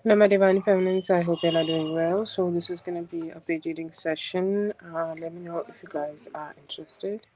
Hello, my divine feminines. I hope you all are doing well. So, this is going to be a page reading session. Let me know if you guys are interested.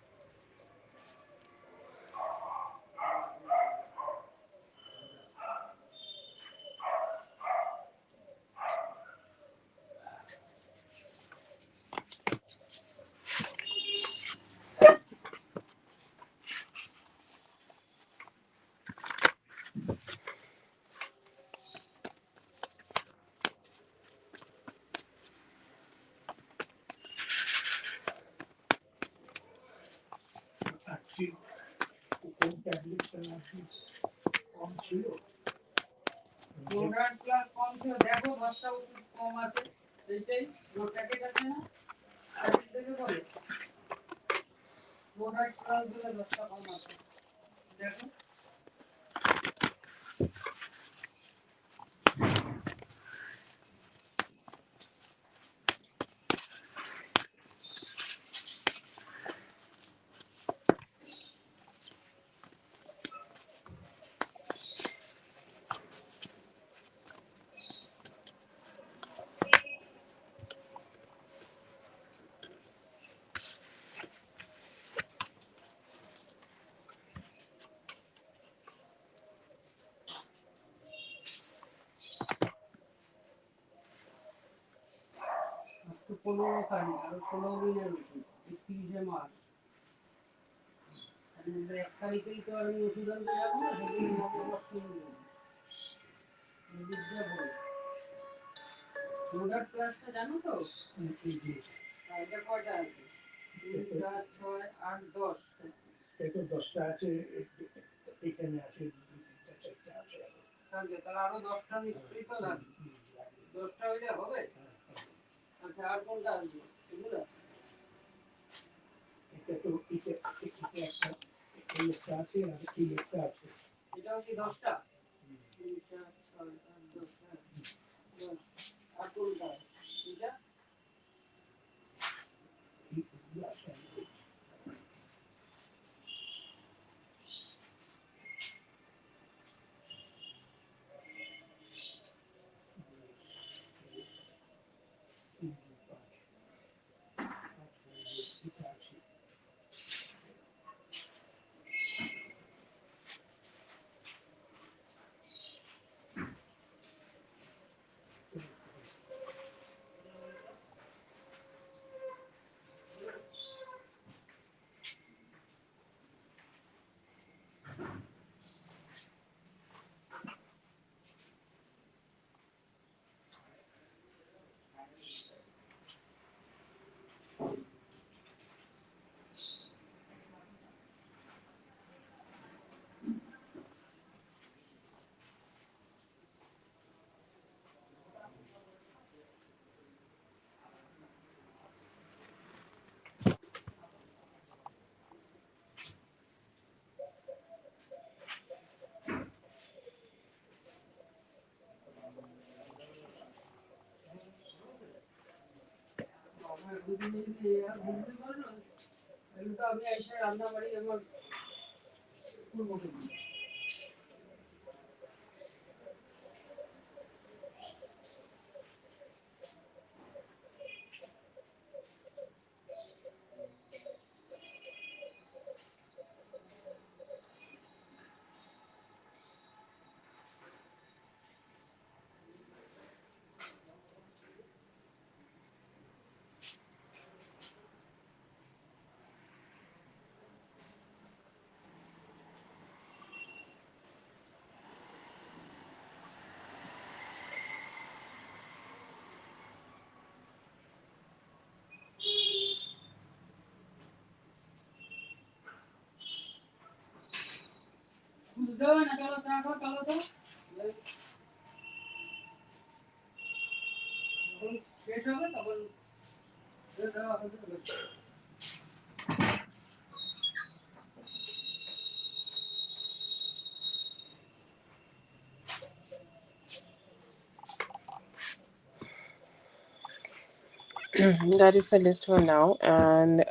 That is the list for now. And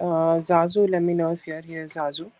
Zazu, let me know if you're here, Zazu.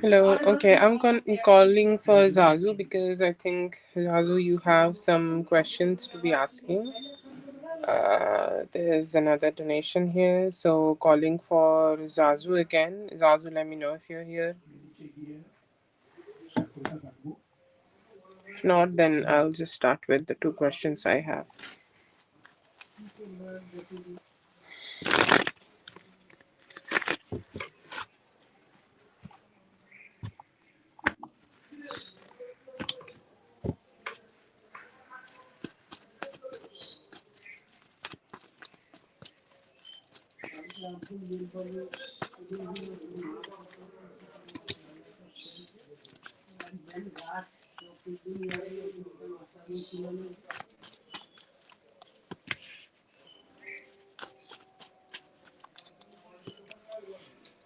Hello. Okay, I'm calling for Zazu because I think Zazu, you have some questions to be asking. There's another donation here, so calling for Zazu again. Zazu, let me know if you're here. If not, then I'll just start with the two questions I have.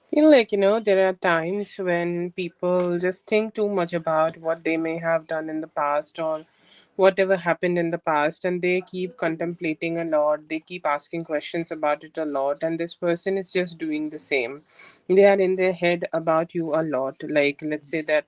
Feel like, there are times when people just think too much about what they may have done in the past or whatever happened in the past, and they keep contemplating a lot. They keep asking questions about it a lot, and this person is just doing the same. They are in their head about you a lot. Like, let's say that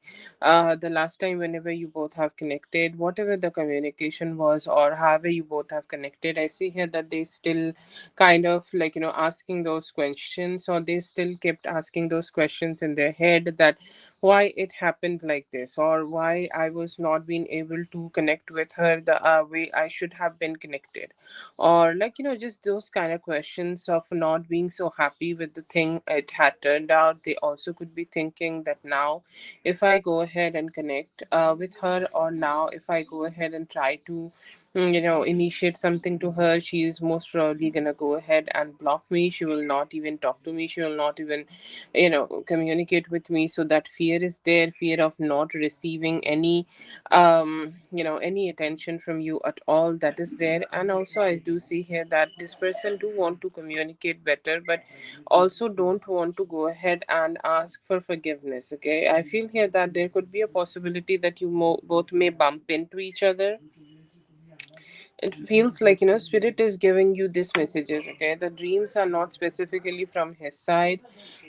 the last time, whenever you both have connected, whatever the communication was, or however you both have connected, I see here that they still kind of like asking those questions, or they still kept asking those questions in their head, that why it happened like this, or why I was not being able to connect with her the way I should have been connected, or like just those kind of questions of not being so happy with the thing it had turned out. They also could be thinking that now if I go ahead and connect with her, or now if I go ahead and try to initiate something to her, she is most probably gonna go ahead and block me. She will not even talk to me. She will not even communicate with me. So that fear is there, fear of not receiving any any attention from you at all, that is there. And also I do see here that this person do want to communicate better, but also don't want to go ahead and ask for forgiveness. Okay, I feel here that there could be a possibility that you both may bump into each other. It feels like spirit is giving you these messages. Okay, the dreams are not specifically from his side,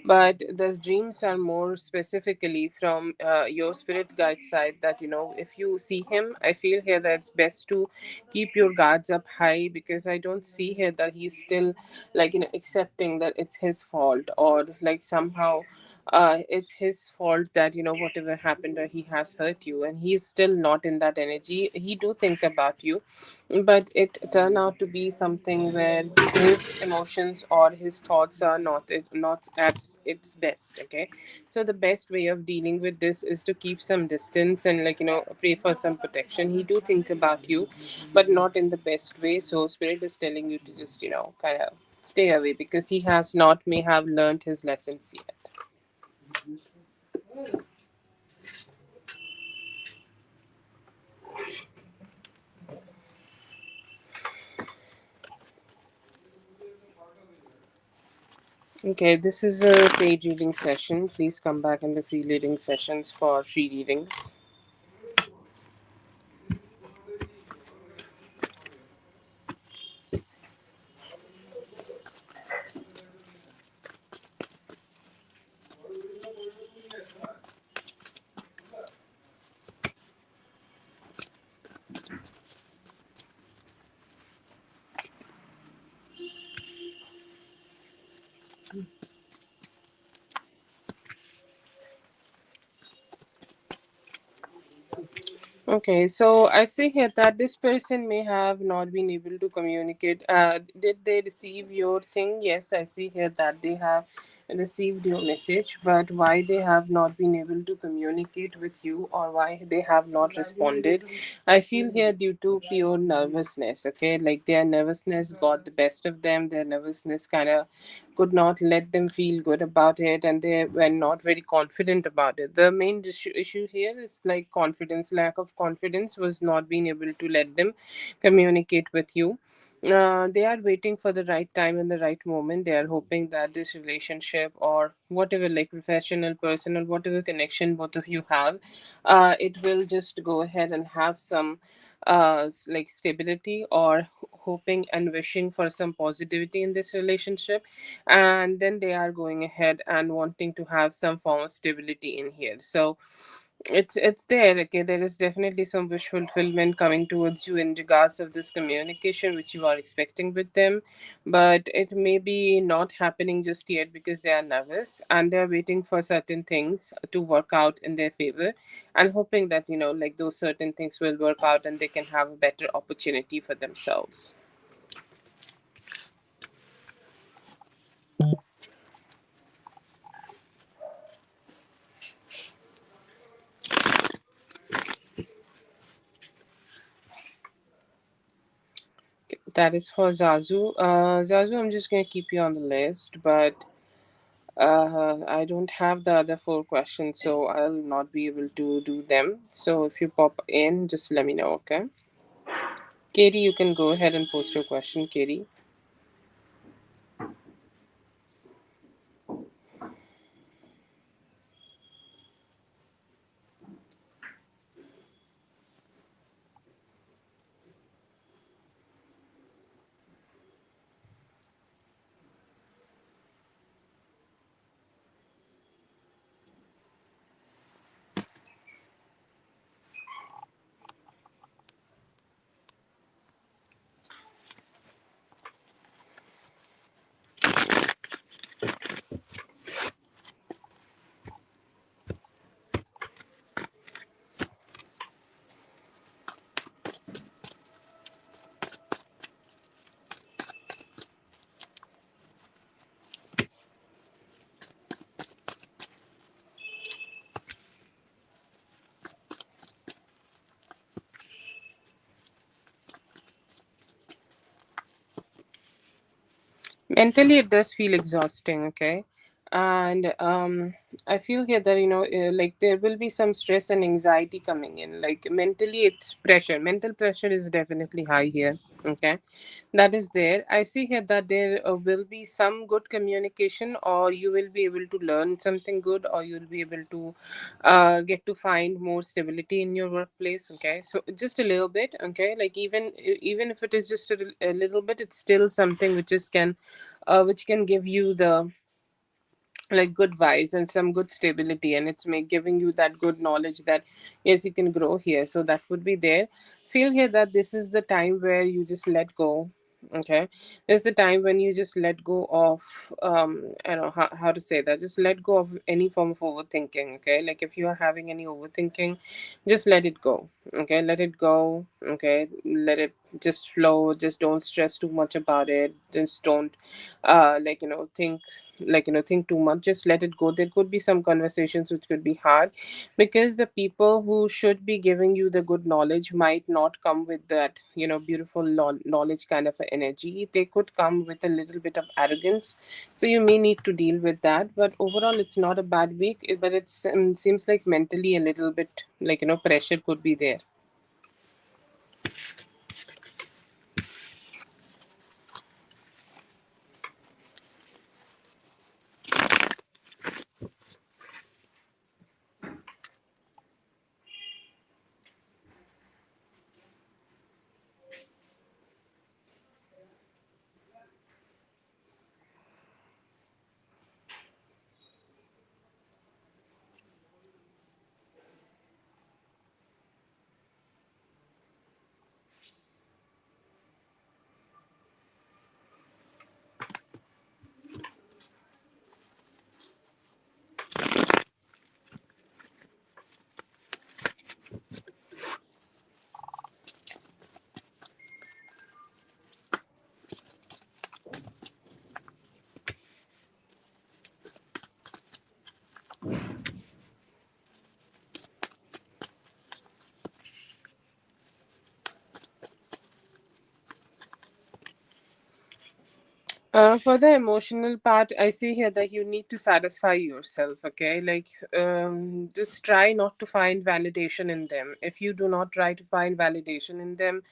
but the dreams are more specifically from your spirit guide side, that if you see him, I feel here that it's best to keep your guards up high, because I don't see here that he's still like accepting that it's his fault, or like somehow it's his fault that whatever happened, or he has hurt you, and he's still not in that energy. He do think about you, but it turned out to be something where his emotions or his thoughts are not at its best. Okay, so the best way of dealing with this is to keep some distance and pray for some protection. He do think about you, but not in the best way. So spirit is telling you to just kind of stay away, because he has not may have learned his lessons yet. Okay, this is a paid reading session. Please come back in the free reading sessions for free readings. Okay, so I see here that this person may have not been able to communicate. Did they receive your thing? Yes, I see here that they have received your message, but why they have not been able to communicate with you, or why they have not responded, I feel here due to pure nervousness. Okay, like their nervousness got the best of them. Their nervousness kind of could not let them feel good about it, and they were not very confident about it. The main issue here is like confidence. Lack of confidence was not being able to let them communicate with you. They are waiting for the right time and the right moment. They are hoping that this relationship or whatever, like professional, personal, whatever connection both of you have, it will just go ahead and have some like stability, or hoping and wishing for some positivity in this relationship. And then they are going ahead and wanting to have some form of stability in here. So it's there. Okay, there is definitely some wish fulfillment coming towards you in regards of this communication which you are expecting with them, but it may be not happening just yet because they are nervous and they are waiting for certain things to work out in their favor, and hoping that like those certain things will work out and they can have a better opportunity for themselves. That is for Zazu. Zazu, I'm just going to keep you on the list, but I don't have the other four questions, so I'll not be able to do them. So if you pop in, just let me know, okay? Katie, you can go ahead and post your question, Katie. Mentally, it does feel exhausting, okay? And I feel here that like there will be some stress and anxiety coming in. Like mentally, it's pressure. Mental pressure is definitely high here, okay? That is there. I see here that there will be some good communication, or you will be able to learn something good, or you'll be able to get to find more stability in your workplace. Okay, so just a little bit. Okay, like even if it is just a little bit, it's still something which can give you the like good vibes and some good stability, and it's giving you that good knowledge that yes, you can grow here. So that would be there. Feel here that this is the time where you just let go. Okay, there's the time when you just let go of I don't know how to say that, just let go of any form of overthinking. Okay, like if you are having any overthinking, just let it go. Okay, let it go. Okay, let it just flow. Just don't stress too much about it. Just don't like think too much. Just let it go. There could be some conversations which could be hard, because the people who should be giving you the good knowledge might not come with that beautiful knowledge kind of a energy. They could come with a little bit of arrogance, so you may need to deal with that. But overall, it's not a bad week, but it's seems like mentally a little bit like pressure could be there. For the emotional part, I see here that you need to satisfy yourself, okay? Like, just try not to find validation in them. If you do not try to find validation in them,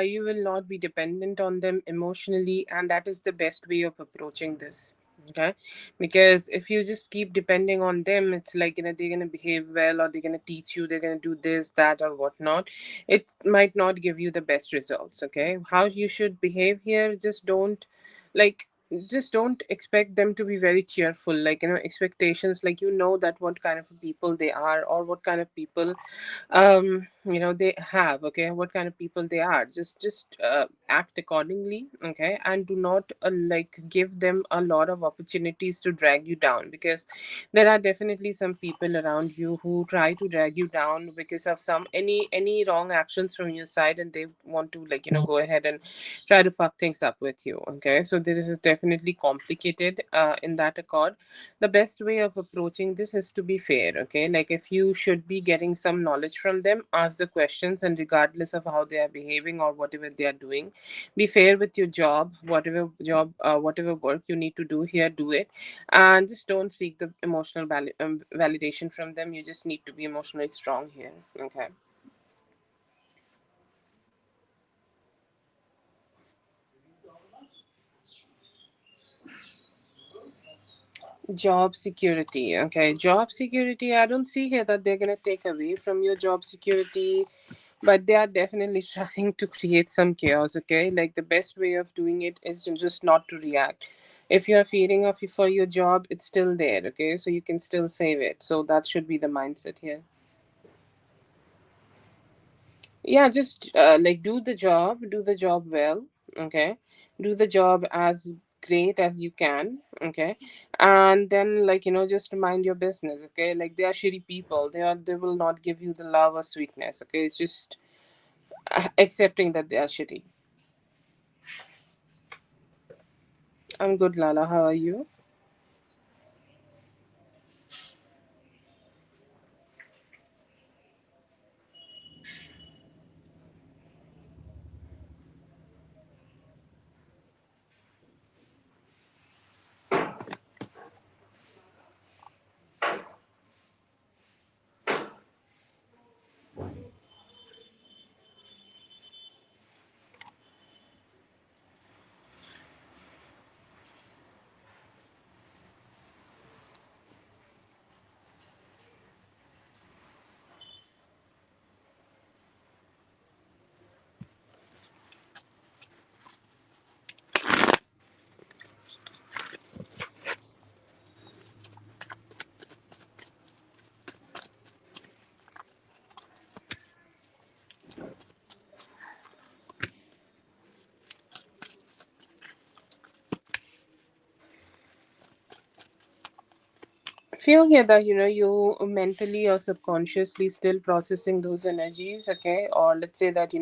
you will not be dependent on them emotionally, and that is the best way of approaching this. Okay, because if you just keep depending on them, it's like, they're gonna behave well, or they're gonna teach you, they're gonna do this, that, or whatnot. It might not give you the best results. Okay, how you should behave here, like just don't expect them to be very cheerful, like, expectations, like, that what kind of people they are, or what kind of people they have, okay, what kind of people they are. Just act accordingly, okay, and do not like give them a lot of opportunities to drag you down, because there are definitely some people around you who try to drag you down because of some any wrong actions from your side, and they want to, like, go ahead and try to fuck things up with you. Okay, so this is definitely complicated in that accord. The best way of approaching this is to be fair. Okay, like, if you should be getting some knowledge from them, ask the questions, and regardless of how they are behaving or whatever they are doing, be fair with your job. Whatever work you need to do here, do it, and just don't seek the emotional validation from them. You just need to be emotionally strong here. Okay. Job security. Okay, job security. I don't see here that they're gonna take away from your job security, but they are definitely trying to create some chaos. Okay, like, the best way of doing it is just not to react. If you are fearing of for your job, it's still there. Okay, so you can still save it. So that should be the mindset here. Yeah, just like, do the job well. Okay, do the job as great as you can. Okay, and then, like, just mind your business. Okay, like, they are shitty people, they will not give you the love or sweetness. Okay, it's just accepting that they are shitty. I'm good, Lala, how are you? Feel here that, you mentally or subconsciously still processing those energies. Okay, or let's say that,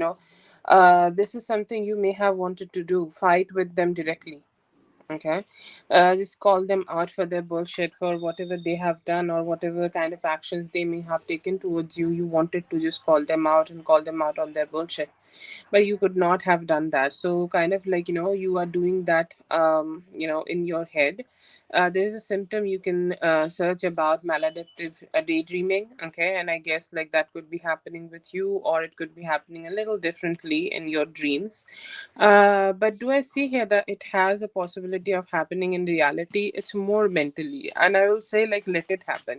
this is something you may have wanted to do, fight with them directly. Okay, just call them out for their bullshit, for whatever they have done, or whatever kind of actions they may have taken towards you. You wanted to just call them out and call them out on their bullshit, but you could not have done that. So, kind of like, you are doing that in your head. There is a symptom you can search about maladaptive daydreaming. Okay, and I guess, like, that could be happening with you, or it could be happening a little differently in your dreams. But do I see here that it has a possibility of happening in reality? It's more mentally, and I will say, like, let it happen.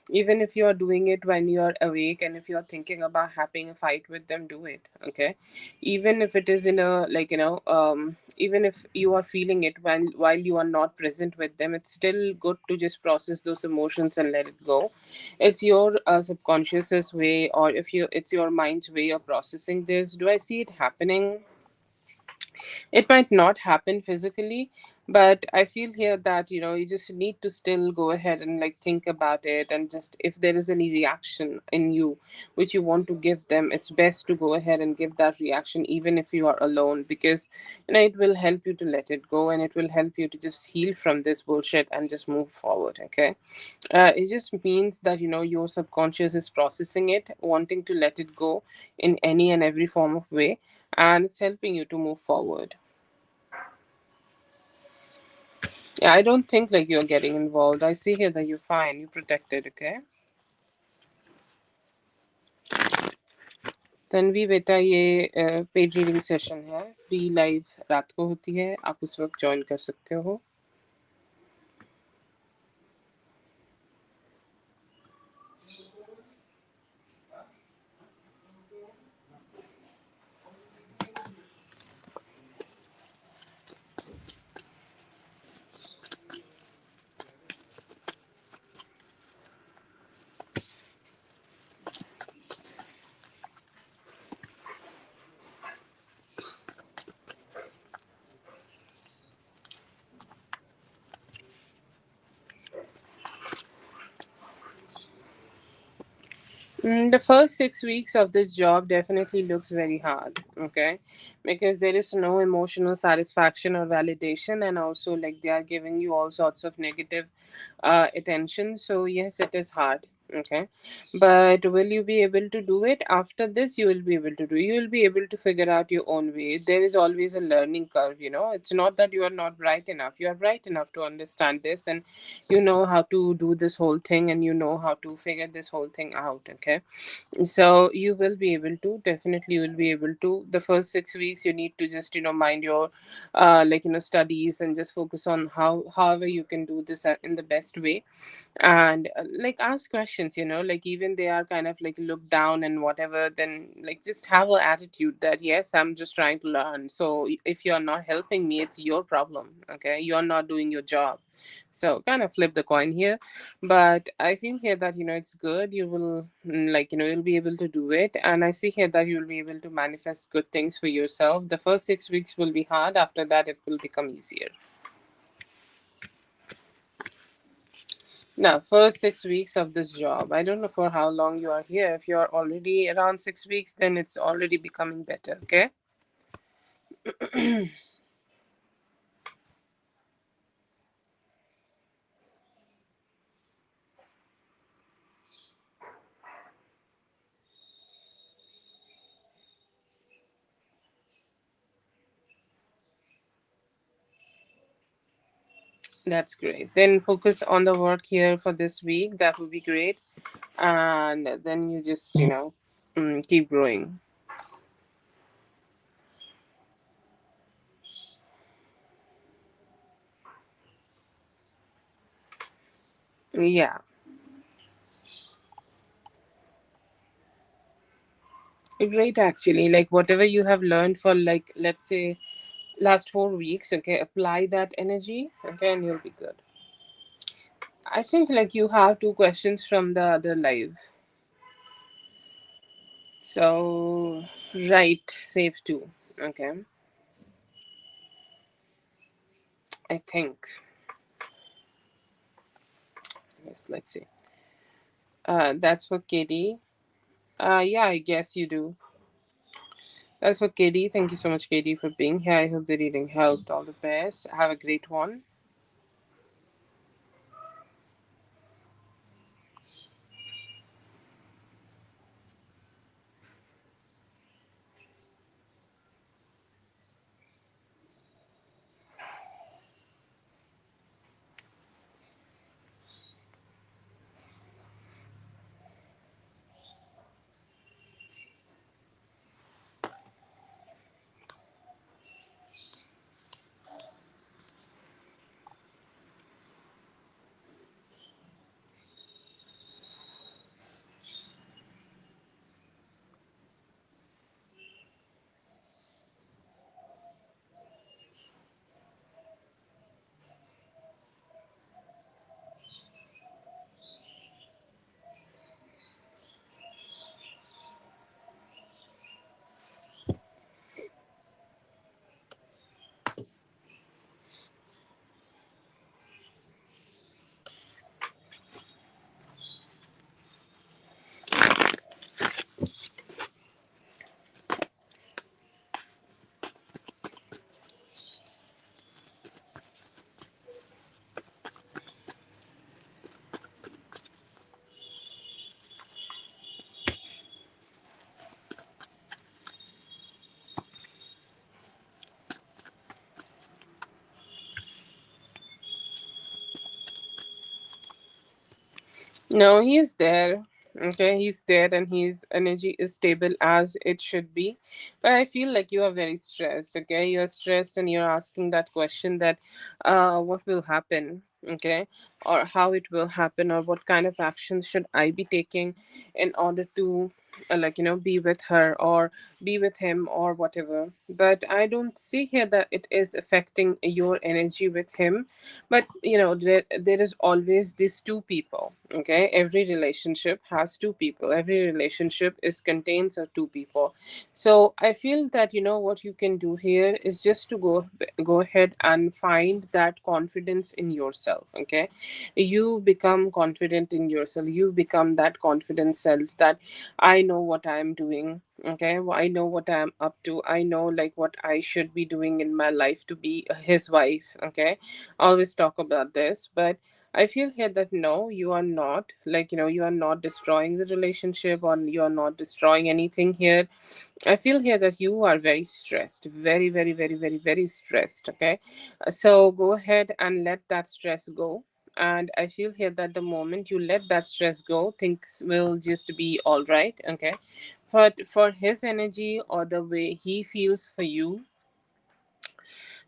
Even if you are doing it when you are awake, and if you are thinking about having a fight with them, do it. Okay, even if it is in a, like, even if you are feeling it while you are not present with them, it's still good to just process those emotions and let it go. It's your subconscious's way, or if you it's your mind's way of processing this. Do I see it happening? It might not happen physically, but I feel here that, you just need to still go ahead and, like, think about it, and just, if there is any reaction in you which you want to give them, it's best to go ahead and give that reaction, even if you are alone, because, it will help you to let it go, and it will help you to just heal from this bullshit and just move forward. Okay, it just means that, your subconscious is processing it, wanting to let it go in any and every form of way, and it's helping you to move forward. Yeah, I don't think like you're getting involved. I see here that you're fine. You're protected, okay? Tanvi बेटा ये paid reading session है, free live रात को होती है, आप उस वक्त ज्वाइन कर सकते हो. The first 6 weeks of this job definitely looks very hard, okay? Because there is no emotional satisfaction or validation, and also, like, they are giving you all sorts of negative attention. So, yes, it is hard, okay? But will you be able to do it? After this, you will be able to do. You will be able to figure out your own way. There is always a learning curve, you know? It's not that you are not bright enough. You are bright enough to understand this, and you know how to do this whole thing, and you know how to figure this whole thing out, okay? So you will be able to, definitely you will be able to. The first 6 weeks you need to just, you know, mind your studies, and just focus on however you can do this in the best way. And like, ask questions, you know, like, even they are kind of like look down and whatever, then like just have an attitude that yes, I'm just trying to learn. So if you're not helping me, it's your problem, okay? You're not doing your job. So kind of flip the coin here. But I think here that, you know, it's good. You will like, you know, you'll be able to do it. And I see here that you'll be able to manifest good things for yourself. The first 6 weeks will be hard. After that, it will become easier. Now, first 6 weeks of this job. I don't know for how long you are here. If you are already around 6 weeks, then it's already becoming better. Okay. That's great. Then focus on the work here for this week. That would be great. And then you just, you know, keep growing. Yeah. Great, actually. Like, whatever you have learned for, like, let's say, last 4 weeks, okay, apply that energy, okay, and you'll be good. I think, like, you have two questions from the other live. So, right, save two. Okay, I think. Yes, let's see. That's for Katie. Yeah, I guess you do. That's for Katie. Thank you so much, Katie, for being here. I hope the reading helped. All the best. Have a great one. No, he is there. Okay, he's there and his energy is stable as it should be. But I feel like you are very stressed. Okay, you are stressed and you're asking that question that, what will happen? Okay, or how it will happen, or what kind of actions should I be taking in order to, like, be with her or be with him or whatever. But I don't see here that it is affecting your energy with him. But there is always these two people. Okay, every relationship has two people, every relationship is contains of two people. So I feel that what you can do here is just to go ahead and find that confidence in yourself. Okay, you become confident in yourself, you become that confident self that I know what I'm doing. Okay, well, I know what I'm up to, I know like what I should be doing in my life to be his wife. Okay, always talk about this. But I feel here that no, you are not, like, you are not destroying the relationship, or you are not destroying anything here. I feel here that you are very stressed, very, very, very, very, very stressed. Okay, so go ahead and let that stress go. And I feel here that the moment you let that stress go, things will just be all right. Okay, but for his energy or the way he feels for you,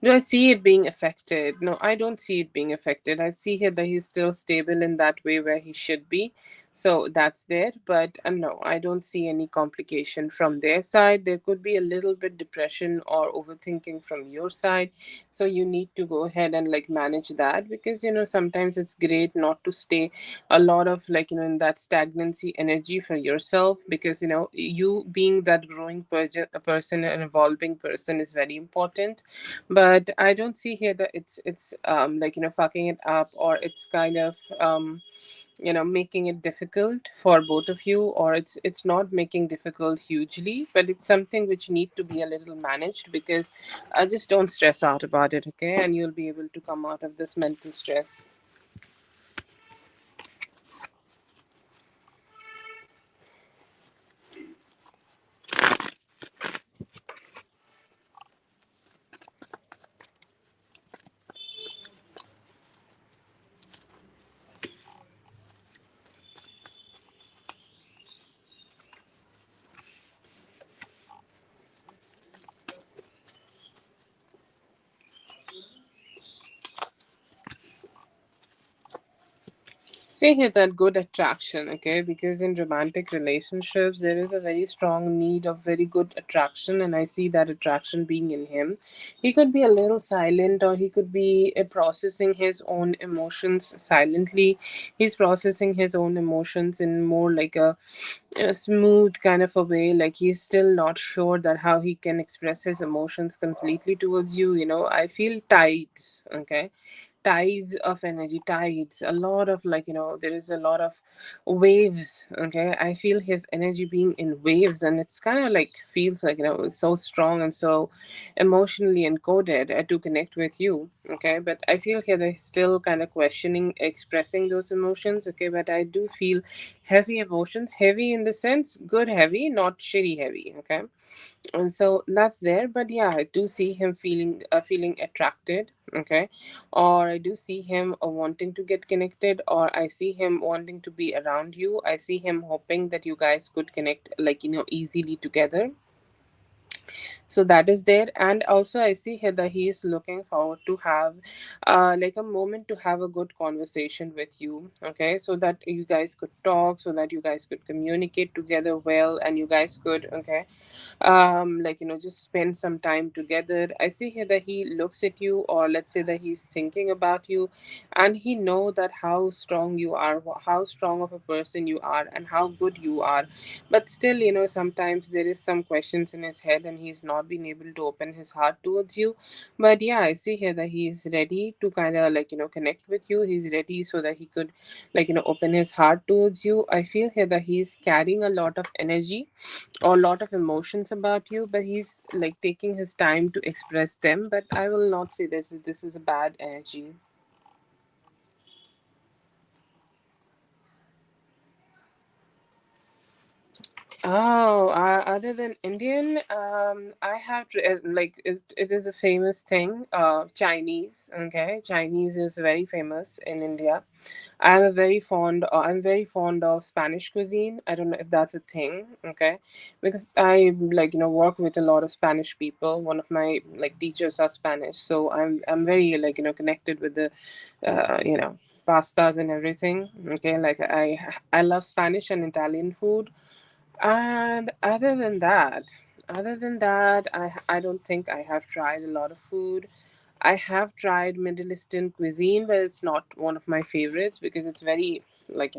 do I see it being affected? No, I don't see it being affected. I see here that he's still stable in that way where he should be. So that's there. But no, I don't see any complication from their side. There could be a little bit depression or overthinking from your side. So you need to go ahead and like manage that, because sometimes it's great not to stay a lot of like in that stagnancy energy for yourself, because you being that growing person, an evolving person is very important. But I don't see here that it's like fucking it up, or it's kind of making it difficult for both of you, or it's not making difficult hugely, but it's something which need to be a little managed. Because I just don't stress out about it. Okay, and you'll be able to come out of this mental stress. Say here that good attraction. Okay, because in romantic relationships there is a very strong need of very good attraction, and I see that attraction being in him. He could be a little silent, or he could be processing his own emotions silently. He's processing his own emotions in more like a smooth kind of a way. Like he's still not sure that how he can express his emotions completely towards you. I feel tides. Okay, tides of energy, tides, a lot of like there is a lot of waves. Okay, I feel his energy being in waves, and it's kind of like feels like it's so strong and so emotionally encoded to connect with you. Okay, but I feel here they're still kind of questioning expressing those emotions. Okay, but I do feel heavy emotions, heavy in the sense good heavy, not shitty heavy. Okay, and so that's there. But yeah, I do see him feeling attracted. Okay, or I do see him wanting to get connected, or I see him wanting to be around you. I see him hoping that you guys could connect like easily together. So that is there. And also I see here that he is looking forward to have like a moment to have a good conversation with you. Okay, so that you guys could talk, so that you guys could communicate together well, and you guys could, okay, like just spend some time together. I see here that he looks at you, or let's say that he's thinking about you, and he know that how strong you are, how strong of a person you are, and how good you are. But still sometimes there is some questions in his head, and he's not been able to open his heart towards you. But yeah, I see here that he is ready to kind of like connect with you. He's ready so that he could like open his heart towards you. I feel here that he's carrying a lot of energy or a lot of emotions about you, but he's like taking his time to express them. But I will not say this is a bad energy. Oh, other than Indian, I have like it is a famous thing. Chinese. Okay, Chinese is very famous in India. I'm very fond of Spanish cuisine. I don't know if that's a thing. Okay, because I like work with a lot of Spanish people. One of my like teachers are Spanish, so I'm very like connected with the, pastas and everything. Okay, like I love Spanish and Italian food. And other than that, I don't think I have tried a lot of food. I have tried Middle Eastern cuisine, but it's not one of my favorites because it's very like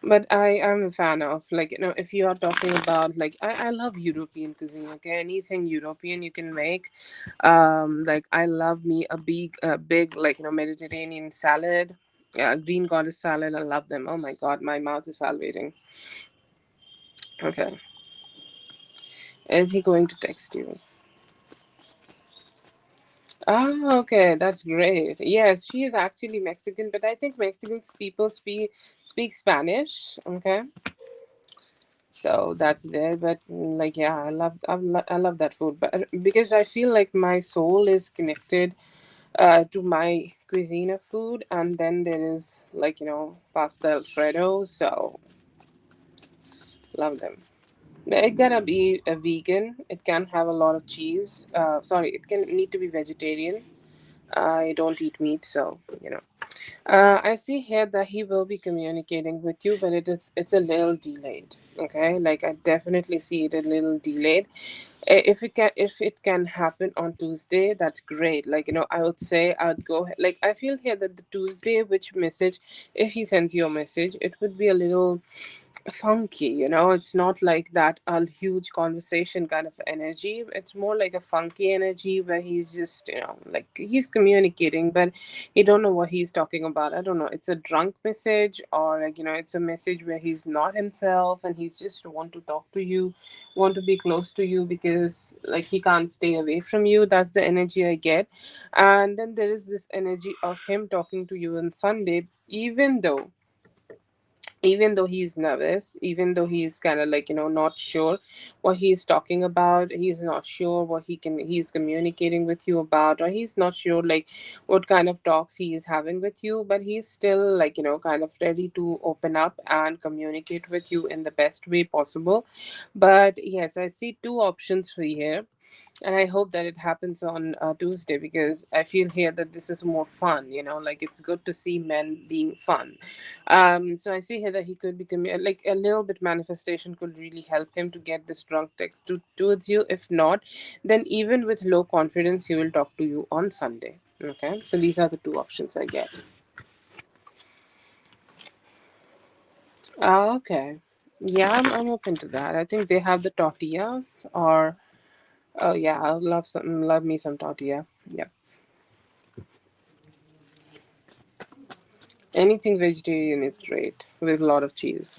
But I am a fan of like if you are talking about like I love European cuisine. Okay, anything European you can make. Like I love me a big like Mediterranean salad. Green goddess salad. I love them. Oh my god, my mouth is salivating. Okay. Is he going to text you? Ah, okay, that's great. Yes, she is actually Mexican, but I think Mexicans people speak Spanish. Okay, so that's there. But like, yeah, I love that food, but because I feel like my soul is connected to my cuisine of food, and then there is like pasta Alfredo. So love them. It gotta be a vegan. It can have a lot of cheese. Sorry, it can need to be vegetarian. I don't eat meat, so I see here that he will be communicating with you, but it's a little delayed. Okay, like I definitely see it a little delayed. If it can happen on Tuesday, that's great. Like I would say I would go like I feel here that the Tuesday which message, if he sends you a message, it would be a little funky. It's not like that a huge conversation kind of energy. It's more like a funky energy where he's just like he's communicating, but he don't know what he's talking about. I don't know, it's a drunk message, or like it's a message where he's not himself and he's just want to talk to you, want to be close to you because like he can't stay away from you. That's the energy I get. And then there is this energy of him talking to you on Sunday, even though he's nervous, even though he's kind of like not sure what he's talking about, he's not sure what he's communicating with you about, or he's not sure like what kind of talks he is having with you, but he's still like kind of ready to open up and communicate with you in the best way possible. But yes, I see two options for you here, and I hope that it happens on Tuesday, because I feel here that this is more fun. Like it's good to see men being fun. So I see here that he could be like a little bit manifestation could really help him to get this drunk text towards you. If not, then even with low confidence, he will talk to you on Sunday. Okay, so these are the two options I get. Okay, yeah, I'm open to that. I think they have the tortillas, or oh yeah, I love me some tortilla. Yeah. Anything vegetarian is great with a lot of cheese.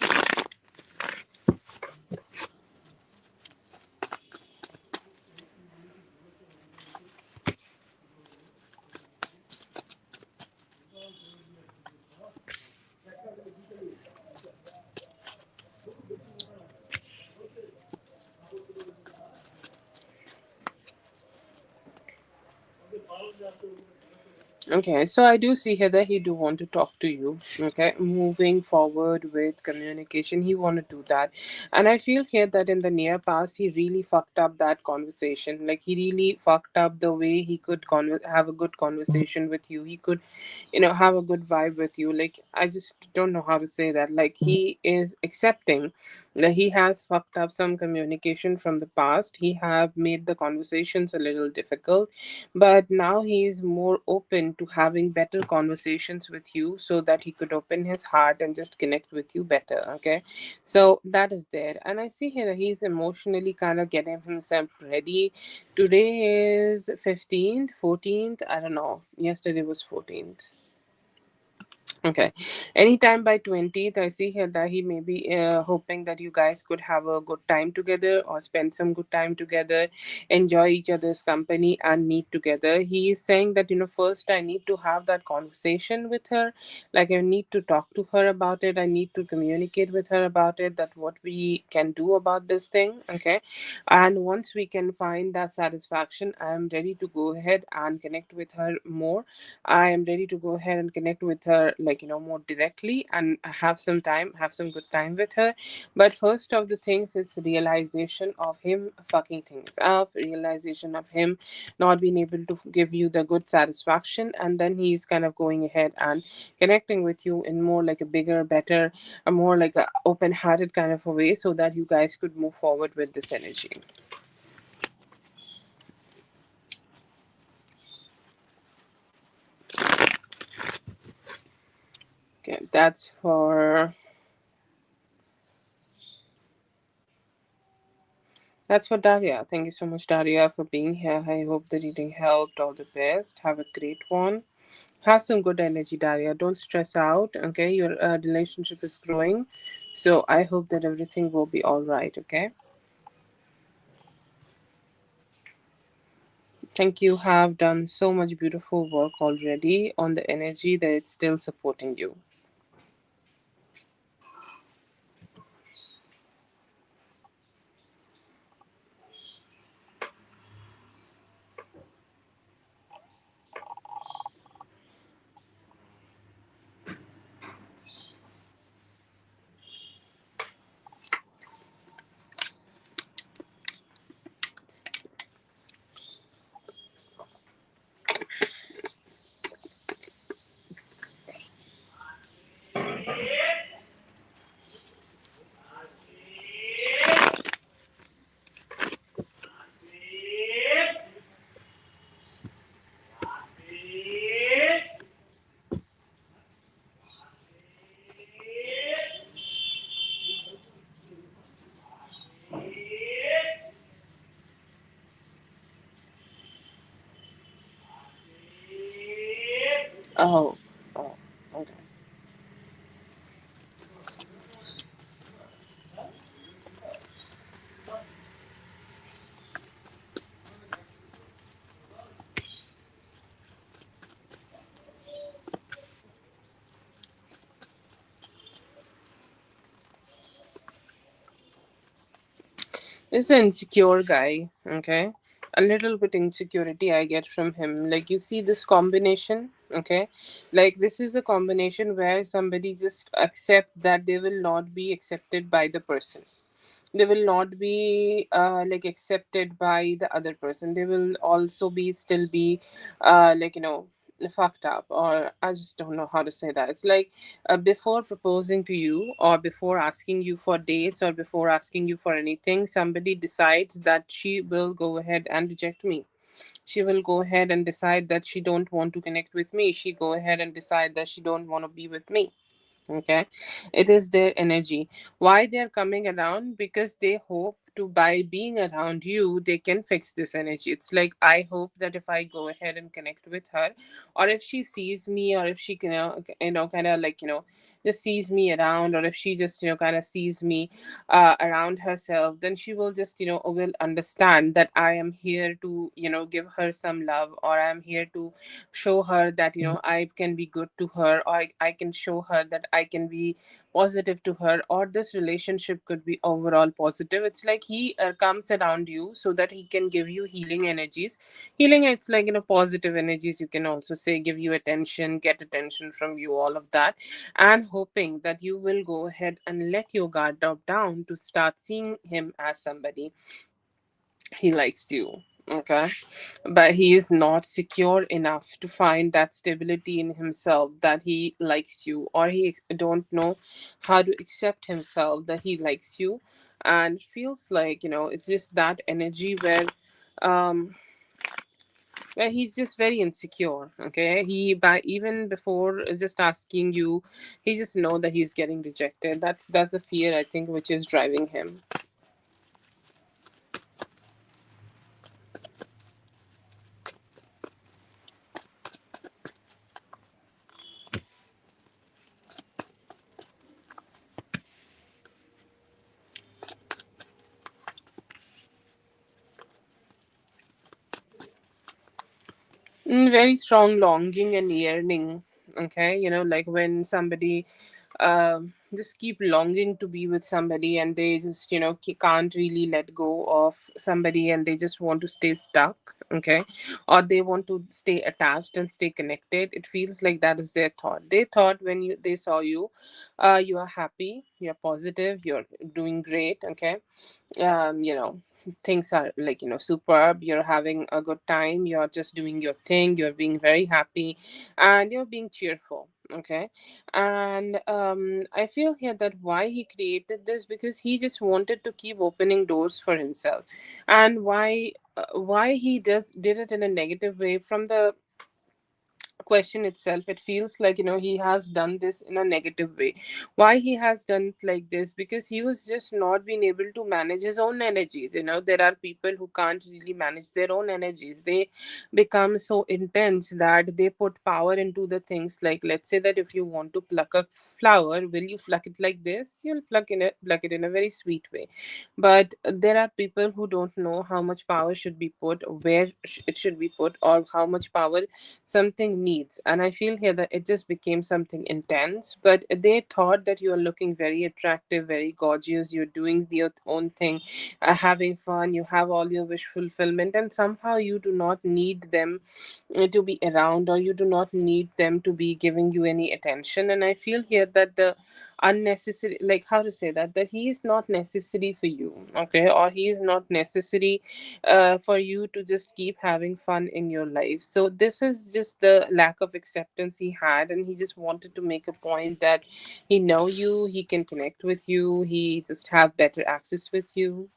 Okay, so I do see here that he do want to talk to you. Okay, moving forward with communication, he want to do that, and I feel here that in the near past he really fucked up that conversation. Like he really fucked up the way he could have a good conversation with you. He could have a good vibe with you. Like I just don't know how to say that. Like he is accepting that he has fucked up some communication from the past. He have made the conversations a little difficult, but now he is more open to having better conversations with you, so that he could open his heart and just connect with you better. Okay, so that is there, and I see here that he's emotionally kind of getting himself ready. Today is 15th, 14th, I don't know, yesterday was 14th. Okay. Anytime by 20th, I see here that he may be hoping that you guys could have a good time together or spend some good time together, enjoy each other's company, and meet together. He is saying that, first I need to have that conversation with her. Like, I need to talk to her about it. I need to communicate with her about it, that what we can do about this thing. Okay. And once we can find that satisfaction, I am ready to go ahead and connect with her more. I am ready to go ahead and connect with her, like, more directly, and have some time, have some good time with her. But first of the things, it's realization of him fucking things up, realization of him not being able to give you the good satisfaction. And then he's kind of going ahead and connecting with you in more like a bigger, better, a more like a open hearted kind of a way, so that you guys could move forward with this energy. Okay, that's for Daria. Thank you so much, Daria, for being here. I hope the reading helped. All the best. Have a great one. Have some good energy, Daria. Don't stress out. Okay, your relationship is growing, so I hope that everything will be all right. Okay. Think you have done so much beautiful work already on the energy that it's still supporting you. Oh, oh, okay. He's an insecure guy, okay? A little bit insecurity I get from him. Like, you see this combination, okay? Like, this is a combination where somebody just accept that they will not be accepted by the person. They will not be like accepted by the other person. They will also be still be like, fucked up, or I just don't know how to say that. It's like, before proposing to you, or before asking you for dates, or before asking you for anything, somebody decides that she will go ahead and reject me. She will go ahead and decide that she don't want to connect with me. She go ahead and decide that she don't want to be with me. Okay, it is their energy. Why they're coming around? Because they hope to, by being around you, they can fix this energy. It's like, I hope that if I go ahead and connect with her, or if she sees me, or if she can, kind of like, just sees me around, or if she just, kind of sees me around herself, then she will just, will understand that I am here to, give her some love, or I am here to show her that, I can be good to her, or I can show her that I can be positive to her, or this relationship could be overall positive. It's like he comes around you so that he can give you healing energies. Healing, it's like, positive energies, you can also say, give you attention, get attention from you, all of that, and hoping that you will go ahead and let your guard drop down to start seeing him as somebody. He likes you, okay, but he is not secure enough to find that stability in himself that he likes you, or he don't know how to accept himself that he likes you. And it feels like, it's just that energy um where he's just very insecure. Okay, he, by even before just asking you, he just know that he's getting rejected. That's the fear, I think, which is driving him. Very strong longing and yearning. Okay, like when somebody just keep longing to be with somebody, and they just can't really let go of somebody, and they just want to stay stuck. Okay, or they want to stay attached and stay connected. It feels like that is their thought. They thought when they saw you, you are happy, you're positive, you're doing great. Okay, things are like superb, you're having a good time, you're just doing your thing, you're being very happy, and you're being cheerful. Okay, and I feel here that why he created this, because he just wanted to keep opening doors for himself. And why he did it in a negative way, from the question itself, it feels like he has done this in a negative way. Why he has done it like this? Because he was just not being able to manage his own energies. There are people who can't really manage their own energies. They become so intense that they put power into the things. Like, let's say that if you want to pluck a flower, will you pluck it like this? You'll pluck it in a very sweet way. But there are people who don't know how much power should be put, where it should be put, or how much power something needs. And I feel here that it just became something intense. But they thought that you are looking very attractive, very gorgeous, you're doing your own thing, having fun, you have all your wish fulfillment, and somehow you do not need them to be around, or you do not need them to be giving you any attention. And I feel here that the unnecessary, like, how to say that he is not necessary for you. Okay, or he is not necessary for you to just keep having fun in your life. So this is just the lack of acceptance he had, and he just wanted to make a point that he know you, he can connect with you, he just have better access with you.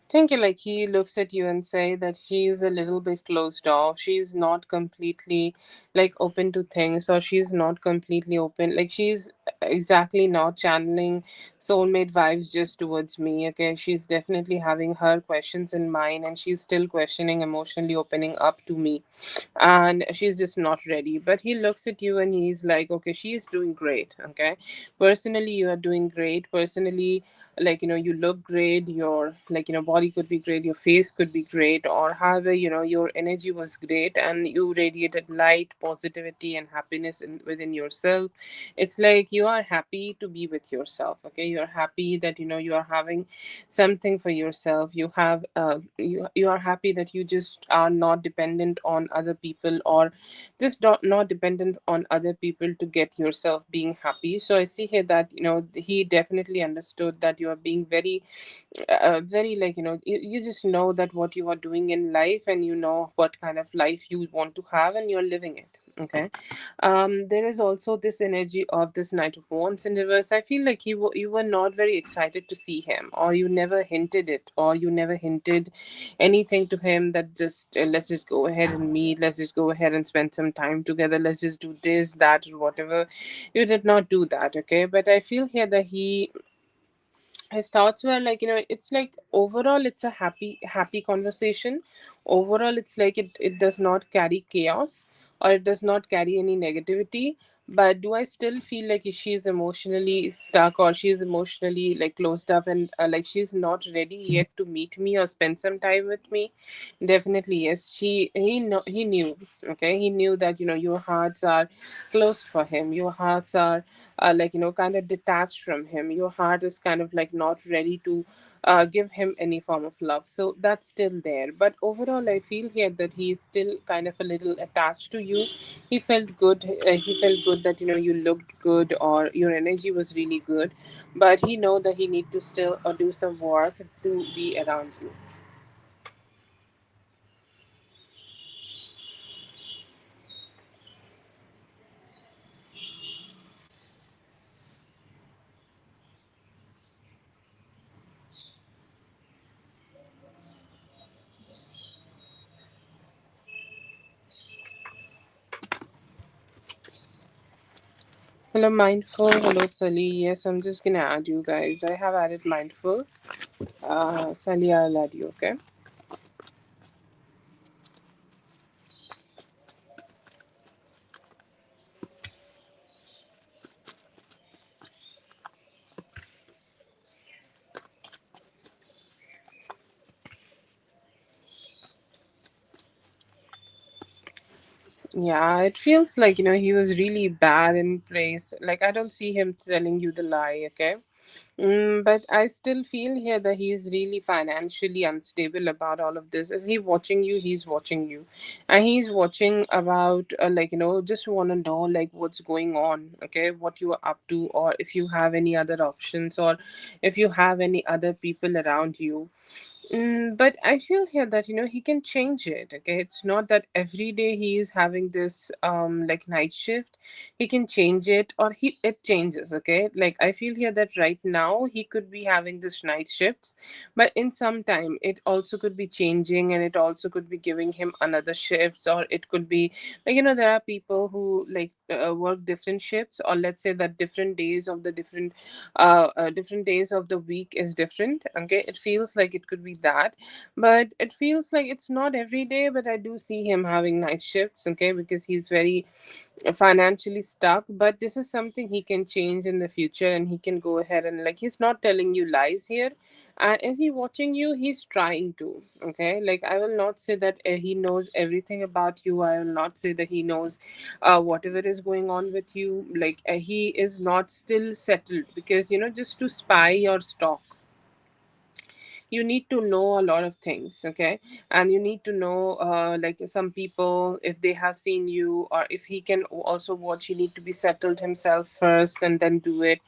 Think like he looks at you and say that she's a little bit closed off. She's not completely like open to things, or she's not completely open. Like she's exactly not channeling soulmate vibes just towards me. Okay, she's definitely having her questions in mind, and she's still questioning, emotionally opening up to me, and she's just not ready. But he looks at you and he's like, okay, she is doing great. Okay, personally, you are doing great. Personally, like you look great, your like body could be great, your face could be great, or however your energy was great, and you radiated light, positivity, and happiness within yourself. It's like you are happy to be with yourself. Okay, you're happy that you are having something for yourself. You have you are happy that you just are not dependent on other people, or just not dependent on other people to get yourself being happy. So I see here that he definitely understood that you are being very very like you just know that what you are doing in life, and you know what kind of life you want to have, and you're living it. Okay, there is also this energy of this Knight of Wands in reverse. I feel like you were not very excited to see him, or you never hinted it, or you never hinted anything to him that just let's just go ahead and meet, let's just go ahead and spend some time together, let's just do this, that, or whatever. You did not do that. Okay, but I feel here that his thoughts were like it's like overall it's a happy conversation. Overall it's like it does not carry chaos, or it does not carry any negativity. But do I still feel like she's emotionally stuck, or she's emotionally like closed up, and like she's not ready yet to meet me or spend some time with me? Definitely yes. He knew. Okay, he knew that your hearts are closed for him, your hearts are like kind of detached from him, your heart is kind of like not ready to give him any form of love. So that's still there, but overall I feel here that he's still kind of a little attached to you. He felt good. He felt good that you looked good, or your energy was really good, but he know that he need to still do some work to be around you. Hello, Mindful. Hello, Sally. Yes, I'm just gonna add you guys. I have added Mindful. Sally, I'll add you, okay? Yeah, it feels like, he was really bad in place. Like, I don't see him telling you the lie, okay? But I still feel here that he's really financially unstable about all of this. Is he watching you? He's watching you. And he's watching about, like, just want to know, like, what's going on, okay? What you are up to, or if you have any other options, or if you have any other people around you. But I feel here that he can change it. Okay, it's not that every day he is having this like night shift. He can change it, or he it changes. Okay, like I feel here that right now he could be having this night shifts, but in some time it also could be changing, and it also could be giving him another shifts, or it could be like there are people who like work different shifts, or let's say that different days of the different days of the week is different. Okay, it feels like it could be that, but it feels like it's not every day. But I do see him having night shifts, okay, because he's very financially stuck. But this is something he can change in the future, and he can go ahead and like he's not telling you lies here. And is he watching you? He's trying to. Okay, like I will not say that he knows everything about you. I will not say that he knows whatever is going on with you. Like he is not still settled, because just to spy or stalk, you need to know a lot of things. Okay, and you need to know like some people, if they have seen you, or if he can also watch, he need to be settled himself first and then do it.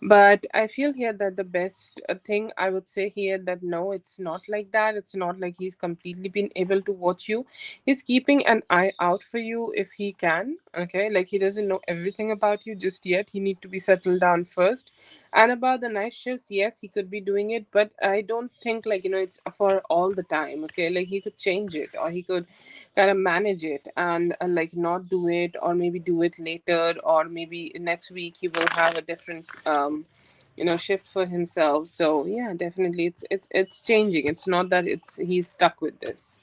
But I feel here that the best thing I would say here, that no, it's not like that. It's not like he's completely been able to watch you. He's keeping an eye out for you if he can. Okay, like he doesn't know everything about you just yet. He need to be settled down first. And about the night shifts, yes, he could be doing it, but I don't think like it's for all the time. Okay, like he could change it, or he could kind of manage it, and like not do it, or maybe do it later, or maybe next week he will have a different shift for himself. So yeah, definitely it's changing. It's not that it's he's stuck with this.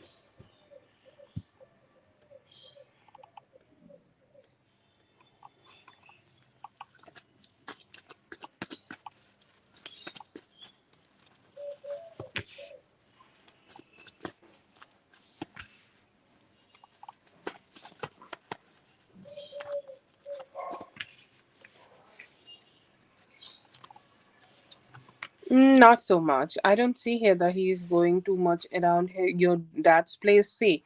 Not so much. I don't see here that he's going too much around your dad's place. See,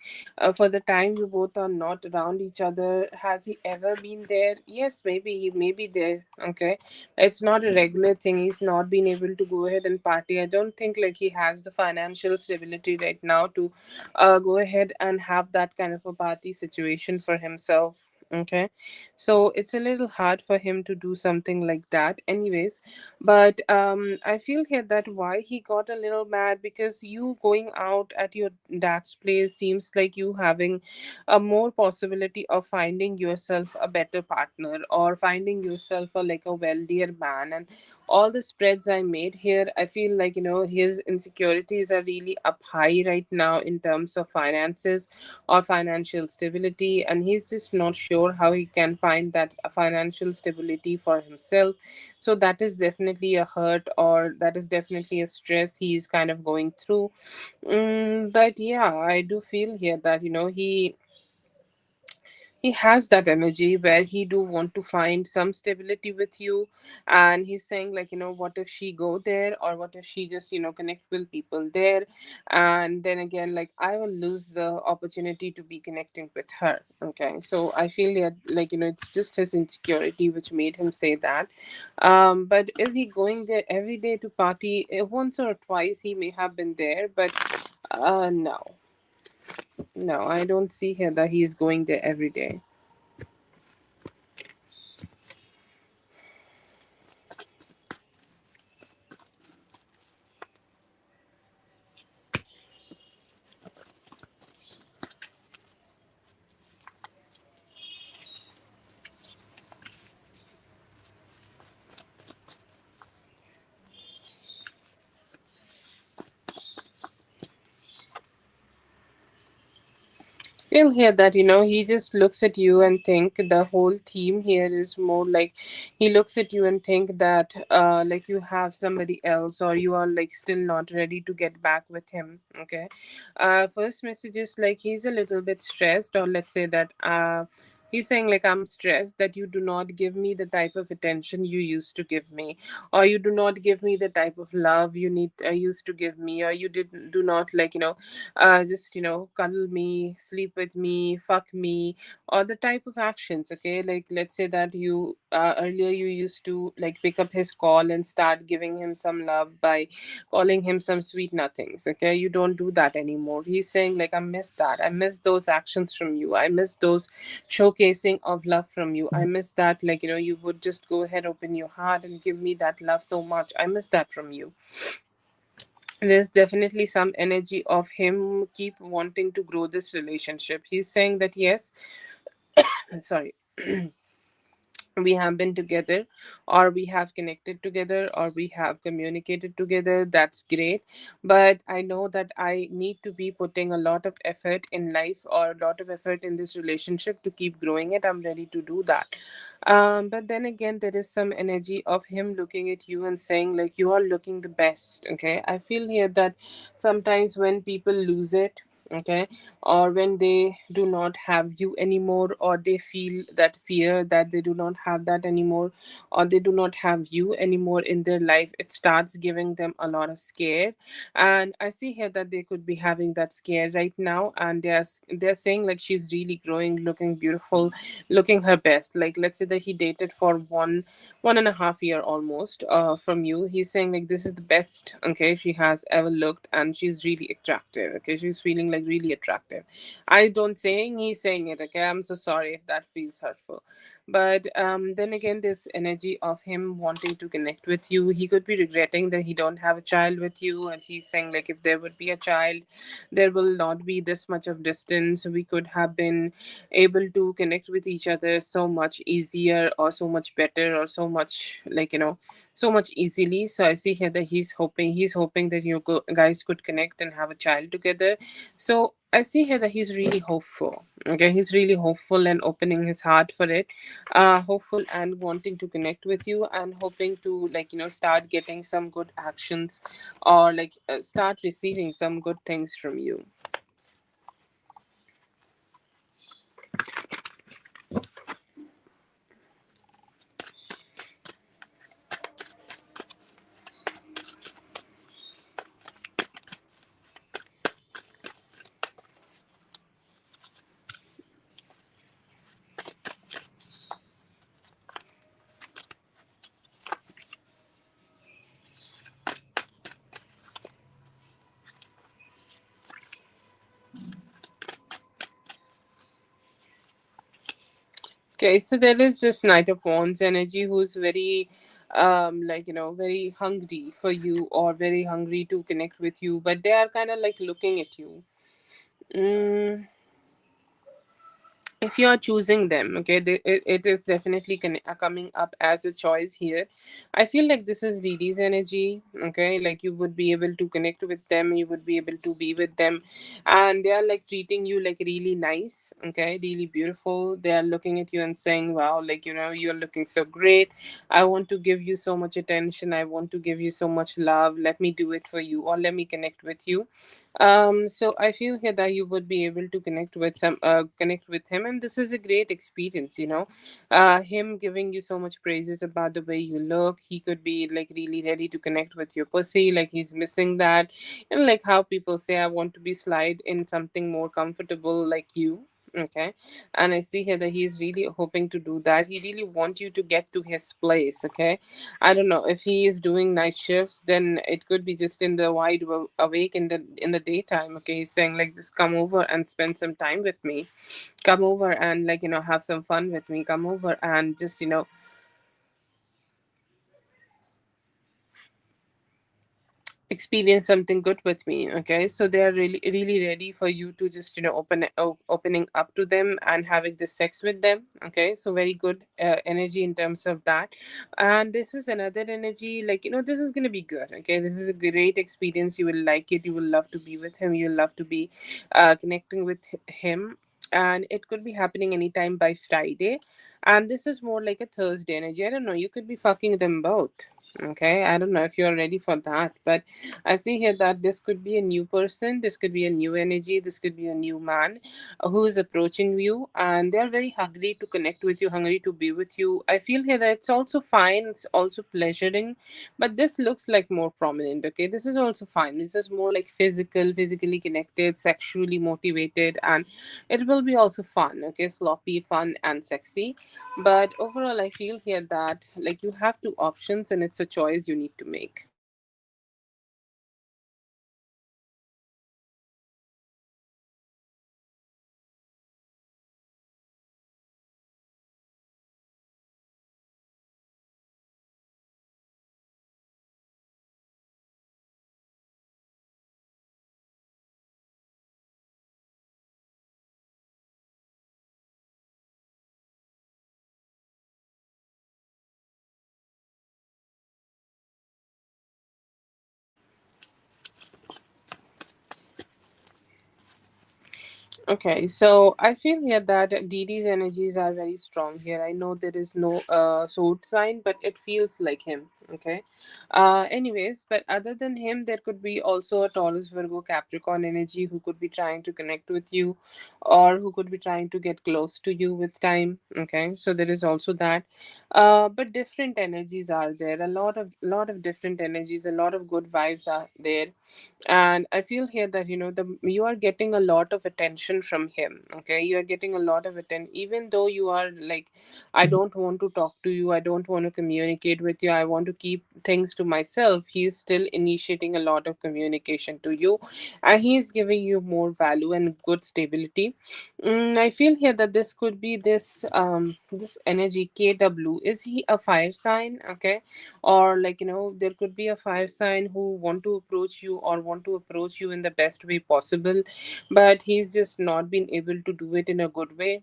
for the time you both are not around each other, has he ever been there? Yes, maybe he may be there. Okay, it's not a regular thing. He's not been able to go ahead and party. I don't think like he has the financial stability right now to go ahead and have that kind of a party situation for himself. Okay, so it's a little hard for him to do something like that. Anyways, but I feel here that why he got a little mad, because you going out at your dad's place seems like you having a more possibility of finding yourself a better partner, or finding yourself a like a wealthier man. And all the spreads I made here, I feel like his insecurities are really up high right now in terms of finances or financial stability, and he's just not sure how he can find that financial stability for himself. So that is definitely a hurt, or that is definitely a stress he's kind of going through. But yeah, I do feel here that he has that energy where he do want to find some stability with you. And he's saying like what if she go there, or what if she just connect with people there, and then again like I will lose the opportunity to be connecting with her. Okay, so I feel that like it's just his insecurity which made him say that. But is he going there every day to party? Once or twice he may have been there, but no, no, I don't see here that he's going there every day. feel here that he just looks at you and think the whole theme here is more like he looks at you and think that like you have somebody else, or you are like still not ready to get back with him. Okay. First message is like he's a little bit stressed, or let's say that he's saying like I'm stressed that you do not give me the type of attention you used to give me, or you do not give me the type of love you need used to give me, or you did do not like just cuddle me, sleep with me, fuck me, or the type of actions. Okay, like let's say that you earlier you used to like pick up his call and start giving him some love by calling him some sweet nothings. Okay, you don't do that anymore. He's saying like I miss that, I miss those actions from you, I miss those showcasing of love from you, I miss that, like you would just go ahead, open your heart and give me that love so much. I miss that from you. There's definitely some energy of him keep wanting to grow this relationship. He's saying that yes, sorry, we have been together, or we have connected together, or we have communicated together. That's great, but I know that I need to be putting a lot of effort in life, or a lot of effort in this relationship to keep growing it. I'm ready to do that. But then again, there is some energy of him looking at you and saying like you are looking the best. Okay, I feel here that sometimes when people lose it, okay, or when they do not have you anymore, or they feel that fear that they do not have that anymore, or they do not have you anymore in their life, it starts giving them a lot of scare. And I see here that they could be having that scare right now, and they're saying like she's really growing, looking beautiful, looking her best. Like let's say that he dated for 1.5 year almost from you. He's saying like this is the best, okay, she has ever looked, and she's really attractive. Okay, she's feeling like really attractive. I don't saying he's saying it. Okay, I'm so sorry if that feels hurtful. But then again, this energy of him wanting to connect with you, he could be regretting that he don't have a child with you, and he's saying like if there would be a child, there will not be this much of distance. We could have been able to connect with each other so much easier, or so much better, or so much like so much easily. So I see here that he's hoping that guys could connect and have a child together. So I see here that he's really hopeful. Okay, he's really hopeful and opening his heart for it. Hopeful and wanting to connect with you, and hoping to like start getting some good actions, or like start receiving some good things from you. Okay, so there is this Knight of Wands energy who's very like very hungry for you, or very hungry to connect with you, but they are kind of like looking at you. Mm, if you are choosing them, okay, it is definitely coming up as a choice here. I feel like this is Didi's energy. Okay, like you would be able to connect with them, you would be able to be with them, and they are like treating you like really nice, okay, really beautiful. They are looking at you and saying wow, like you're looking so great, I want to give you so much attention, I want to give you so much love, let me do it for you, or let me connect with you. So I feel here that you would be able to connect with him, and this is a great experience. Him giving you so much praises about the way you look. He could be like really ready to connect with your pussy, like he's missing that, and like how people say, I want to be slide in something more comfortable like you. Okay, and I see here that he's really hoping to do that. He really wants you to get to his place. Okay, I don't know if he is doing night shifts, then it could be just in the awake in the daytime. Okay, he's saying like just come over and spend some time with me, come over and like have some fun with me, come over and just experience something good with me. Okay, so they are really really ready for you to just opening up to them and having the sex with them. Okay, so very good energy in terms of that. And this is another energy, like this is going to be good. Okay, this is a great experience, you will like it, you will love to be with him, you'll love to be connecting with him. and it could be happening anytime by Friday. And this is more like a Thursday energy. I don't know, you could be fucking them both. Okay, I don't know if you're ready for that, but I see here that this could be a new person, this could be a new energy, this could be a new man who is approaching you, and they're very hungry to connect with you, hungry to be with you. I feel here that it's also fine, it's also pleasuring, but this looks like more prominent. Okay, this is also fine. This is more like physically connected, sexually motivated, and it will be also fun, okay, sloppy, fun, and sexy. But overall, I feel here that like you have two options and it's a choice you need to make. Okay, so I feel here that Didi's energies are very strong here. I know there is no sword sign, but it feels like him. Okay. Anyways, but other than him, there could be also a Taurus, Virgo, Capricorn energy who could be trying to connect with you, or who could be trying to get close to you with time. Okay, so there is also that. But different energies are there. A lot of different energies. A lot of good vibes are there, and I feel here that you are getting a lot of attention from him. Okay, you are getting a lot of attention, even though you are like, I don't want to talk to you, I don't want to communicate with you, I want to keep things to myself. He is still initiating a lot of communication to you, and he is giving you more value and good stability. I feel here that this could be this energy KW. Is he a fire sign? Okay, or like there could be a fire sign who want to approach you or want to approach you in the best way possible, but he's just not been able to do it in a good way.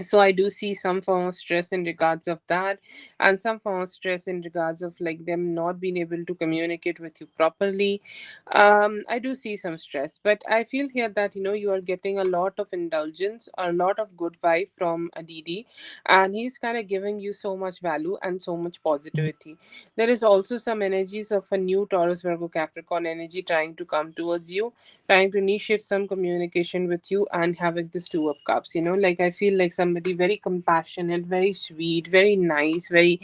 So I do see some form of stress in regards of that, and some form of stress in regards of like them not being able to communicate with you properly. I do see some stress, but I feel here that you are getting a lot of indulgence or a lot of good vibe from Aditi, and he's kind of giving you so much value and so much positivity. There is also some energies of a new Taurus, Virgo, Capricorn energy trying to come towards you, trying to initiate some communication with you, and having this two of cups. Like I feel like somebody very compassionate, very sweet, very nice, very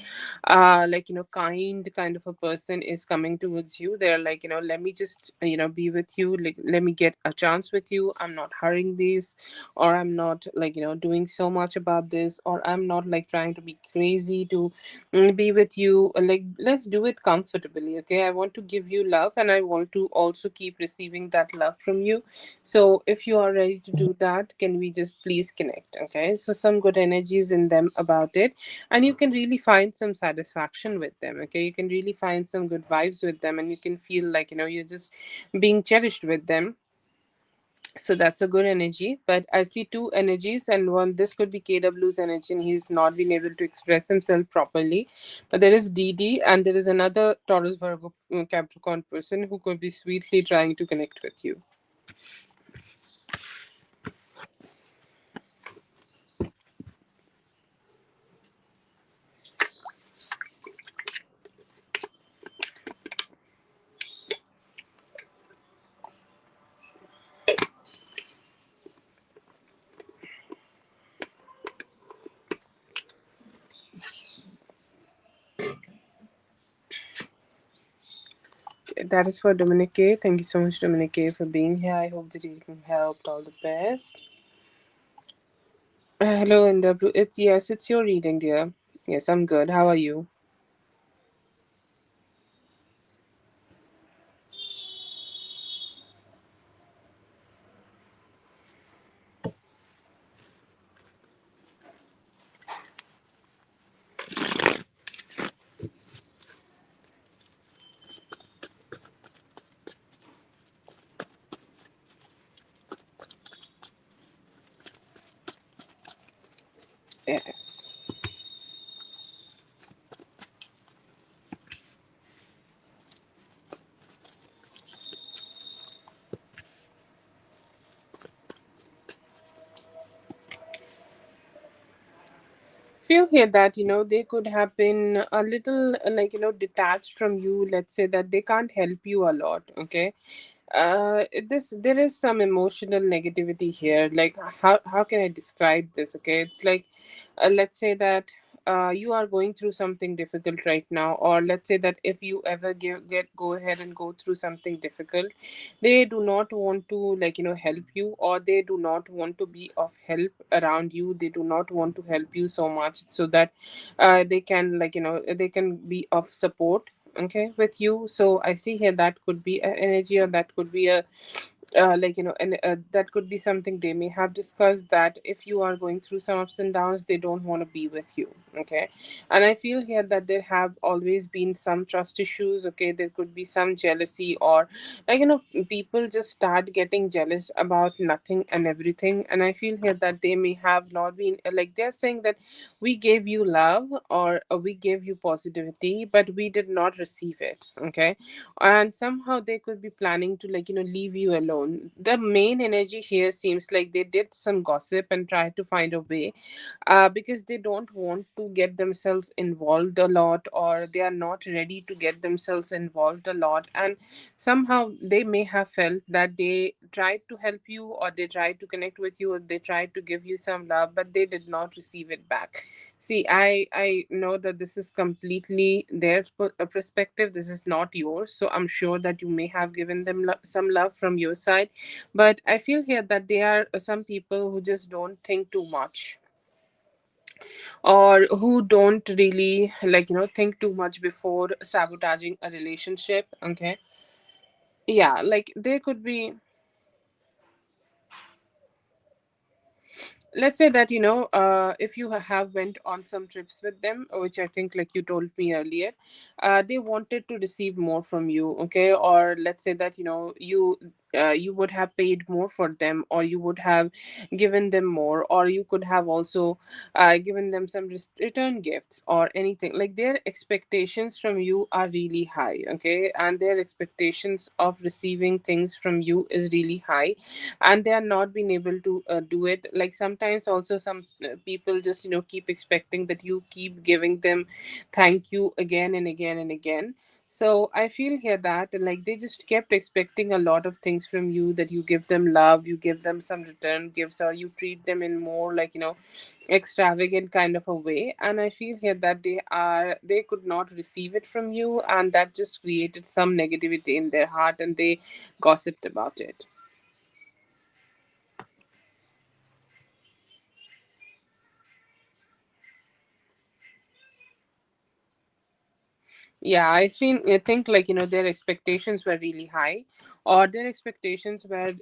like kind of a person is coming towards you. They're like, let me just be with you, like let me get a chance with you. I'm not hurrying this, or I'm not like doing so much about this, or I'm not like trying to be crazy to be with you. Like, let's do it comfortably. Okay, I want to give you love, and I want to also keep receiving that love from you. So if you are ready to do that, can we just please connect? Okay, so some good energies in them about it, and you can really find some satisfaction with them. Okay, you can really find some good vibes with them, and you can feel like you're just being cherished with them. So that's a good energy. But I see two energies, and one, this could be KW's energy, and he's not been able to express himself properly. But there is DD, and there is another Taurus, Virgo, Capricorn person who could be sweetly trying to connect with you. That is for Dominic K. Thank you so much, Dominic K, for being here. I hope that you can help. All the best. Hello, NW. It's your reading, dear. Yes, I'm good. How are you? Yes. feel here that they could have been a little detached from you. Let's say that they can't help you a lot. Okay, this there is some emotional negativity here. Like, how can I describe this? Okay, it's like, let's say that you are going through something difficult right now, or let's say that if you ever go ahead and go through something difficult, they do not want to help you, or they do not want to be of help around you. They do not want to help you so much so that they can they can be of support, okay, with you. So I see here that could be an energy, or that could be a and that could be something they may have discussed, that if you are going through some ups and downs, they don't want to be with you. Okay, and I feel here that there have always been some trust issues. Okay, there could be some jealousy, or people just start getting jealous about nothing and everything. And I feel here that they may have not been they're saying that we gave you love, or we gave you positivity, but we did not receive it. Okay, and somehow they could be planning to leave you alone. The main energy here seems like they did some gossip and try to find a way, because they don't want to get themselves involved a lot, or they are not ready to get themselves involved a lot. And somehow they may have felt that they tried to help you, or they tried to connect with you, or they tried to give you some love, but they did not receive it back. See, I know that this is completely their perspective. This is not yours. So I'm sure that you may have given them some love from your side. But I feel here that there are some people who just don't think too much, or who don't really think too much before sabotaging a relationship. Okay. Yeah, like there could be, let's say that if you have went on some trips with them, which I think, like you told me earlier, they wanted to receive more from you. Okay, or let's say that you would have paid more for them, or you would have given them more, or you could have also given them some return gifts or anything. Like, their expectations from you are really high. Okay, and their expectations of receiving things from you is really high, and they are not being able to do it. Like, sometimes also some people just keep expecting that you keep giving them thank you again and again and again. So I feel here that they just kept expecting a lot of things from you, that you give them love, you give them some return gifts, or you treat them in more extravagant kind of a way. And I feel here that they could not receive it from you, and that just created some negativity in their heart, and they gossiped about it. Yeah, I think their expectations were really high, or their expectations were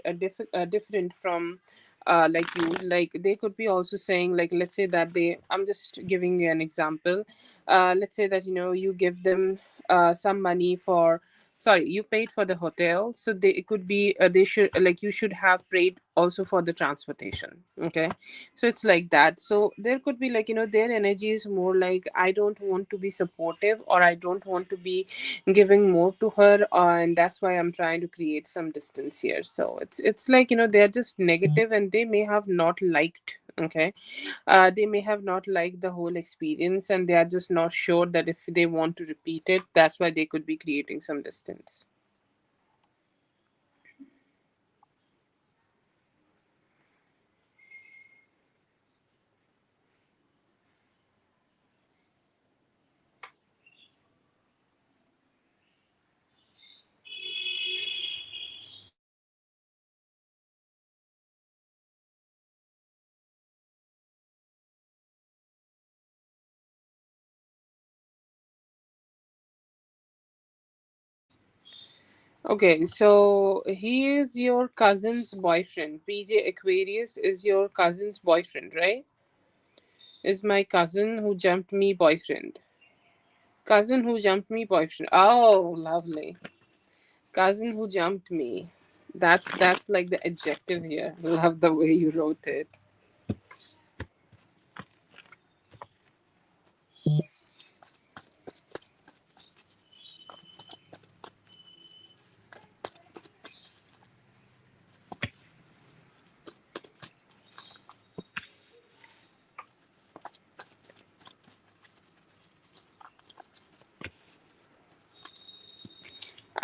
different from like you. Like, they could be also saying, like, let's say that I'm just giving you an example. Let's say that you give them some money for, sorry, you paid for the hotel, so it could be they should, like, you should have paid also for the transportation. Okay, so it's like that. So there could be their energy is more like, I don't want to be supportive, or I don't want to be giving more to her, and that's why I'm trying to create some distance here. So it's like they're just negative, and they may have not liked. Okay, they may have not liked the whole experience, and they are just not sure that if they want to repeat it, that's why they could be creating some distance. Okay, so he is your cousin's boyfriend. PJ Aquarius is your cousin's boyfriend, right? Is my cousin who jumped me boyfriend. Cousin who jumped me boyfriend. Oh, lovely. Cousin who jumped me. That's like the adjective here. Love the way you wrote it.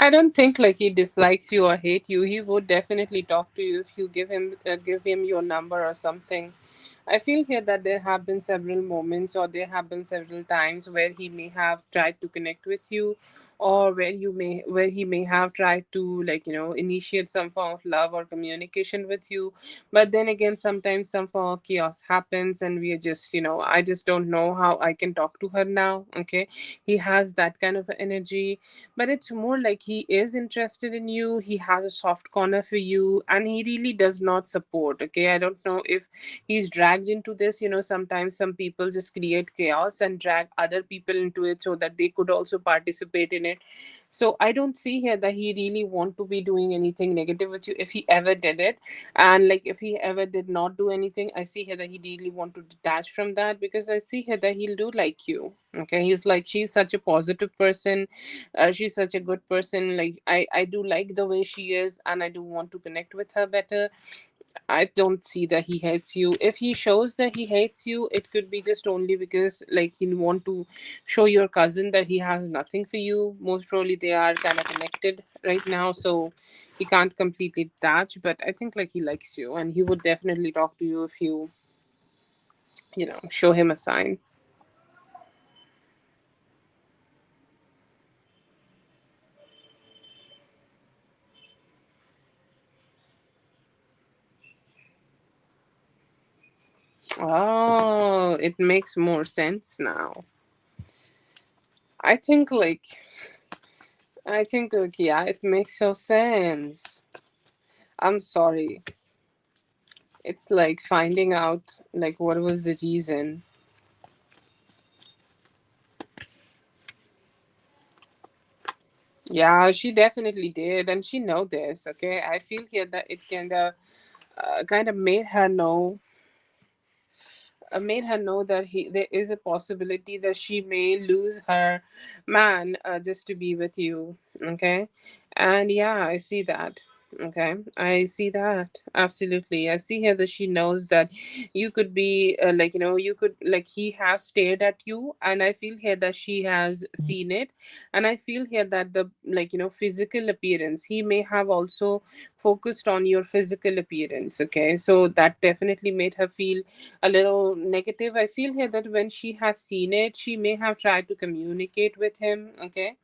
I don't think like he dislikes you or hate you. He would definitely talk to you if you give him your number or something. I feel here that there have been several moments, or there have been several times where he may have tried to connect with you, or where he may have tried to, like, initiate some form of love or communication with you. But then again, sometimes some form of chaos happens, and we are just, I just don't know how I can talk to her now. Okay, he has that kind of energy, but it's more like he is interested in you. He has a soft corner for you, and he really does not support. Okay, I don't know if he's dragged into this. Sometimes some people just create chaos and drag other people into it so that they could also participate in it. So I don't see here that he really want to be doing anything negative with you if he ever did it. And like if he ever did not do anything, I see here that he really want to detach from that, because I see here that he'll do like you. Okay, he's like, she's such a positive person, she's such a good person. Like I do like the way she is, and I do want to connect with her better. I don't see that he hates you. If he shows that he hates you, it could be just only because like he want to show your cousin that he has nothing for you. Most probably they are kind of connected right now, so he can't completely detach. But I think like he likes you, and he would definitely talk to you if you show him a sign. Oh, it makes more sense now. I think like yeah, it makes so sense. I'm sorry. It's like finding out like what was the reason. Yeah, she definitely did, and she know this. Okay, I feel here that it kind of made her know that there is a possibility that she may lose her man just to be with you. Okay, and yeah, I see that. Okay, I see that absolutely. I see here that she knows that you could be like, you could like, he has stared at you, and I feel here that she has seen it. And I feel here that the, like, physical appearance, he may have also focused on your physical appearance. Okay, so that definitely made her feel a little negative. I feel here that when she has seen it, she may have tried to communicate with him. Okay,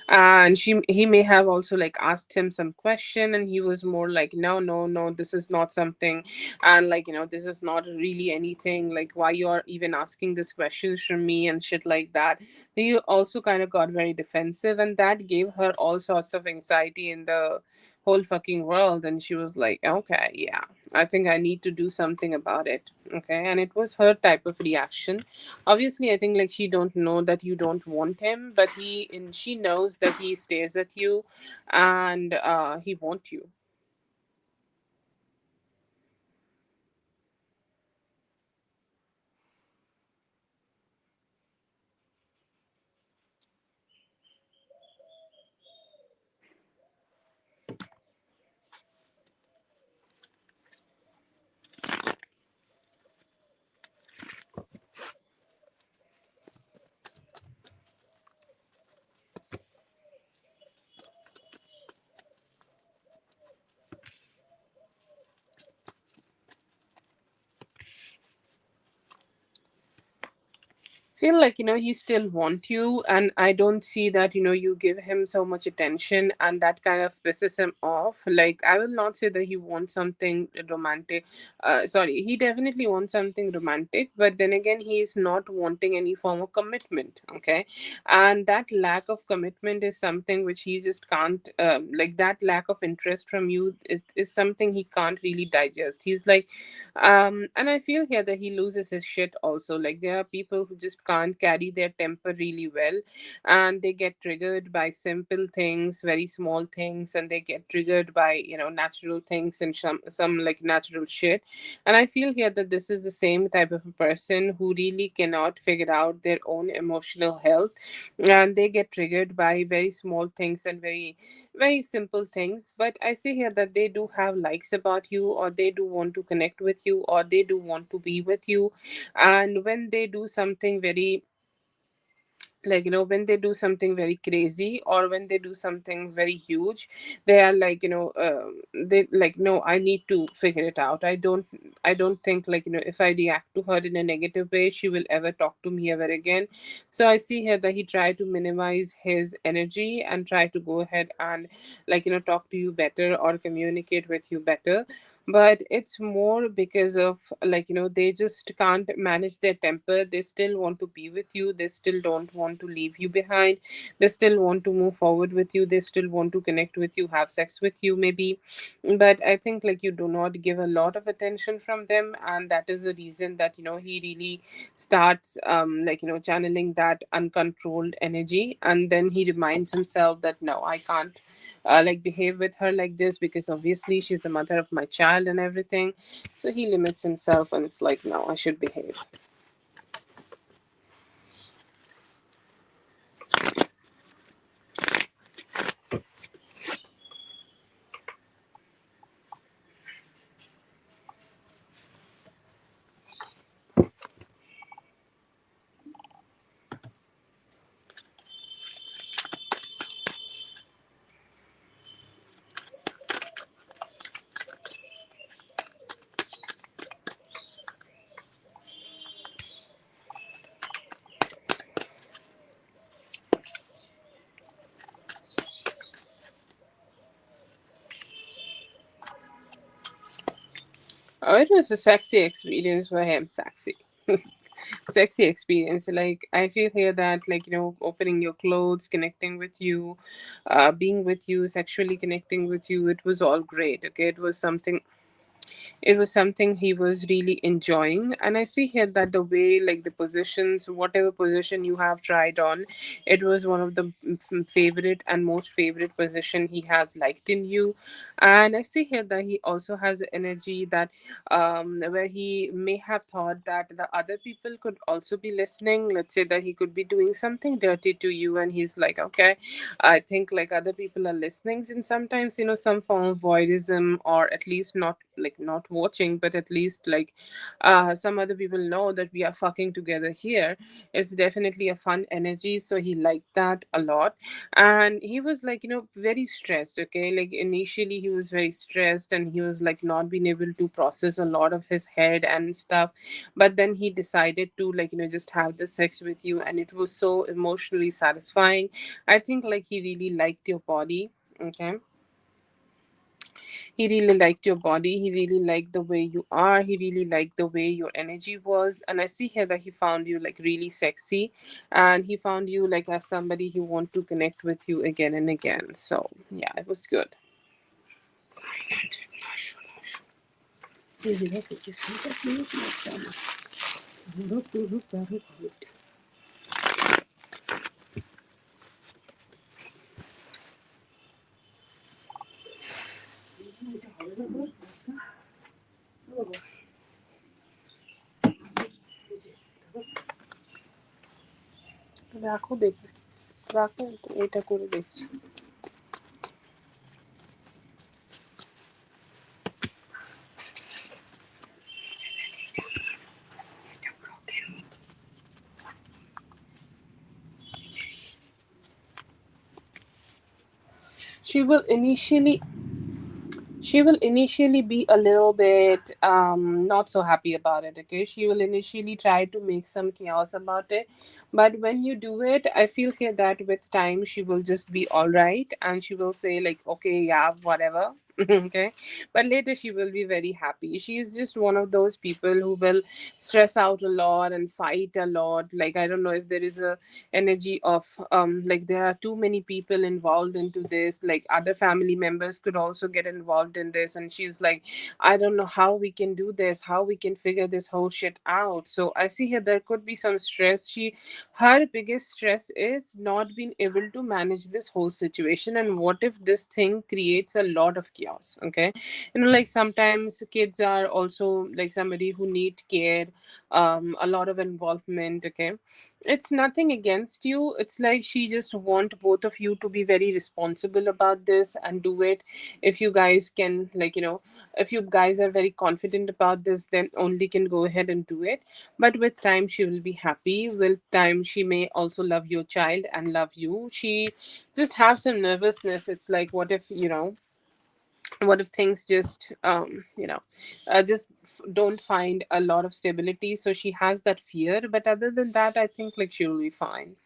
and he may have also like asked him some question, and he was more like, no, no, no, this is not something, and like, this is not really anything, like why you are even asking these questions from me and shit like that. He also kind of got very defensive, and that gave her all sorts of anxiety in the whole fucking world. And she was like, okay, yeah, I think I need to do something about it. Okay, and it was her type of reaction. Obviously, I think like she don't know that you don't want him, but she knows that he stares at you, and he want you. Feel like, he still want you, and I don't see that, you give him so much attention, and that kind of pisses him off. Like, I will not say that he wants something romantic. Sorry, he definitely wants something romantic, but then again, he is not wanting any form of commitment. Okay, and that lack of commitment is something which he just can't, like, that lack of interest from you, it is something he can't really digest. He's like, and I feel here that he loses his shit also. Like, there are people who just can't carry their temper really well, and they get triggered by simple things, very small things, and they get triggered by, natural things, and some like natural shit. And I feel here that this is the same type of a person who really cannot figure out their own emotional health, and they get triggered by very small things and very, very simple things. But I see here that they do have likes about you, or they do want to connect with you, or they do want to be with you. And when they do something very like, when they do something very crazy or when they do something very huge, they are like, they like, no, I need to figure it out. I don't think, like, if I react to her in a negative way, she will ever talk to me ever again. So I see here that he tried to minimize his energy and try to go ahead and, like, talk to you better or communicate with you better. But it's more because of, like, they just can't manage their temper. They still want to be with you, they still don't want to leave you behind, they still want to move forward with you, they still want to connect with you, have sex with you maybe. But I think, like, you do not give a lot of attention from them, and that is the reason that, he really starts, like, channeling that uncontrolled energy, and then he reminds himself that, no, I can't like, behave with her like this, because obviously she's the mother of my child and everything. So he limits himself, and it's like, no, I should behave. Oh, it was a sexy experience for him. Sexy. Sexy experience. Like, I feel here that, like, opening your clothes, connecting with you, being with you, sexually connecting with you, it was all great. Okay, it was something he was really enjoying. And I see here that the way, like, the positions, whatever position you have tried on, it was one of the favorite and most favorite position he has liked in you. And I see here that he also has energy that, where he may have thought that the other people could also be listening. Let's say that he could be doing something dirty to you, and he's like, okay, I think, like, other people are listening. And sometimes, some form of voyeurism, or at least not, like, not watching, but at least, like, some other people know that we are fucking together here. It's definitely a fun energy. So he liked that a lot. And he was, like, very stressed. Okay, like, initially he was very stressed, and he was, like, not being able to process a lot of his head and stuff. But then he decided to, like, just have the sex with you, and it was so emotionally satisfying. I think, like, he really liked your body. Okay, he really liked your body, he really liked the way you are, he really liked the way your energy was. And I see here that he found you, like, really sexy, and he found you, like, as somebody who want to connect with you again and again. So yeah, it was good. রাখো দেখি, রাখো, এটা করে দেখছি। She will initially she will initially be a little bit not so happy about it. Okay, she will initially try to make some chaos about it, but when you do it, I feel here that with time she will just be all right, and she will say, like, okay, yeah, whatever. Okay, but later she will be very happy. She is just one of those people who will stress out a lot and fight a lot. Like, I don't know if there is a energy of, like, there are too many people involved into this, like, other family members could also get involved in this, and she's like, I don't know how we can do this, how we can figure this whole shit out. So I see here there could be some stress. Her biggest stress is not being able to manage this whole situation, and what if this thing creates a lot of chaos. Okay, like, sometimes kids are also, like, somebody who need care, a lot of involvement. Okay, it's nothing against you, it's like she just want both of you to be very responsible about this and do it. If you guys can, like, If you guys are very confident about this, then only can go ahead and do it. But with time she will be happy. With time she may also love your child and love you. She just have some nervousness. It's like, what if, what if things just just don't find a lot of stability. So she has that fear, but other than that, I think like she will be fine.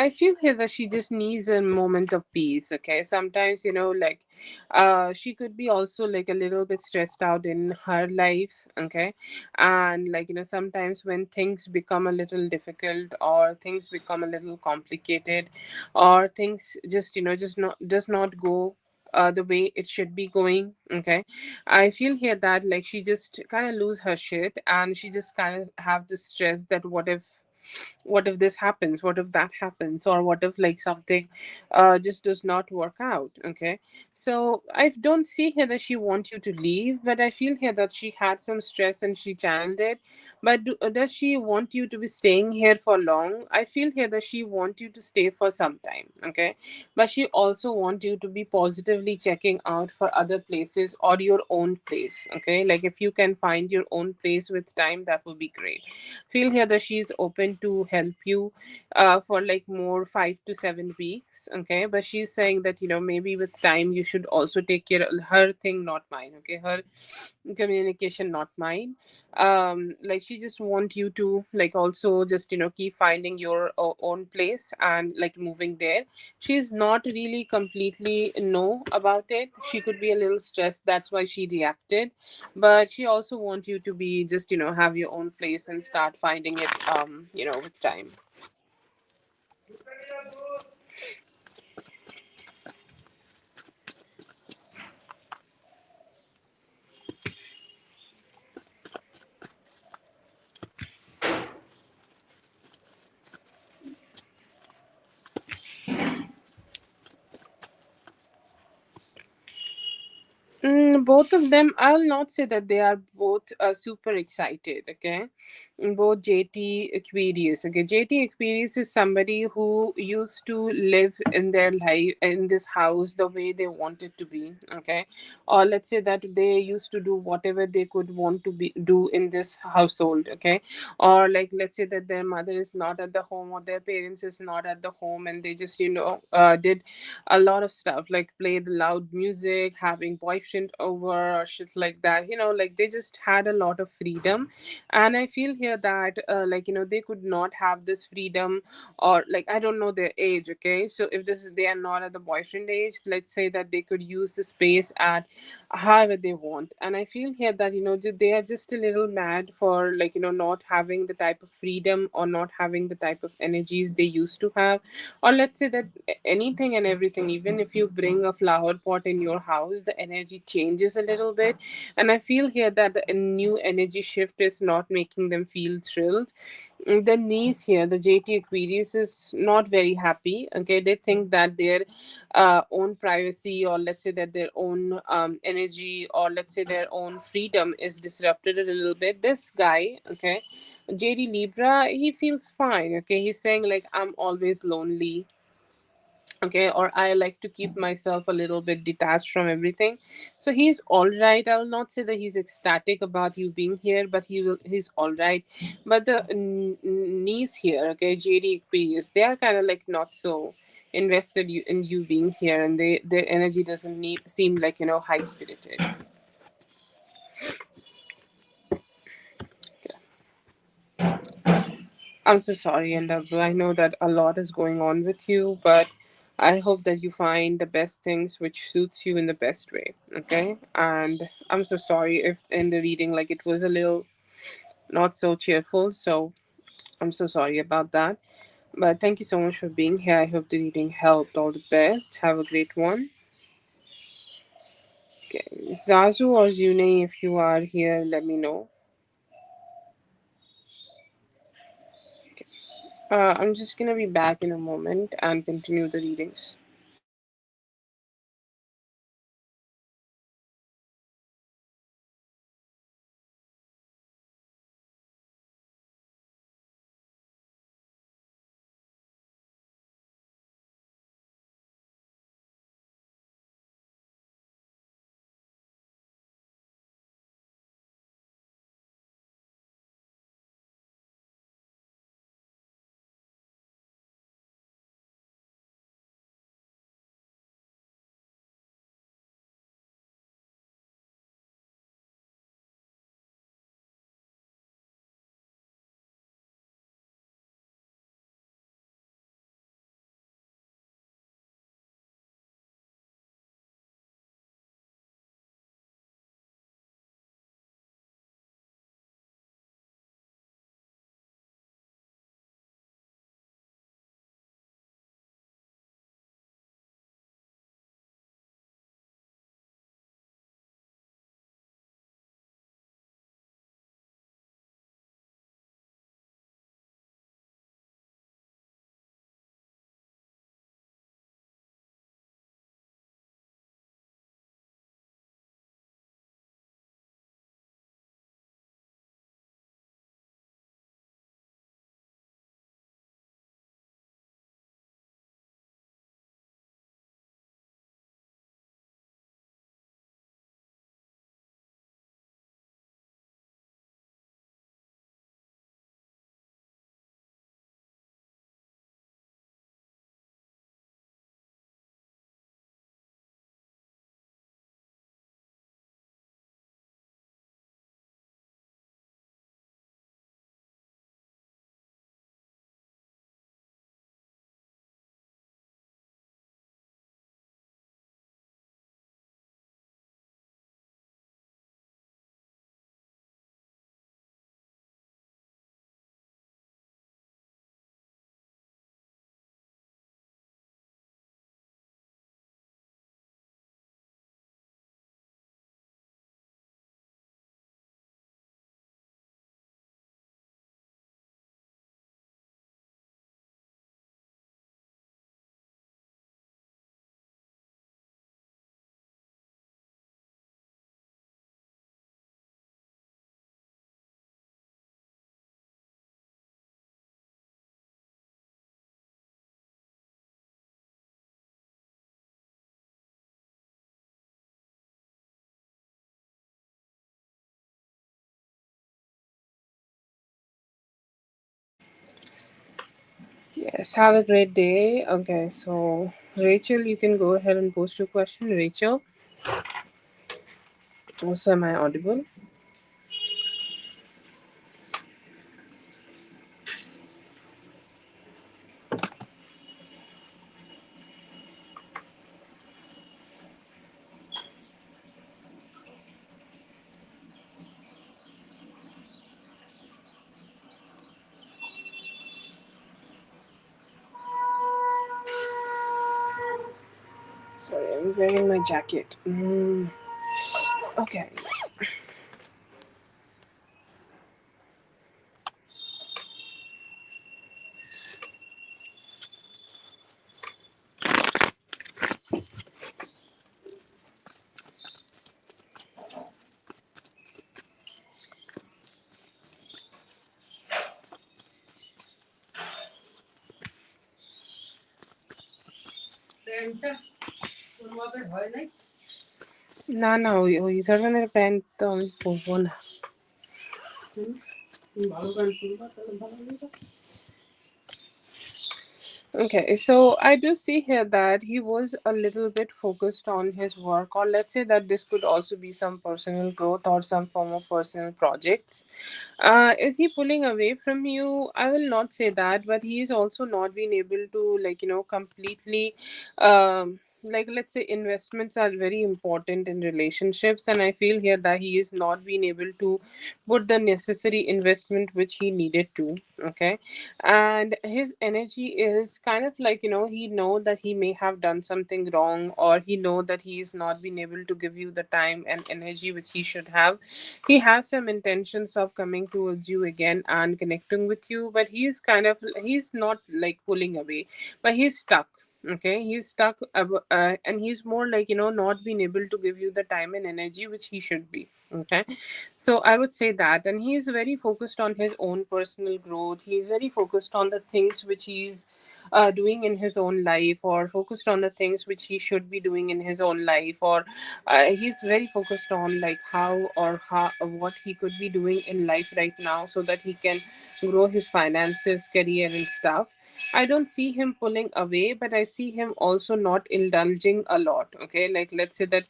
I feel here that she just needs a moment of peace. Okay, sometimes like, she could be also like a little bit stressed out in her life. Okay, and like sometimes when things become a little difficult, or things become a little complicated, or things just just not does not go the way it should be going. Okay, I feel here that like she just kind of lose her shit, and she just kind of have this stress that what if this happens, what if that happens, or what if like something just does not work out. Okay, so I don't see here that she want you to leave, but I feel here that she had some stress and she channeled it. But does she want you to be staying here for long? I feel here that she want you to stay for some time. Okay, but she also want you to be positively checking out for other places or your own place. Okay, like if you can find your own place with time, that would be great. Feel here that she's open to help you for like more 5 to 7 weeks. Okay, but she's saying that maybe with time you should also take care of her thing, not mine. Okay, her communication, not mine. Like she just want you to like also just keep finding your own place and like moving there. She's not really completely no about it. She could be a little stressed, that's why she reacted. But she also wants you to be just have your own place and start finding it with time. Both of them, I'll not say that they are both super excited. Okay, both JT Aquarius. Okay, JT Aquarius is somebody who used to live in their life in this house the way they wanted to be. Okay, or let's say that they used to do whatever they could want to be do in this household. Okay, or like let's say that their mother is not at the home or their parents is not at the home, and they just did a lot of stuff like play the loud music, having boyfriend over or shit like that. Like they just had a lot of freedom. And I feel here that like they could not have this freedom, or like I don't know their age. Okay, so if this they are not at the boyfriend age, let's say that they could use the space at however they want. And I feel here that they are just a little mad for like not having the type of freedom or not having the type of energies they used to have. Or let's say that anything and everything, even if you bring a flower pot in your house, the energy changes a little bit. And I feel here that the new energy shift is not making them feel thrilled. The niece here, the JT Aquarius, is not very happy. Okay, they think that their own privacy, or let's say that their own energy, or let's say their own freedom is disrupted a little bit. This guy, okay, JD Libra, he feels fine. Okay, he's saying like I'm always lonely. Okay, or I like to keep myself a little bit detached from everything. So he's all right. I'll not say that he's ecstatic about you being here, but he's all right. But the niece here, okay, JD Aquarius, they are kind of like not so invested in you being here, and their energy doesn't seem like high spirited. I'm so sorry, and I know that a lot is going on with you, but I hope that you find the best things which suits you in the best way. Okay, and I'm so sorry if in the reading like it was a little not so cheerful. So I'm so sorry about that. But thank you so much for being here. I hope the reading helped. All the best. Have a great one. Okay. Zazu or Zune, if you are here, let me know. I'm just gonna be back in a moment and continue the readings. Yes, have a great day. Okay, so Rachel, you can go ahead and post your question. Rachel, also, am I audible? Sorry, I'm wearing my jacket. Okay. না না ওই ধরনের pant তো আমি পরবো না। ভালো pant পরবা তাহলে ভালো লাগবে। Okay, so I do see here that he was a little bit focused on his work, or let's say that this could also be some personal growth or some form of personal projects. Is he pulling away from you? I will not say that, but he is also not being able to, like, completely, like let's say investments are very important in relationships, and I feel here that he is not being able to put the necessary investment which he needed to. Okay. And his energy is kind of like, he know that he may have done something wrong, or he know that he is not being able to give you the time and energy which he should have. He has some intentions of coming towards you again and connecting with you, but he's not like pulling away, but he's stuck. Okay, he's stuck, and he's more like, not being able to give you the time and energy which he should be. Okay. So I would say that, and he is very focused on his own personal growth. He's very focused on the things which he's doing in his own life, or focused on the things which he should be doing in his own life, or he's very focused on like how what he could be doing in life right now so that he can grow his finances, career, and stuff. I don't see him pulling away, but I see him also not indulging a lot. Okay, like let's say that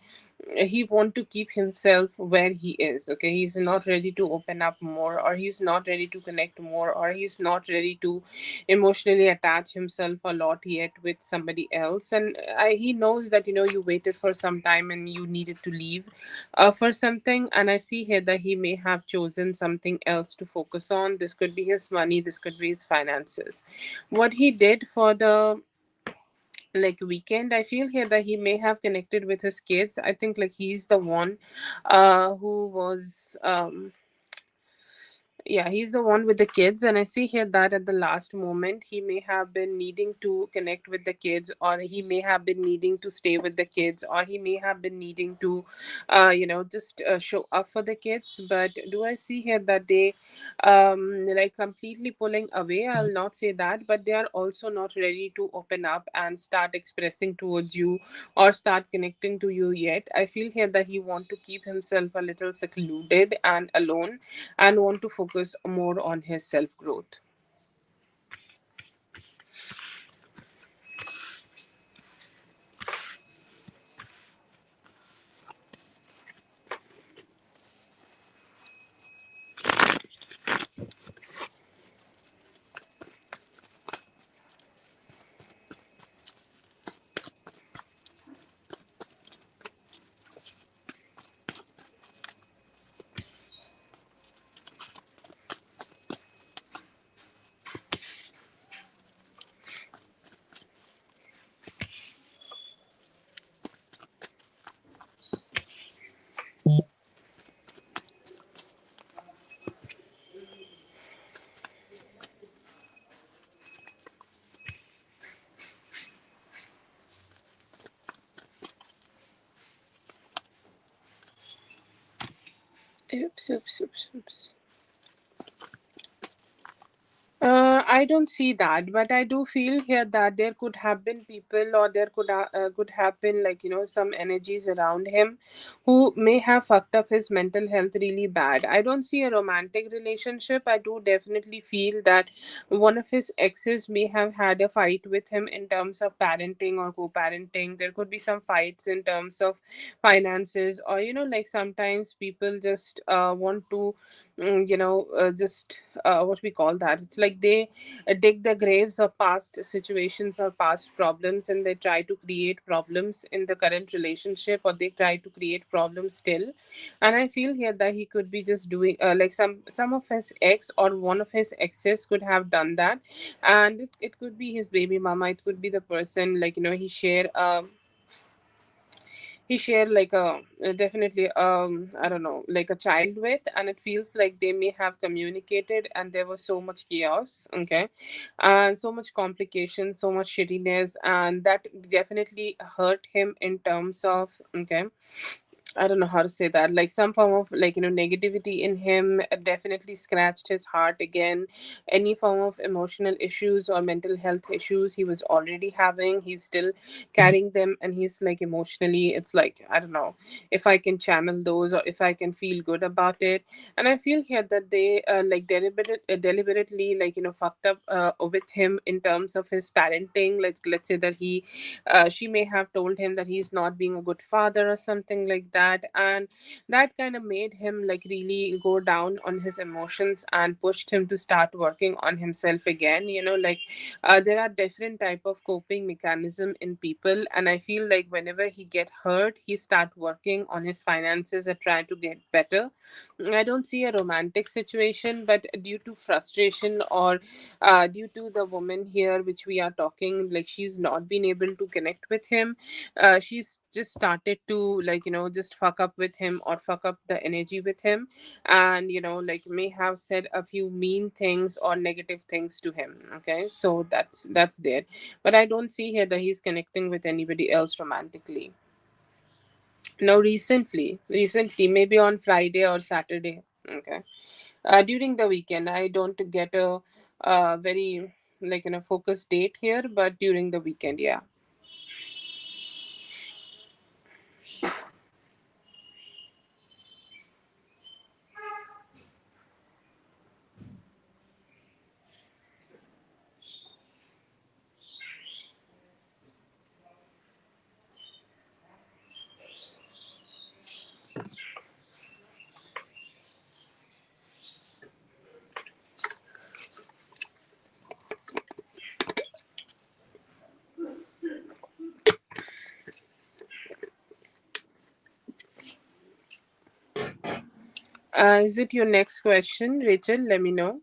he want to keep himself where he is. Okay, he's not ready to open up more, or he's not ready to connect more, or he's not ready to emotionally attach himself a lot yet with somebody else. And he knows that, you waited for some time and you needed to leave for something. And I see here that he may have chosen something else to focus on. This could be his money, this could be his finances. What he did for the like weekend, I feel here that he may have connected with his kids. I think like he's the one who was yeah, he's the one with the kids, and I see here that at the last moment he may have been needing to connect with the kids, or he may have been needing to stay with the kids, or he may have been needing to, just show up for the kids. But do I see here that they, like completely pulling away? I'll not say that, but they are also not ready to open up and start expressing towards you or start connecting to you yet. I feel here that he want to keep himself a little secluded and alone, and want to focus more on his self growth. Oops, oops, oops, oops. I don't see that, but I do feel here that there could have been people, or there could have been like, some energies around him who may have fucked up his mental health really bad. I don't see a romantic relationship. I do definitely feel that one of his exes may have had a fight with him in terms of parenting or co-parenting. There could be some fights in terms of finances, or like sometimes people just want to, just what we call that, it's like they dig the graves of past situations or past problems, and they try to create problems in the current relationship, or they try to create problems still. And I feel here that he could be just doing like some of his ex, or one of his exes could have done that. And it could be his baby mama, it could be the person, like, he shared like a definitely I don't know, like a child with, and it feels like they may have communicated, and there was so much chaos. Okay. And so much complication, so much shittiness, and that definitely hurt him in terms of, okay, I don't know how to say that. Like some form of, like, negativity in him definitely scratched his heart again. Any form of emotional issues or mental health issues he was already having, he's still carrying them, and he's like emotionally, it's like, I don't know if I can channel those, or if I can feel good about it. And I feel here that they like deliberately, like, fucked up with him in terms of his parenting. Let's say that she may have told him that he's not being a good father or something like that. that, and that kind of made him like really go down on his emotions and pushed him to start working on himself again. Like there are different type of coping mechanism in people, and I feel like whenever he get hurt, he start working on his finances and try to get better. I don't see a romantic situation, but due to frustration or due to the woman here, which we are talking, like she's not been able to connect with him. She's just started to like just fuck up with him or fuck up the energy with him, and like may have said a few mean things or negative things to him. Okay, so that's there, but I don't see here that he's connecting with anybody else romantically. No, recently, maybe on Friday or Saturday. Okay. During the weekend, I don't get a very like focused date here, but during the weekend, yeah. Is it your next question, Rachel? Let me know.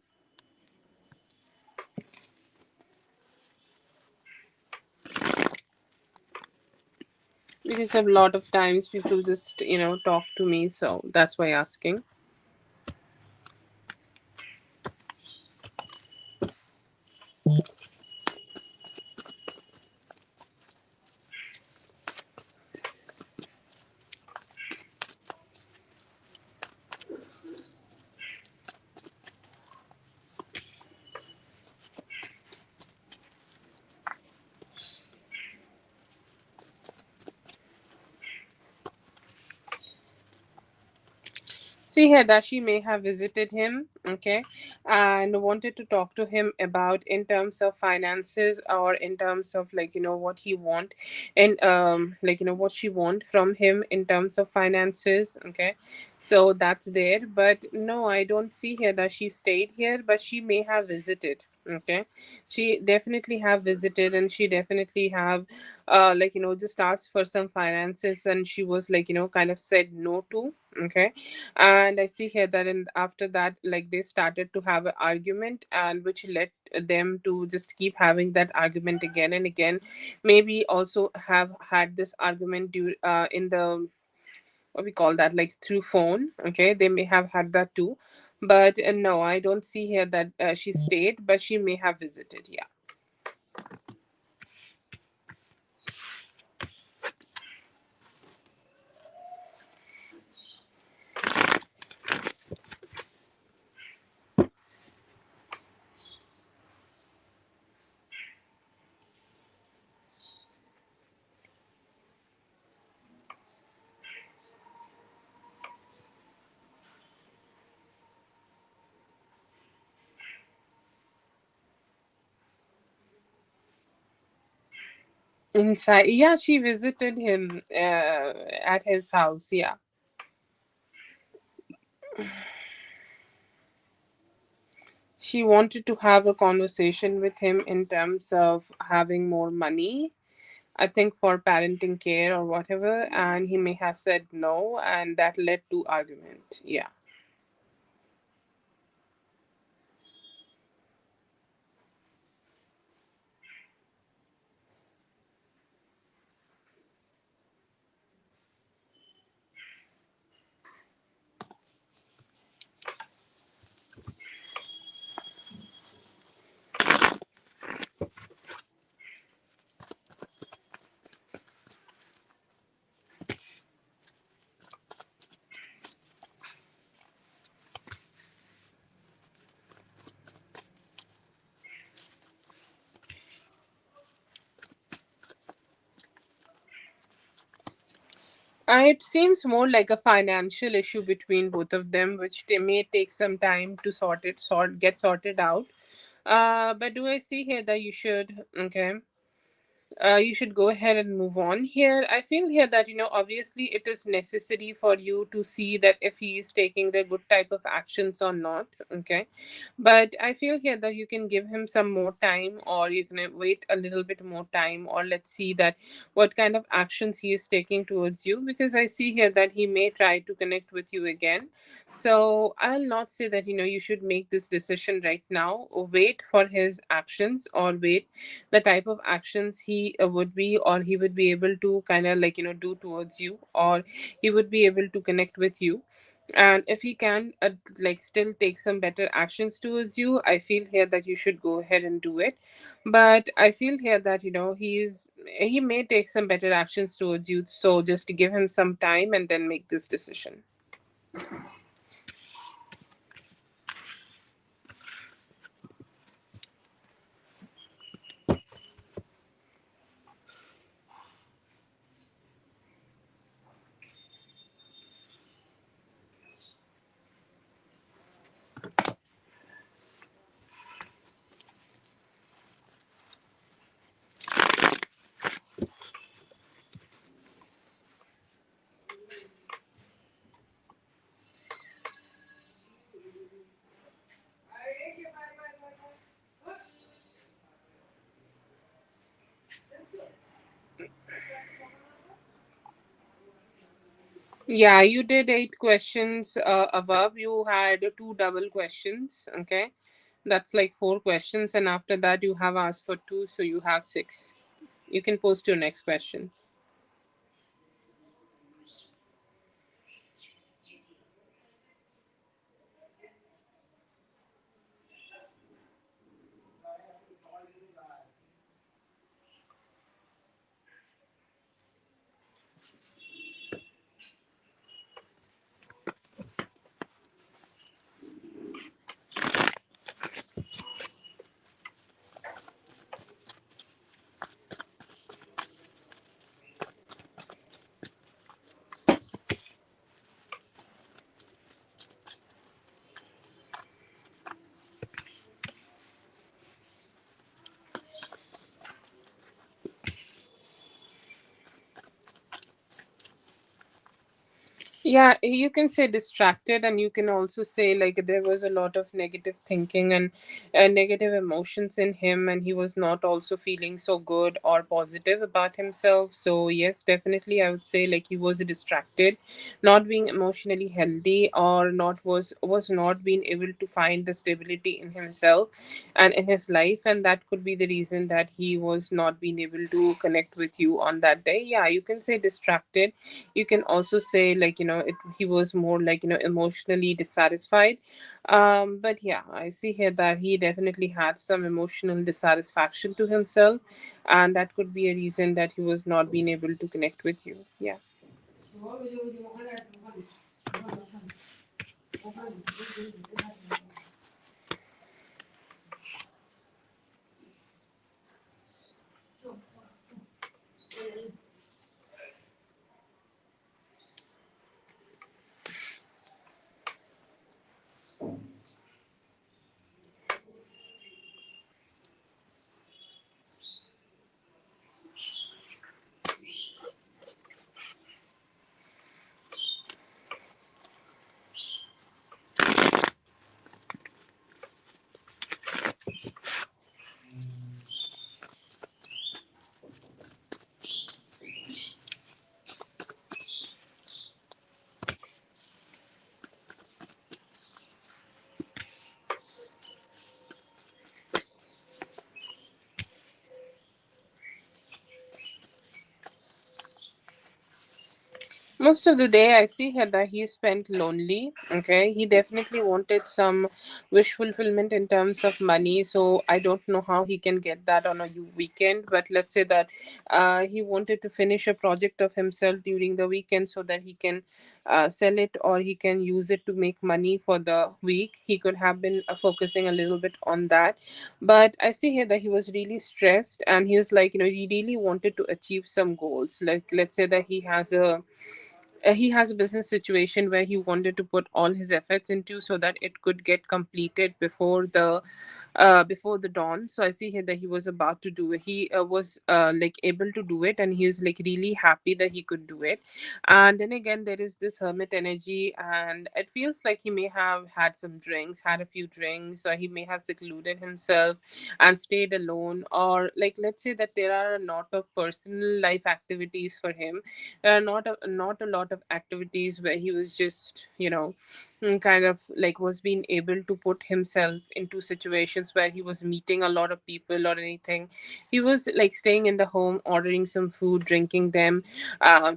Because a lot of times people just talk to me, so that's why asking. See here that she may have visited him, okay, and wanted to talk to him about in terms of finances or in terms of like what he want, and like what she want from him in terms of finances. Okay, so that's there, but no, I don't see here that she stayed here, but she may have visited. Okay, she definitely have visited, and she definitely have like just asked for some finances, and she was like kind of said no to. Okay, and I see here that in after that, like they started to have an argument, and which led them to just keep having that argument again and again. Maybe also have had this argument in the what we call that, like through phone. Okay, they may have had that too, but no, I don't see here that she stayed, but she may have visited. Yeah. Inside, yeah, she visited him at his house. Yeah. She wanted to have a conversation with him in terms of having more money, I think, for parenting care or whatever, and he may have said no, and that led to argument. Yeah. It seems more like a financial issue between both of them, which they may take some time to get sorted out. But do I see here that you should? Okay. You should go ahead and move on here. I feel here that, obviously it is necessary for you to see that if he is taking the good type of actions or not. Okay. But I feel here that you can give him some more time, or you can wait a little bit more time, or let's see that what kind of actions he is taking towards you, because I see here that he may try to connect with you again. So I'll not say that, you should make this decision right now. Wait for his actions, or wait the type of actions he would be, or he would be able to kind of like, do towards you, or he would be able to connect with you. And if he can like still take some better actions towards you, I feel here that you should go ahead and do it. But I feel here that, he may take some better actions towards you, so just give him some time and then make this decision. Yeah, you did 8 questions above. You had two double questions. Okay. That's like 4 questions. And after that, you have asked for two. So you have six. You can post your next question. Yeah, you can say distracted, and you can also say like there was a lot of negative thinking and negative emotions in him, and he was not also feeling so good or positive about himself. So, yes, definitely, I would say like he was distracted, not being emotionally healthy, or was not being able to find the stability in himself and in his life, and that could be the reason that he was not being able to connect with you on that day. Yeah, you can say distracted. You can also say like, he was more like, emotionally dissatisfied. But yeah, I see here that he definitely had some emotional dissatisfaction to himself, and that could be a reason that he was not being able to connect with you. Yeah. Most of the day, I see here that he spent lonely. Okay, he definitely wanted some wish fulfillment in terms of money. So I don't know how he can get that on a weekend. But let's say that he wanted to finish a project of himself during the weekend so that he can sell it, or he can use it to make money for the week. He could have been focusing a little bit on that. But I see here that he was really stressed, and he was like, he really wanted to achieve some goals. Like, let's say that he has a business situation where he wanted to put all his efforts into, so that it could get completed before the before the dawn. So I see here that he was about to do it. He was like able to do it, and he is like really happy that he could do it. And then again, there is this hermit energy, and it feels like he may have had some drinks, had a few drinks, or he may have secluded himself and stayed alone. Or like, let's say that there are a lot of personal life activities for him. There are not a lot of activities where he was just, kind of like was being able to put himself into situations where he was meeting a lot of people or anything. He was like staying in the home, ordering some food, drinking them,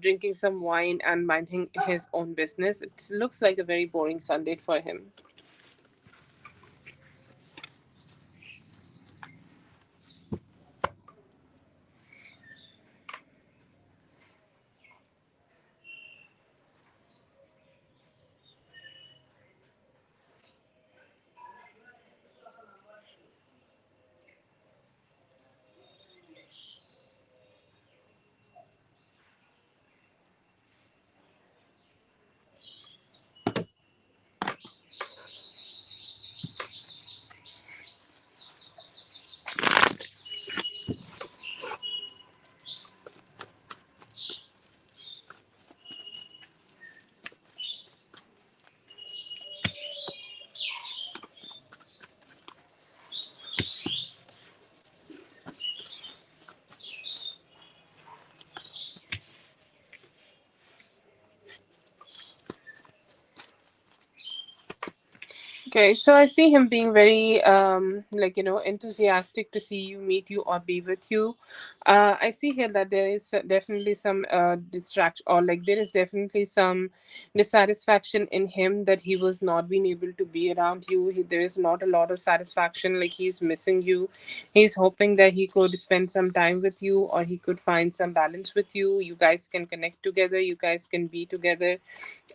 drinking some wine, and minding his own business. It looks like a very boring Sunday for him. Okay, so I see him being very like enthusiastic to see you, meet you, or be with you. I see here that there is definitely some distraction, or like there is definitely some dissatisfaction in him that he was not being able to be around you. There is not a lot of satisfaction, like he's missing you. He's hoping that he could spend some time with you, or he could find some balance with you. You guys can connect together. You guys can be together.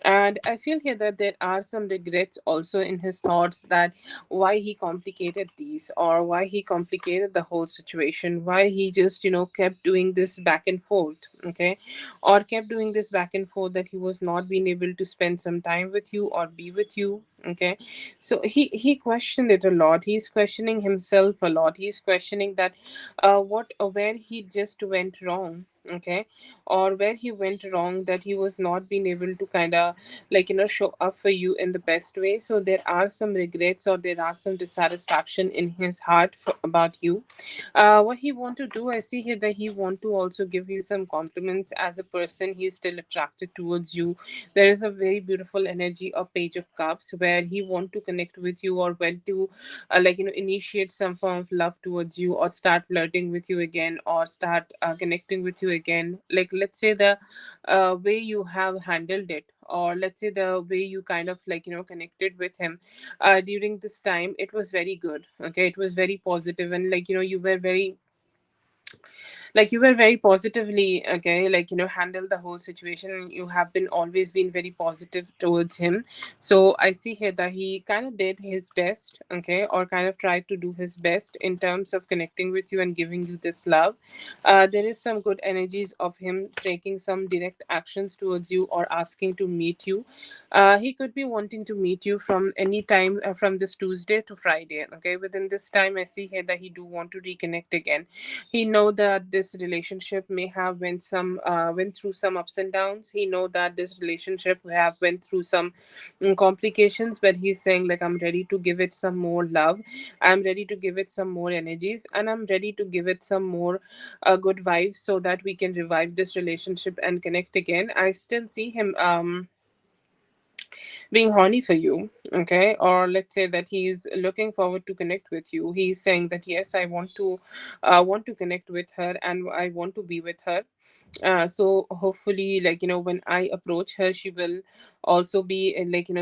And I feel here that there are some regrets also in his thoughts, that why he complicated these, or why he complicated the whole situation, why he just, kept doing this back and forth, okay, or kept doing this back and forth, that he was not being able to spend some time with you or be with you, okay. So he questioned it a lot. He's questioning himself a lot. He's questioning that what where he just went wrong, okay, or where he went wrong, that he was not being able to kind of like show up for you in the best way. So there are some regrets, or there are some dissatisfaction in his heart about you. What he want to do, I see here that he want to also give you some compliments as a person. He's still attracted towards you. There is a very beautiful energy of page of cups, where he want to connect with you, or want to initiate some form of love towards you, or start flirting with you again, or start connecting with you again. Like, let's say the way you have handled it, or let's say the way you kind of connected with him during this time, it was very good, okay. It was very positive, and you were very positively, okay, handle the whole situation. You have been always been very positive towards him. So I see here that he kind of did his best, okay, or kind of tried to do his best in terms of connecting with you and giving you this love. There is some good energies of him taking some direct actions towards you, or asking to meet you. He could be wanting to meet you from any time, from this Tuesday to Friday, okay. Within this time, I see here that he do want to reconnect again. He know that this relationship may have went through some ups and downs. He know that this relationship have went through some complications, but he's saying like, I'm ready to give it some more love. I'm ready to give it some more energies, and I'm ready to give it some more good vibes, so that we can revive this relationship and connect again. I still see him being horny for you, okay, or let's say that he's looking forward to connect with you. He's saying that yes, I want to connect with her, and I want to be with her. So hopefully, when I approach her, she will also be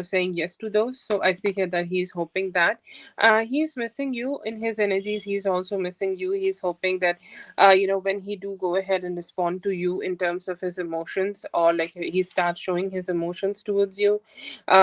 saying yes to those. So I see here that he's hoping that he's missing you in his energies. He's also missing you. He's hoping that when he do go ahead and respond to you in terms of his emotions, or like he starts showing his emotions towards you,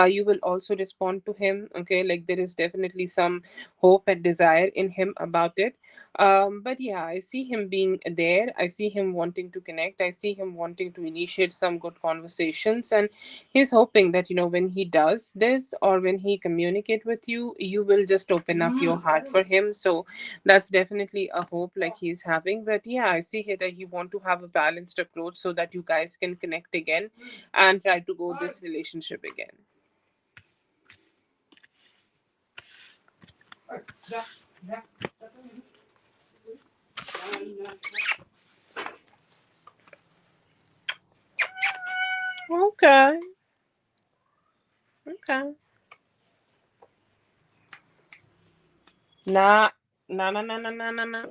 you will also respond to him, okay. Like, there is definitely some hope and desire in him about it. But yeah, I see him being there. I see him wanting to connect. I see him wanting to initiate some good conversations, and he's hoping that, when he does this, or when he communicate with you, you will just open up your heart for him. So that's definitely a hope like he's having. But yeah, I see here that he want to have a balanced approach so that you guys can connect again and try to go this relationship again. Okay. Okay. Nah. Nah, nah, nah, nah, nah, nah, nah.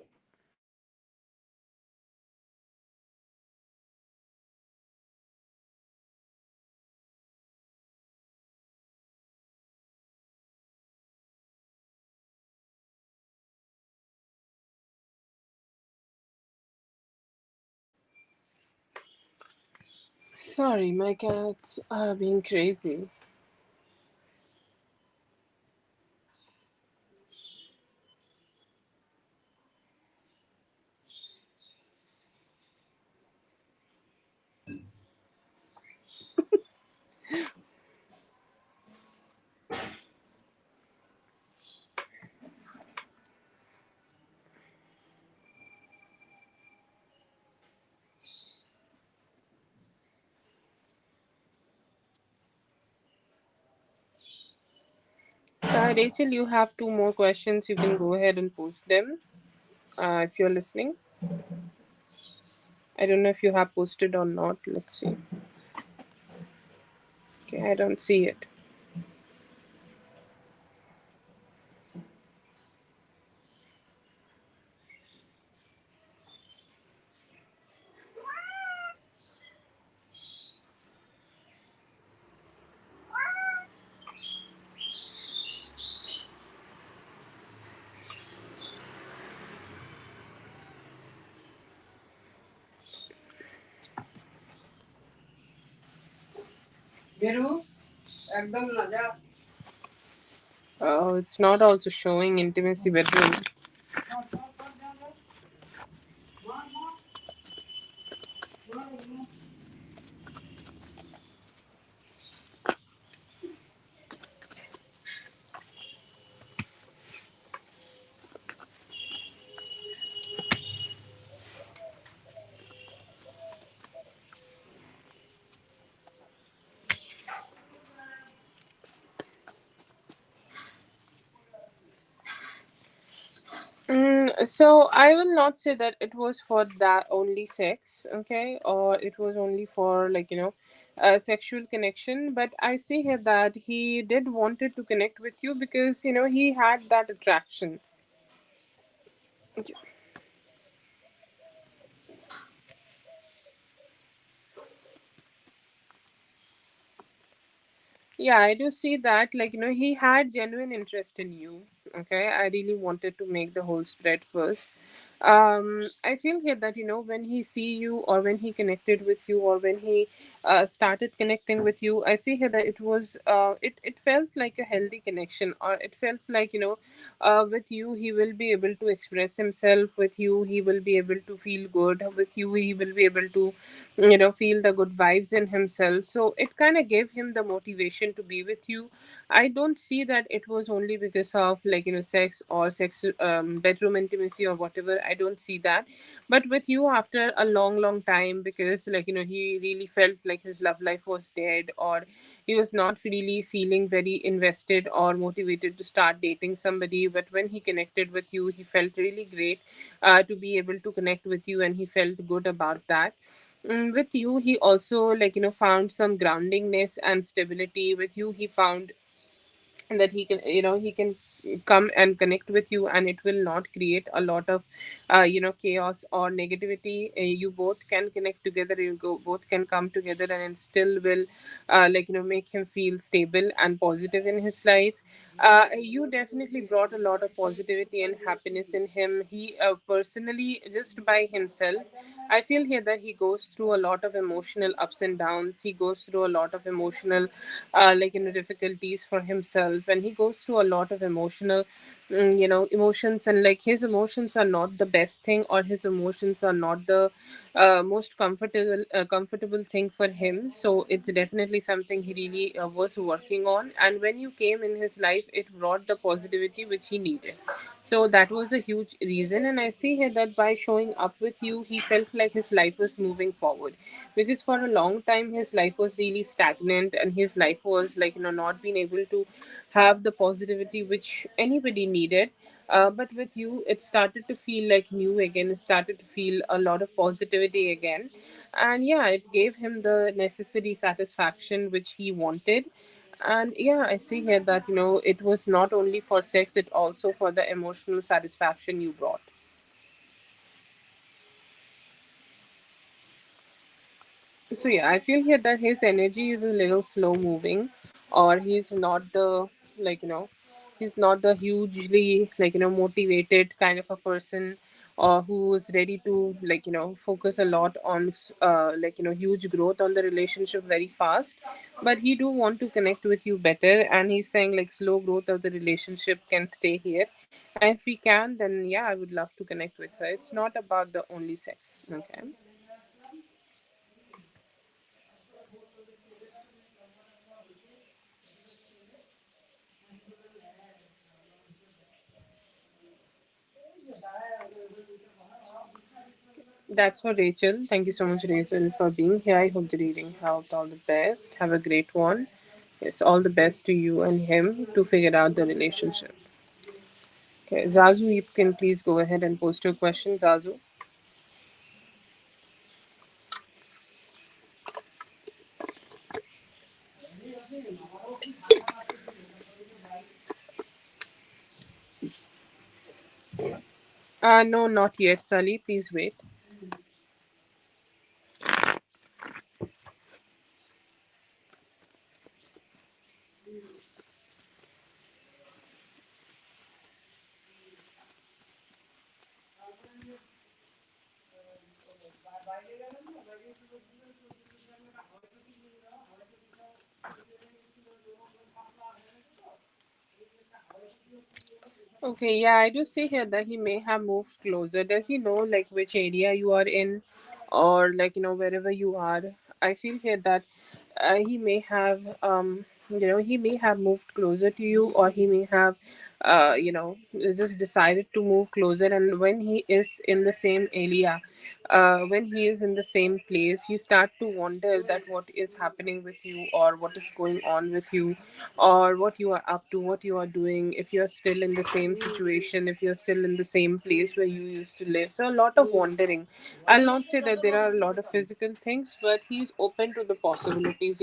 Sorry, my cats are being crazy. Rachel, you have two more questions. You can go ahead and post them if you're listening. I don't know if you have posted or not. Let's see. Okay, I don't see it. Oh, it's not also showing intimacy bedroom. So I will not say that it was for that only sex, okay, or it was only for like sexual connection. But I see here that he did wanted to connect with you because he had that attraction. Yeah, I do see that. Like, he had genuine interest in you. Okay. I really wanted to make the whole spread first. I feel here that, when he see you, or when he connected with you, or when he started connecting with you, I see here that it felt like a healthy connection, or it felt like, with you, he will be able to express himself. With you, he will be able to feel good. With you, he will be able to feel the good vibes in himself. So it kind of gave him the motivation to be with you. I don't see that it was only because of like sex, or sex bedroom intimacy, or whatever. I don't see that. But with you, after a long long time, because like he really felt like his love life was dead, or he was not really feeling very invested or motivated to start dating somebody. But when he connected with you, he felt really great to be able to connect with you, and he felt good about that. With you, he also like found some groundingness and stability. With you, he found that he can come and connect with you, and it will not create a lot of chaos or negativity. You both can connect together. Both can come together, and it still will make him feel stable and positive in his life. You definitely brought a lot of positivity and happiness in him. He personally, just by himself, I feel here that he goes through a lot of emotional ups and downs. He goes through a lot of emotional difficulties for himself, and he goes through a lot of emotional emotions, and like his emotions are not the best thing, or his emotions are not the most comfortable thing for him. So it's definitely something he really was working on, and when you came in his life, it brought the positivity which he needed. So that was a huge reason, and I see here that by showing up with you, he felt like his life was moving forward, because for a long time his life was really stagnant, and his life was like, not being able to have the positivity which anybody needed. But with you, it started to feel like new again. It started to feel a lot of positivity again. And yeah, it gave him the necessary satisfaction which he wanted. And yeah, I see here that, it was not only for sex, it also for the emotional satisfaction you brought. So yeah, I feel here that his energy is a little slow moving, or he's not the, like he's not the hugely, motivated kind of a person, or who is ready to, focus a lot on huge growth on the relationship very fast. But he do want to connect with you better, and he's saying like slow growth of the relationship can stay here, and if we can, then yeah, I would love to connect with her. It's not about the only sex. Okay. That's for Rachel. Thank you so much, Rachel, for being here. I hope the reading helped. All the best. Have a great one. Yes, all the best to you and him to figure out the relationship. Okay, Zazu, you can please go ahead and post your question, Zazu. No, not yet, Sally. Please wait. Okay, yeah, I do see here that he may have moved closer. Does he know like which area you are in, or wherever you are? I feel here that he may have he may have moved closer to you, or he may have just decided to move closer. And when he is in the same area, when he is in the same place, you start to wonder that what is happening with you, or what is going on with you, or what you are up to, what you are doing, if you're still in the same situation, if you're still in the same place where you used to live. So a lot of wondering. I'll not say that there are a lot of physical things, but he's open to the possibilities.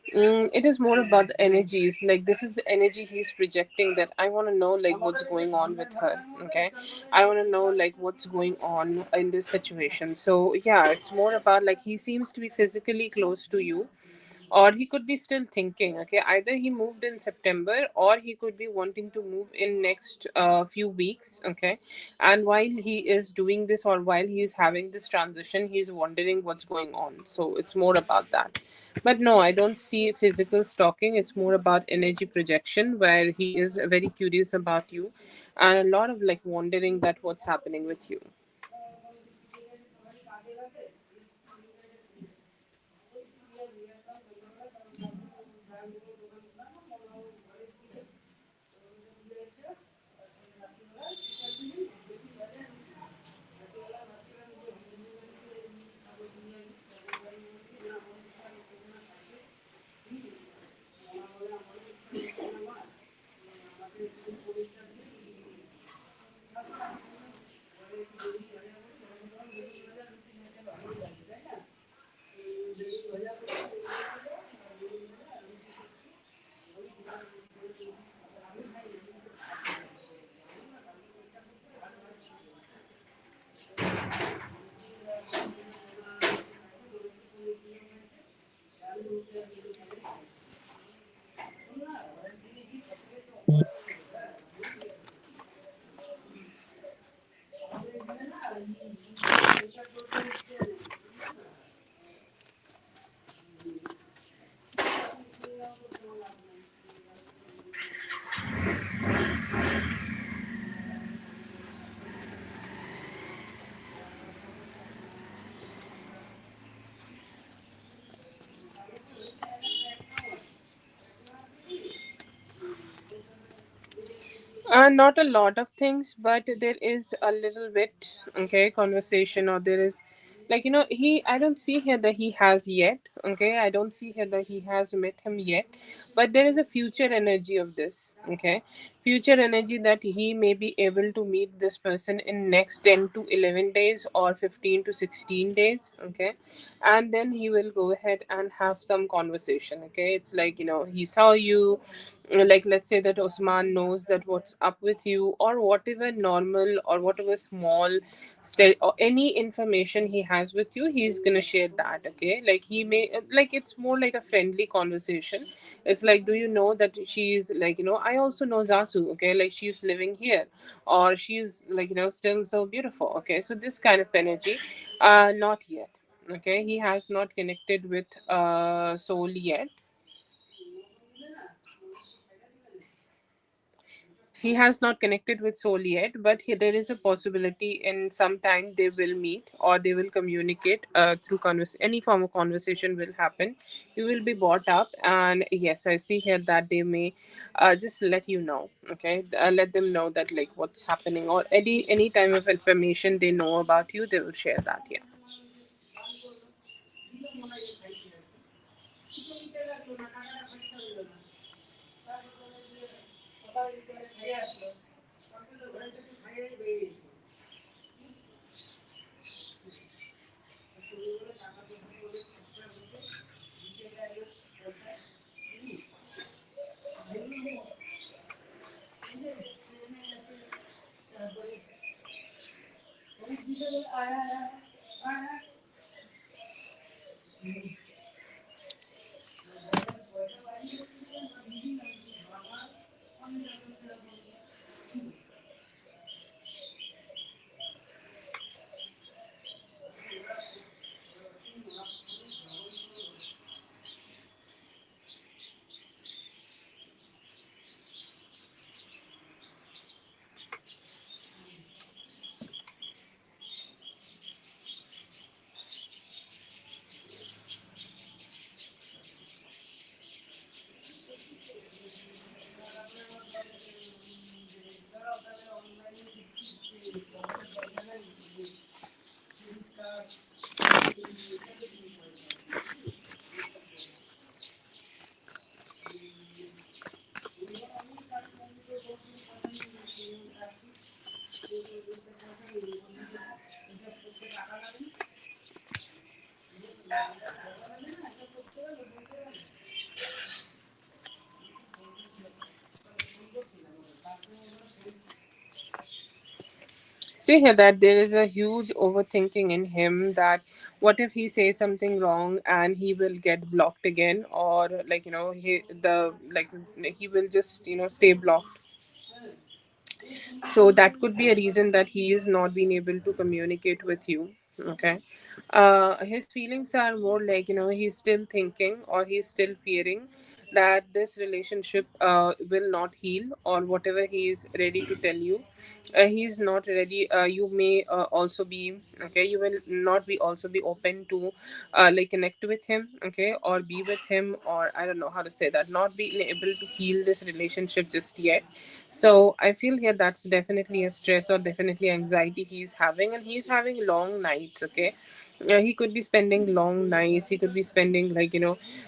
It is more about the energies. Like this is the energy he's projecting, that I want to know like what's going on with her. Okay, I want to know like what's going on in this situation. So yeah, it's more about like he seems to be physically close to you, or he could be still thinking. Okay, either he moved in September, or he could be wanting to move in next few weeks. Okay, and while he is doing this, or while he is having this transition, he's wondering what's going on. So it's more about that. But no, I don't see physical stalking. It's more about energy projection, where he is very curious about you, and a lot of like wondering that what's happening with you. Not a lot of things, but there is a little bit, okay, conversation, or there is, like, I don't see here that he has yet, okay, I don't see here that he has met him yet, but there is a future energy of this, okay, future energy that he may be able to meet this person in next 10 to 11 days or 15 to 16 days, okay, and then he will go ahead and have some conversation, okay. It's like, he saw you, like, let's say that Osman knows that what's up with you, or whatever normal or whatever small or any information he has with you, he's gonna share that, okay. Like, he may, like, it's more like a friendly conversation. It's like, do you know that she's, like, I also know Zasu, okay, like, she's living here, or she's, like, still so beautiful, okay. So this kind of energy, not yet, okay. He has not connected with soul yet. He has not connected with soul yet, but there is a possibility in some time they will meet, or they will communicate through any form of conversation will happen. You will be brought up, and yes, I see here that they may just let you know, okay. Let them know that, like, what's happening, or any time of information they know about you, they will share that, yeah. See here that there is a huge overthinking in him, that what if he says something wrong and he will get blocked again, or, like, he will just, stay blocked. So that could be a reason that he is not being able to communicate with you, okay. His feelings are more like, he's still thinking, or he's still fearing that this relationship will not heal, or whatever he is ready to tell you, he's not ready. You may also be, okay, you will not be also be open to like, connect with him, okay, or be with him, or I don't know how to say that, not being able to heal this relationship just yet. So I feel here that's definitely a stress, or definitely anxiety he's having, and he's having long nights, okay. He could be spending long nights, he could be spending, like,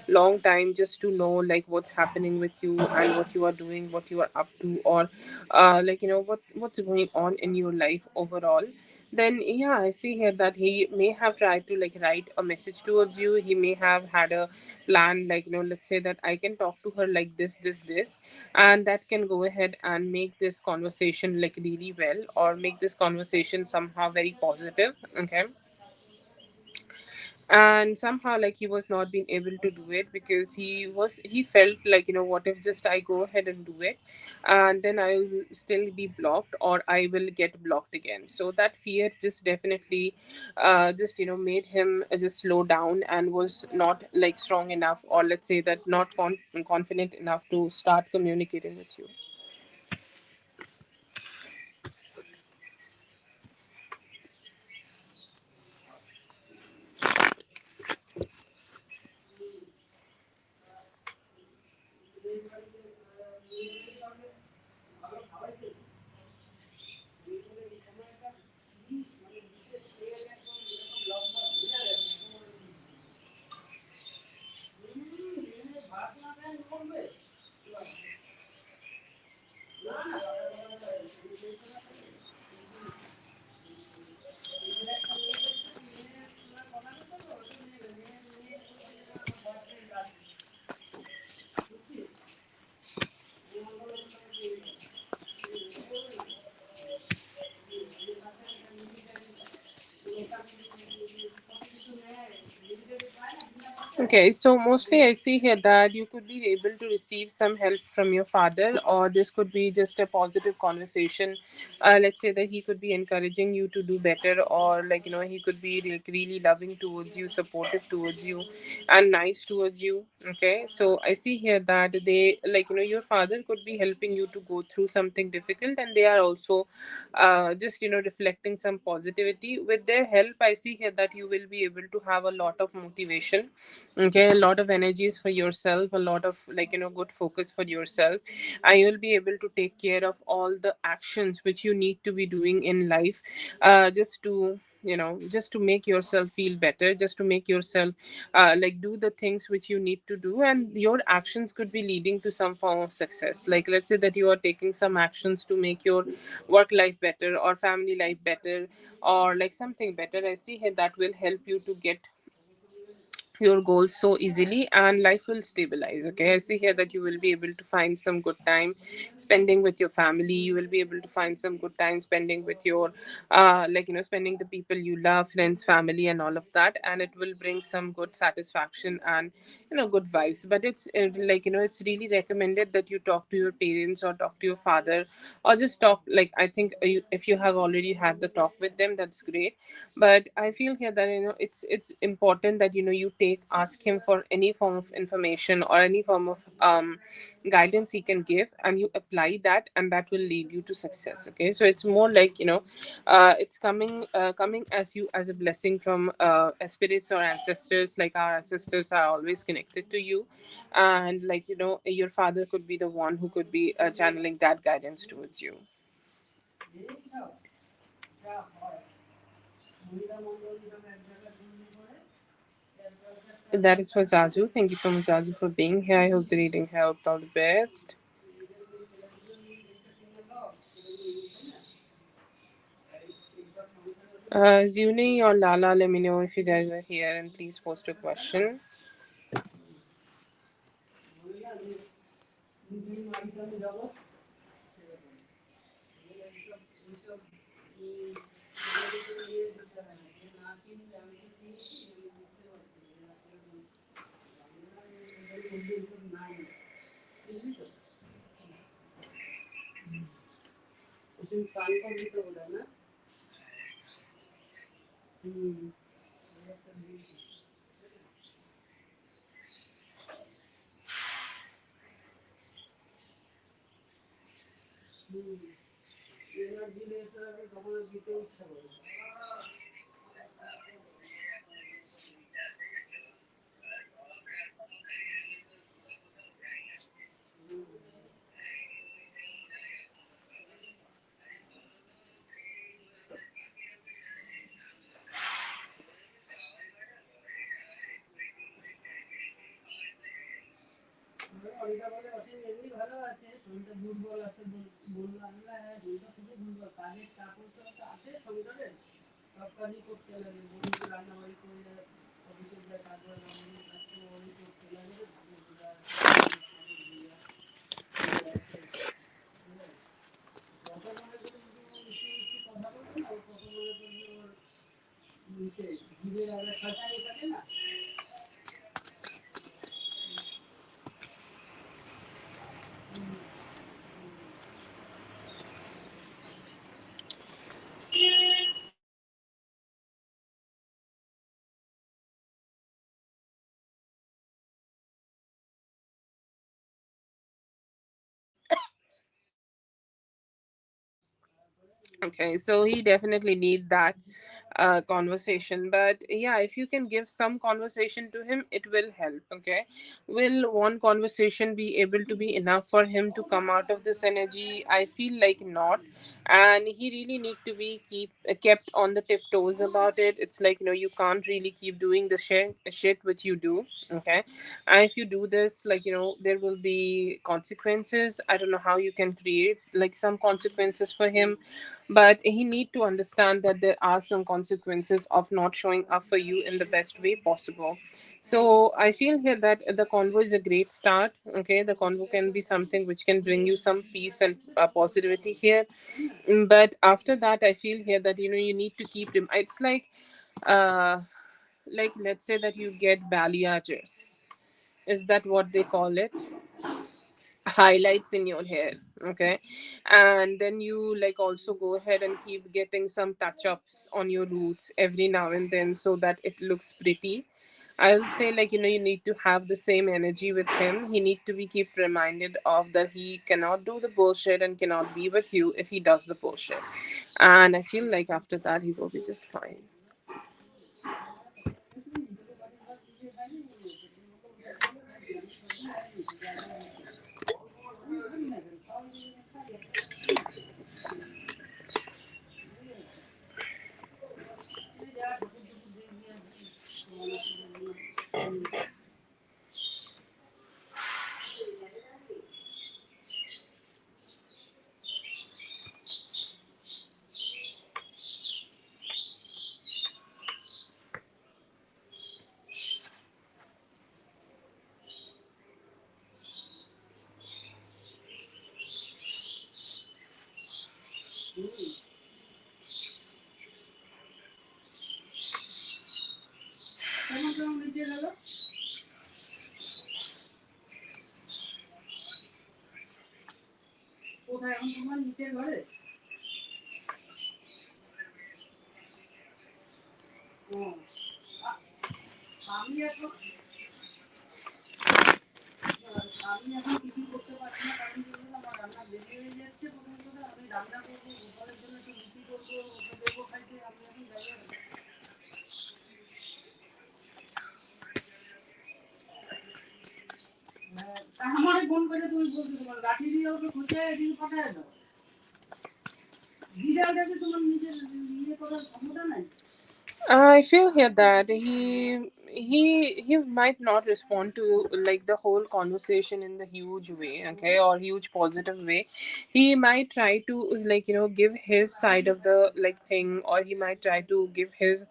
long time just to know, like, what's happening with you, and what you are doing, what you are up to, or like, what's going on in your life overall. Then yeah, I see here that he may have tried to, like, write a message towards you. He may have had a plan, like, let's say that I can talk to her like this, and that can go ahead and make this conversation, like, really well, or make this conversation somehow very positive, okay. And somehow, like, he was not being able to do it, because he felt like, what if just I go ahead and do it, and then I'll still be blocked, or I will get blocked again. So that fear just definitely just, made him just slow down, and was not, like, strong enough, or let's say that not confident enough to start communicating with you. Okay, so mostly I see here that you could be able to receive some help from your father, or this could be just a positive conversation. Let's say that he could be encouraging you to do better, or like he could be like really loving towards you, supportive towards you, and nice towards you. Okay, so I see here that they like your father could be helping you to go through something difficult, and they are also just reflecting some positivity. With their help, I see here that you will be able to have a lot of motivation. Okay, a lot of energies for yourself, a lot of good focus for yourself, and you'll be able to take care of all the actions which you need to be doing in life, just to just to make yourself feel better, just to make yourself like do the things which you need to do, and your actions could be leading to some form of success. Like let's say that you are taking some actions to make your work life better or family life better, or like something better. I see here that will help you to get your goals so easily, and life will stabilize. Okay, I see here that you will be able to find some good time spending with your family. You will be able to find some good time spending with your spending the people you love, friends, family, and all of that, and it will bring some good satisfaction and good vibes. But it's it's really recommended that you talk to your parents or talk to your father, or just talk. Like I think if you have already had the talk with them, that's great. But I feel here that it's important that you take ask him for any form of information or any form of guidance he can give, and you apply that, and that will lead you to success. Okay, so it's more like it's coming as you as a blessing from spirits or ancestors. Like our ancestors are always connected to you, and your father could be the one who could be channeling that guidance towards you. That is for Zazu. Thank you so much, Zazu, for being here. I hope the reading helped. All the best. Zuni or Lala, let me know if you guys are here, and please post a question. Okay, so he definitely need that conversation. But yeah, if you can give some conversation to him, it will help. Okay, will one conversation be able to be enough for him to come out of this energy? I feel like not, and he really need to be kept on the tiptoes about it. It's like you can't really keep doing the shit which you do. Okay, and if you do this, like there will be consequences. I don't know how you can create like some consequences for him, but he need to understand that there are some consequences of not showing up for you in the best way possible. So I feel here that the convo is a great start. Okay, the convo can be something which can bring you some peace and positivity here. But after that, I feel here that you need to keep it's like uh like let's say that you get balayage, is that what they call it, highlights in your hair, okay, and then you like also go ahead and keep getting some touch ups on your roots every now and then so that it looks pretty. I'll say, like, you need to have the same energy with him. He need to be keep reminded of that he cannot do the bullshit and cannot be with you if he does the bullshit. And I feel like after that he will be just fine. I feel here that he might not respond to like the whole conversation in the huge way, okay, or huge positive way. He might try to like give his side of the like thing, or he might try to give his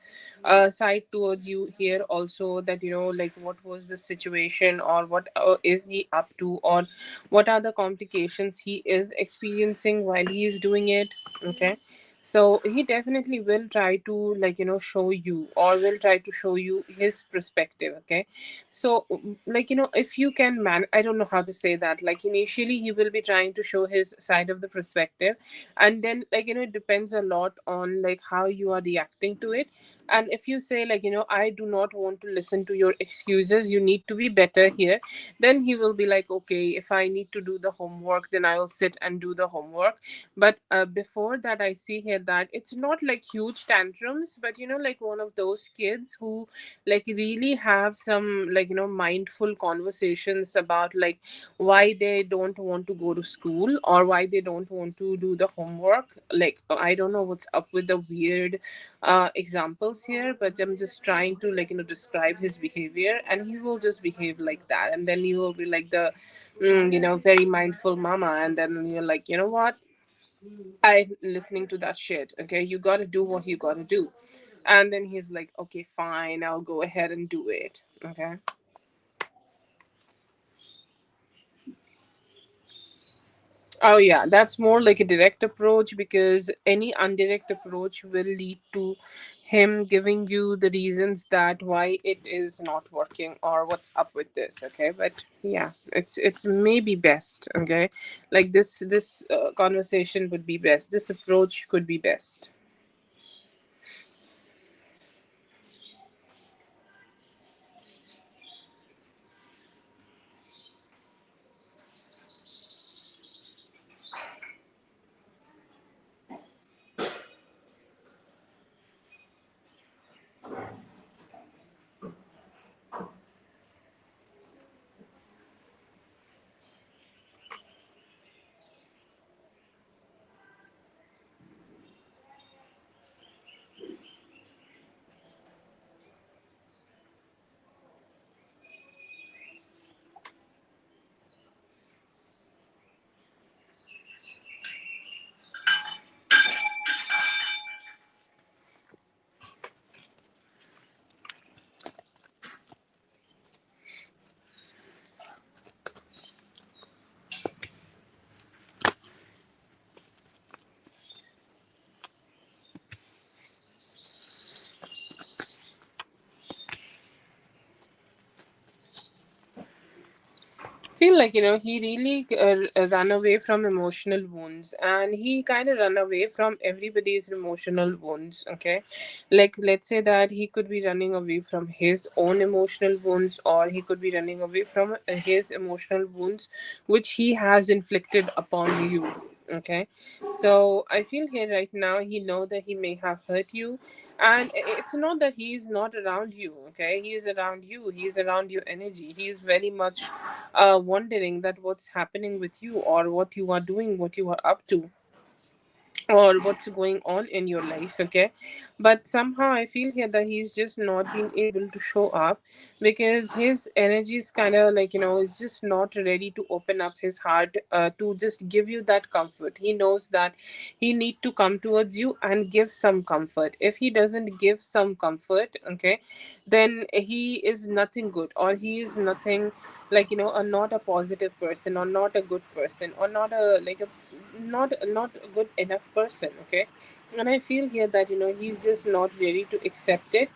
side towards you here also, that like what was the situation, or what is he up to, or what are the complications he is experiencing while he is doing it, okay. So he definitely will try to like show you, or will try to show you his perspective, okay. So like if you can I don't know how to say that, like initially he will be trying to show his side of the perspective, and then like it depends a lot on like how you are reacting to it. And if you say like I do not want to listen to your excuses, you need to be better here, then he will be like, okay, if I need to do the homework, then I will sit and do the homework. But before that, I see here that it's not like huge tantrums, but like one of those kids who like really have some like mindful conversations about like why they don't want to go to school, or why they don't want to do the homework. Like I don't know what's up with the weird examples here, but I'm just trying to like describe his behavior, and he will just behave like that, and then you will be like the very mindful mama, and then you're like, you know what, I listening to that shit. Okay, you gotta do what you gotta do. And then he's like, okay, fine, I'll go ahead and do it. Okay. Oh yeah, that's more like a direct approach, because any indirect approach will lead to him giving you the reasons that why it is not working or what's up with this. Okay, but yeah, it's maybe best. Okay, like this conversation would be best. This approach could be best. Feel like he really run away from emotional wounds, and he kind of run away from everybody's emotional wounds. Okay, like let's say that he could be running away from his own emotional wounds, or he could be running away from his emotional wounds which he has inflicted upon you. Okay, so I feel here right now he know that he may have hurt you, and it's not that he is not around you. Okay, he is around you, he is around your energy, he is very much wondering that what's happening with you, or what you are doing, what you are up to, or what's going on in your life. Okay, but somehow I feel here that he's just not being able to show up because his energy is kind of like is just not ready to open up his heart to just give you that comfort. He knows that he need to come towards you and give some comfort. If he doesn't give some comfort, okay, then he is nothing good, or he is nothing like not a positive person, or not a good person, or not a like a not a good enough person. Okay, and I feel here that he's just not ready to accept it,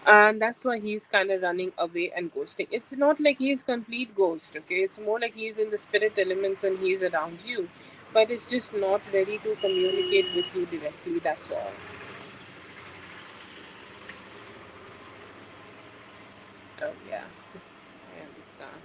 and that's why he's kind of running away and ghosting. It's not like he's complete ghost. Okay, it's more like he's in the spirit elements and he's around you, but it's just not ready to communicate with you directly. That's all. Oh yeah, I understand.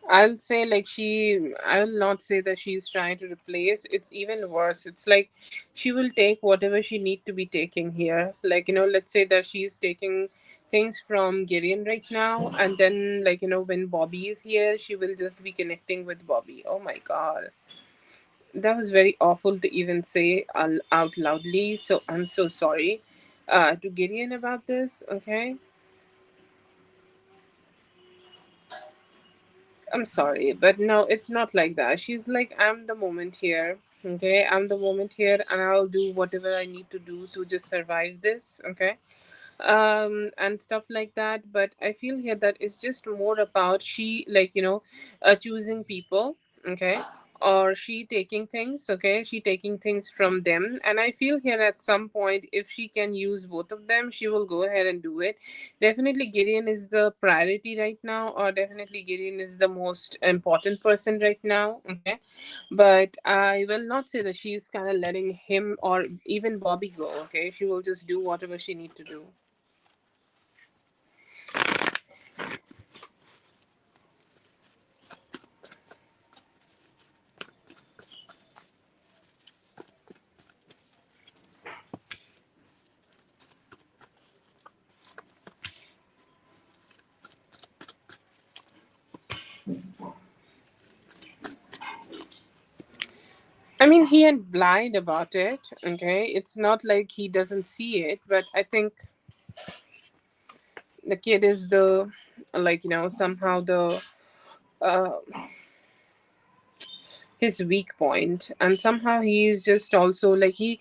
I'll say like I will not say that she's trying to replace. It's even worse. It's like she will take whatever she need to be taking here. Like, let's say that she's taking things from Gideon right now, and then like, when Bobby is here, she will just be connecting with Bobby. Oh my god. That was very awful to even say out loudly. So I'm so sorry to Gideon about this, okay? I'm sorry, but no, it's not like that. She's like, I'm the moment here. Okay, I'm the moment here, and I'll do whatever I need to do to just survive this. Okay, and stuff like that. But I feel here that it's just more about she like choosing people. Okay, or she taking things. Okay, she taking things from them, and I feel here at some point if she can use both of them, she will go ahead and do it. Definitely Gideon is the priority right now, or definitely Gideon is the most important person right now. Okay, but I will not say that she's kind of letting him or even Bobby go. Okay, she will just do whatever she need to do. I mean, he ain't blind about it. Okay, it's not like he doesn't see it, but I think the kid is the like somehow the uh his weak point, and somehow he's just also like he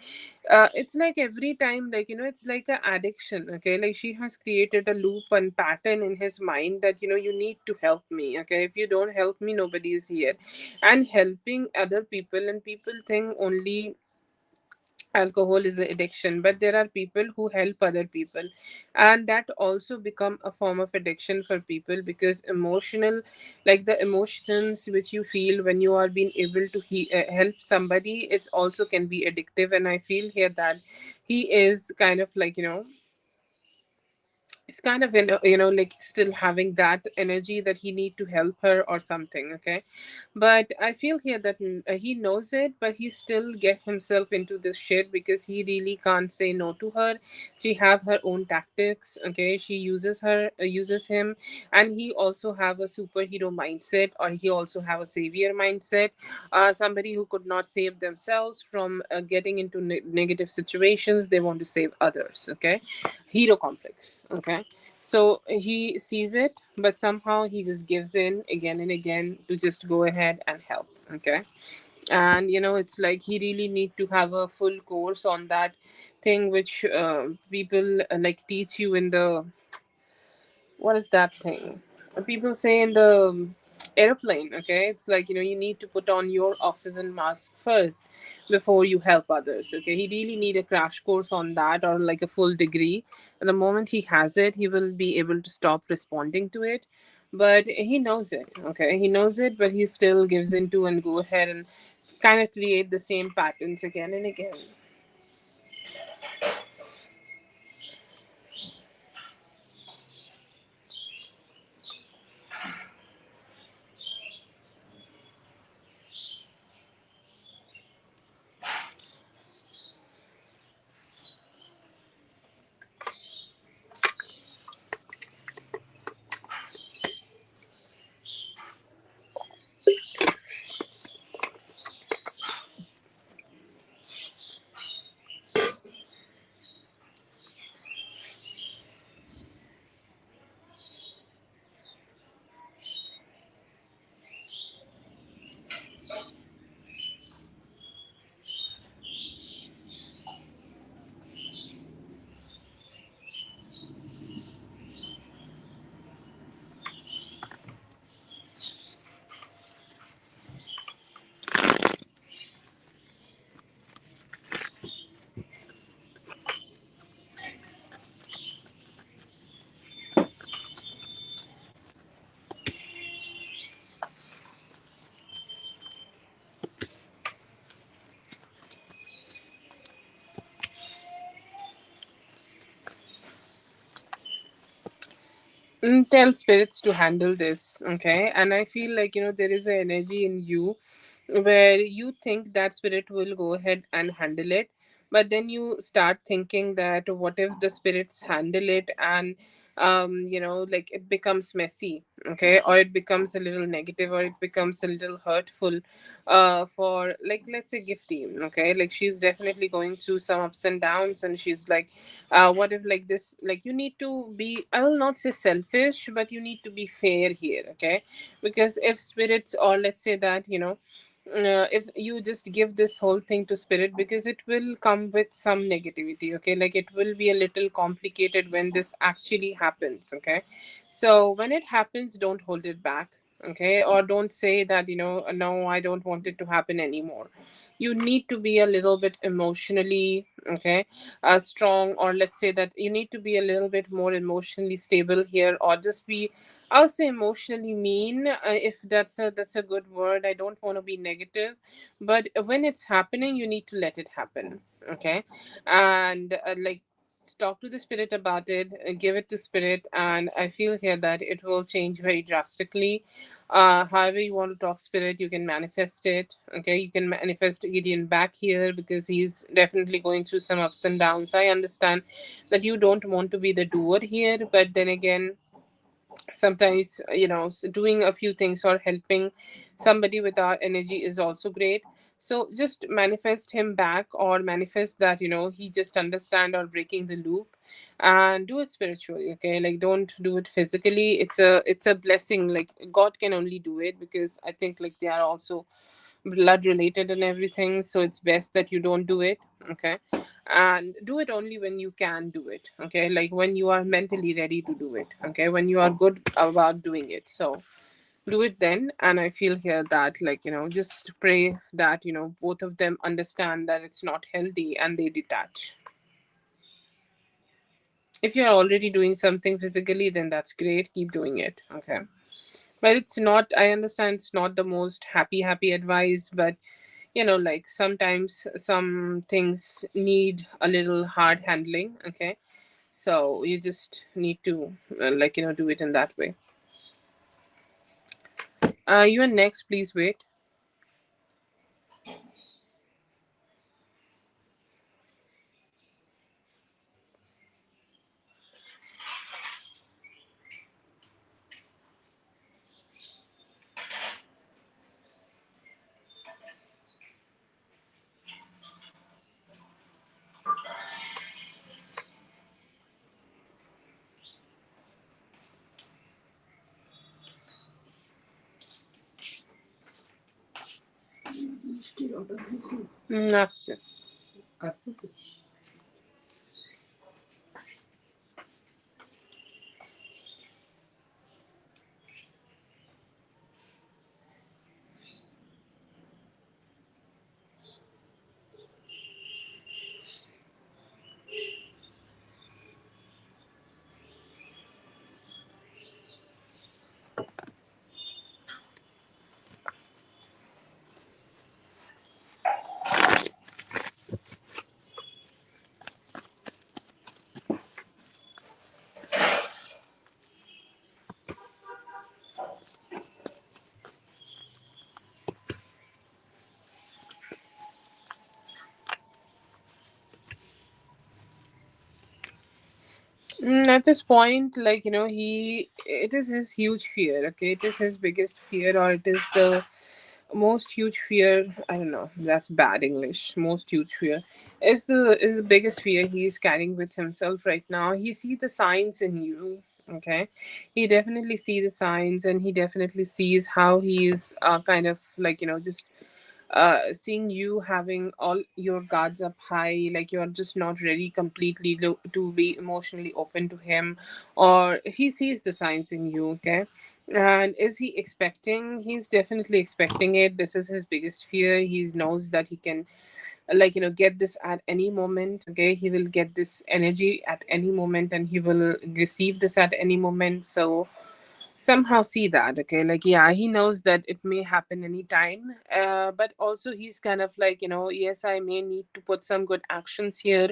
it's like every time like it's like a addiction. Okay, like she has created a loop and pattern in his mind that you need to help me. Okay, if you don't help me, nobody is here. And helping other people, and people think only alcohol is an addiction, but there are people who help other people, and that also become a form of addiction for people, because emotional like the emotions which you feel when you are being able to help somebody, it's also can be addictive. And I feel here that he is kind of like it's kind of like still having that energy that he need to help her or something. Okay, but I feel here that he knows it, but he still get himself into this shit because he really can't say no to her. She have her own tactics. Okay, she uses him, and he also have a superhero mindset, or he also have a savior mindset. Somebody who could not save themselves from getting into negative situations, they want to save others. Okay, hero complex. Okay, so he sees it, but somehow he just gives in again and again to just go ahead and help. Okay, And it's like he really need to have a full course on that thing, which people like teach you in the, what is that thing people say in the airplane. Okay, it's like you need to put on your oxygen mask first before you help others. Okay, he really need a crash course on that, or like a full degree. And the moment he has it, he will be able to stop responding to it. But he knows it. Okay, he knows it, but he still gives into and go ahead and kind of create the same patterns again and again. Tell spirits to handle this. Okay, and I feel like there is an energy in you where you think that spirit will go ahead and handle it, but then you start thinking that what if the spirits handle it, and like it becomes messy. Okay, or it becomes a little negative, or it becomes a little hurtful for, like, let's say Gifty. Okay, like she's definitely going through some ups and downs, and she's like, what if like this, like you need to be, I will not say selfish, but you need to be fair here. Okay, because if spirits, or let's say that if you just give this whole thing to spirit, because it will come with some negativity. Okay, like it will be a little complicated when this actually happens. Okay, so when it happens, don't hold it back. Okay, or don't say that no, I don't want it to happen anymore. You need to be a little bit emotionally, okay, strong, or let's say that you need to be a little bit more emotionally stable here, or just be, I'll say, emotionally mean, if that's a good word. I don't want to be negative, but when it's happening, you need to let it happen. Okay, and like talk to the spirit about it, give it to spirit, and I feel here that it will change very drastically. However you want to talk spirit, you can manifest it. Okay, you can manifest Gideon back here, because he's definitely going through some ups and downs. I understand that you don't want to be the doer here, but then again, sometimes doing a few things or helping somebody with our energy is also great. So just manifest him back, or manifest that he just understand, or breaking the loop, and do it spiritually. Okay, like don't do it physically. It's a blessing, like God can only do it, because I think like they are also blood related and everything, so it's best that you don't do it. Okay, and do it only when you can do it. Okay, like when you are mentally ready to do it. Okay, when you are good about doing it, so do it then. And I feel here that, like, just pray that both of them understand that it's not healthy, and they detach. If you're already doing something physically, then that's great, keep doing it. Okay, but it's not, I understand it's not the most happy advice, but like sometimes some things need a little hard handling. Okay, so you just need to like do it in that way. You are next, please wait. That's it. At this point, like, it is his huge fear. Okay, it is his biggest fear, or it is the most huge fear. I don't know. That's bad English. Most huge fear is the biggest fear he's carrying with himself right now. He sees the signs in you. Okay, he definitely see the signs, and he definitely sees how he's kind of like, just seeing you having all your guards up high, like you're just not ready completely to be emotionally open to him, or he sees the signs in you. Okay, and is he expecting? He's definitely expecting it. This is his biggest fear. He knows that he can, like, get this at any moment. Okay, he will get this energy at any moment, and he will receive this at any moment. So somehow see that. Okay, like, yeah, he knows that it may happen anytime, but also he's kind of like, yes, I may need to put some good actions here,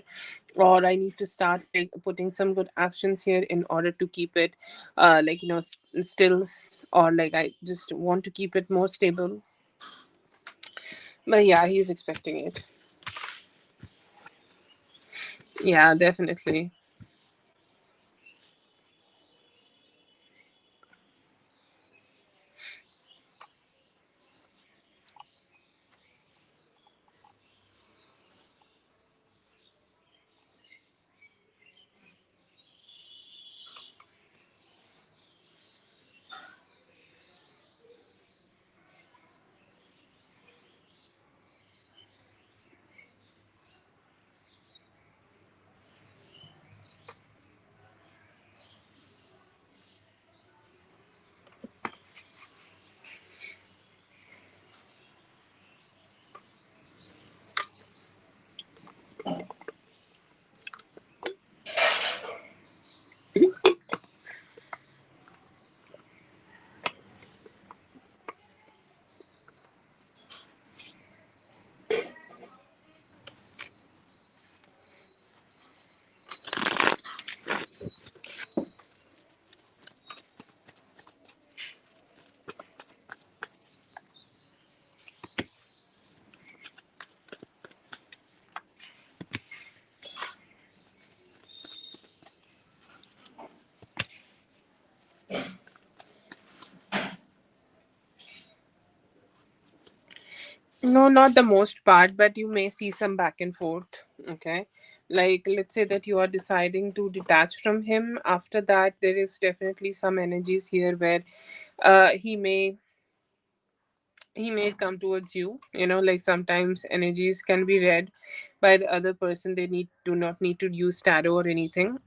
or I need to start like putting some good actions here in order to keep it like, still, or like I just want to keep it more stable. But yeah, he's expecting it. Yeah, definitely. No, not the most part, but you may see some back and forth. Okay. Like, let's say that you are deciding to detach from him. After that, there is definitely some energies here where he may come towards you. Like, sometimes energies can be read by the other person. They do not need to use tarot or anything.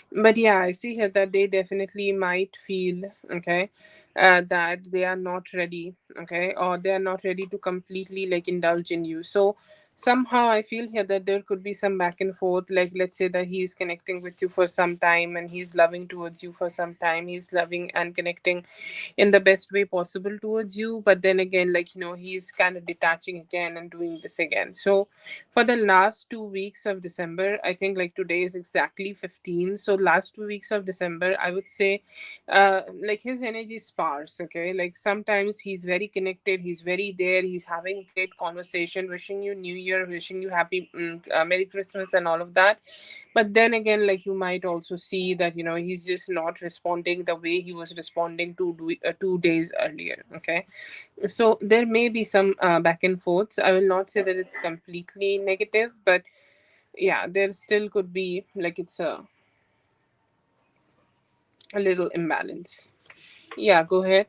But yeah, I see here that they definitely might feel, okay, that they are not ready. Okay, or they are not ready to completely like indulge in you. So somehow I feel here that there could be some back and forth. Like, let's say that he's connecting with you for some time, and he's loving towards you for some time. He's loving and connecting in the best way possible towards you, but then again, like, he's kind of detaching again and doing this again. So for the last 2 weeks of December, I think, like, today is exactly 15. So last 2 weeks of December, I would say, like, his energy is sparse. Okay, like, sometimes he's very connected, he's very there, he's having great conversation, wishing you New Year, wishing you happy Merry Christmas and all of that. But then again, like, you might also see that, he's just not responding the way he was responding 2 days earlier. Okay, so there may be some back and forths. I will not say that it's completely negative, but yeah, there still could be, like, it's a little imbalance. Yeah, go ahead.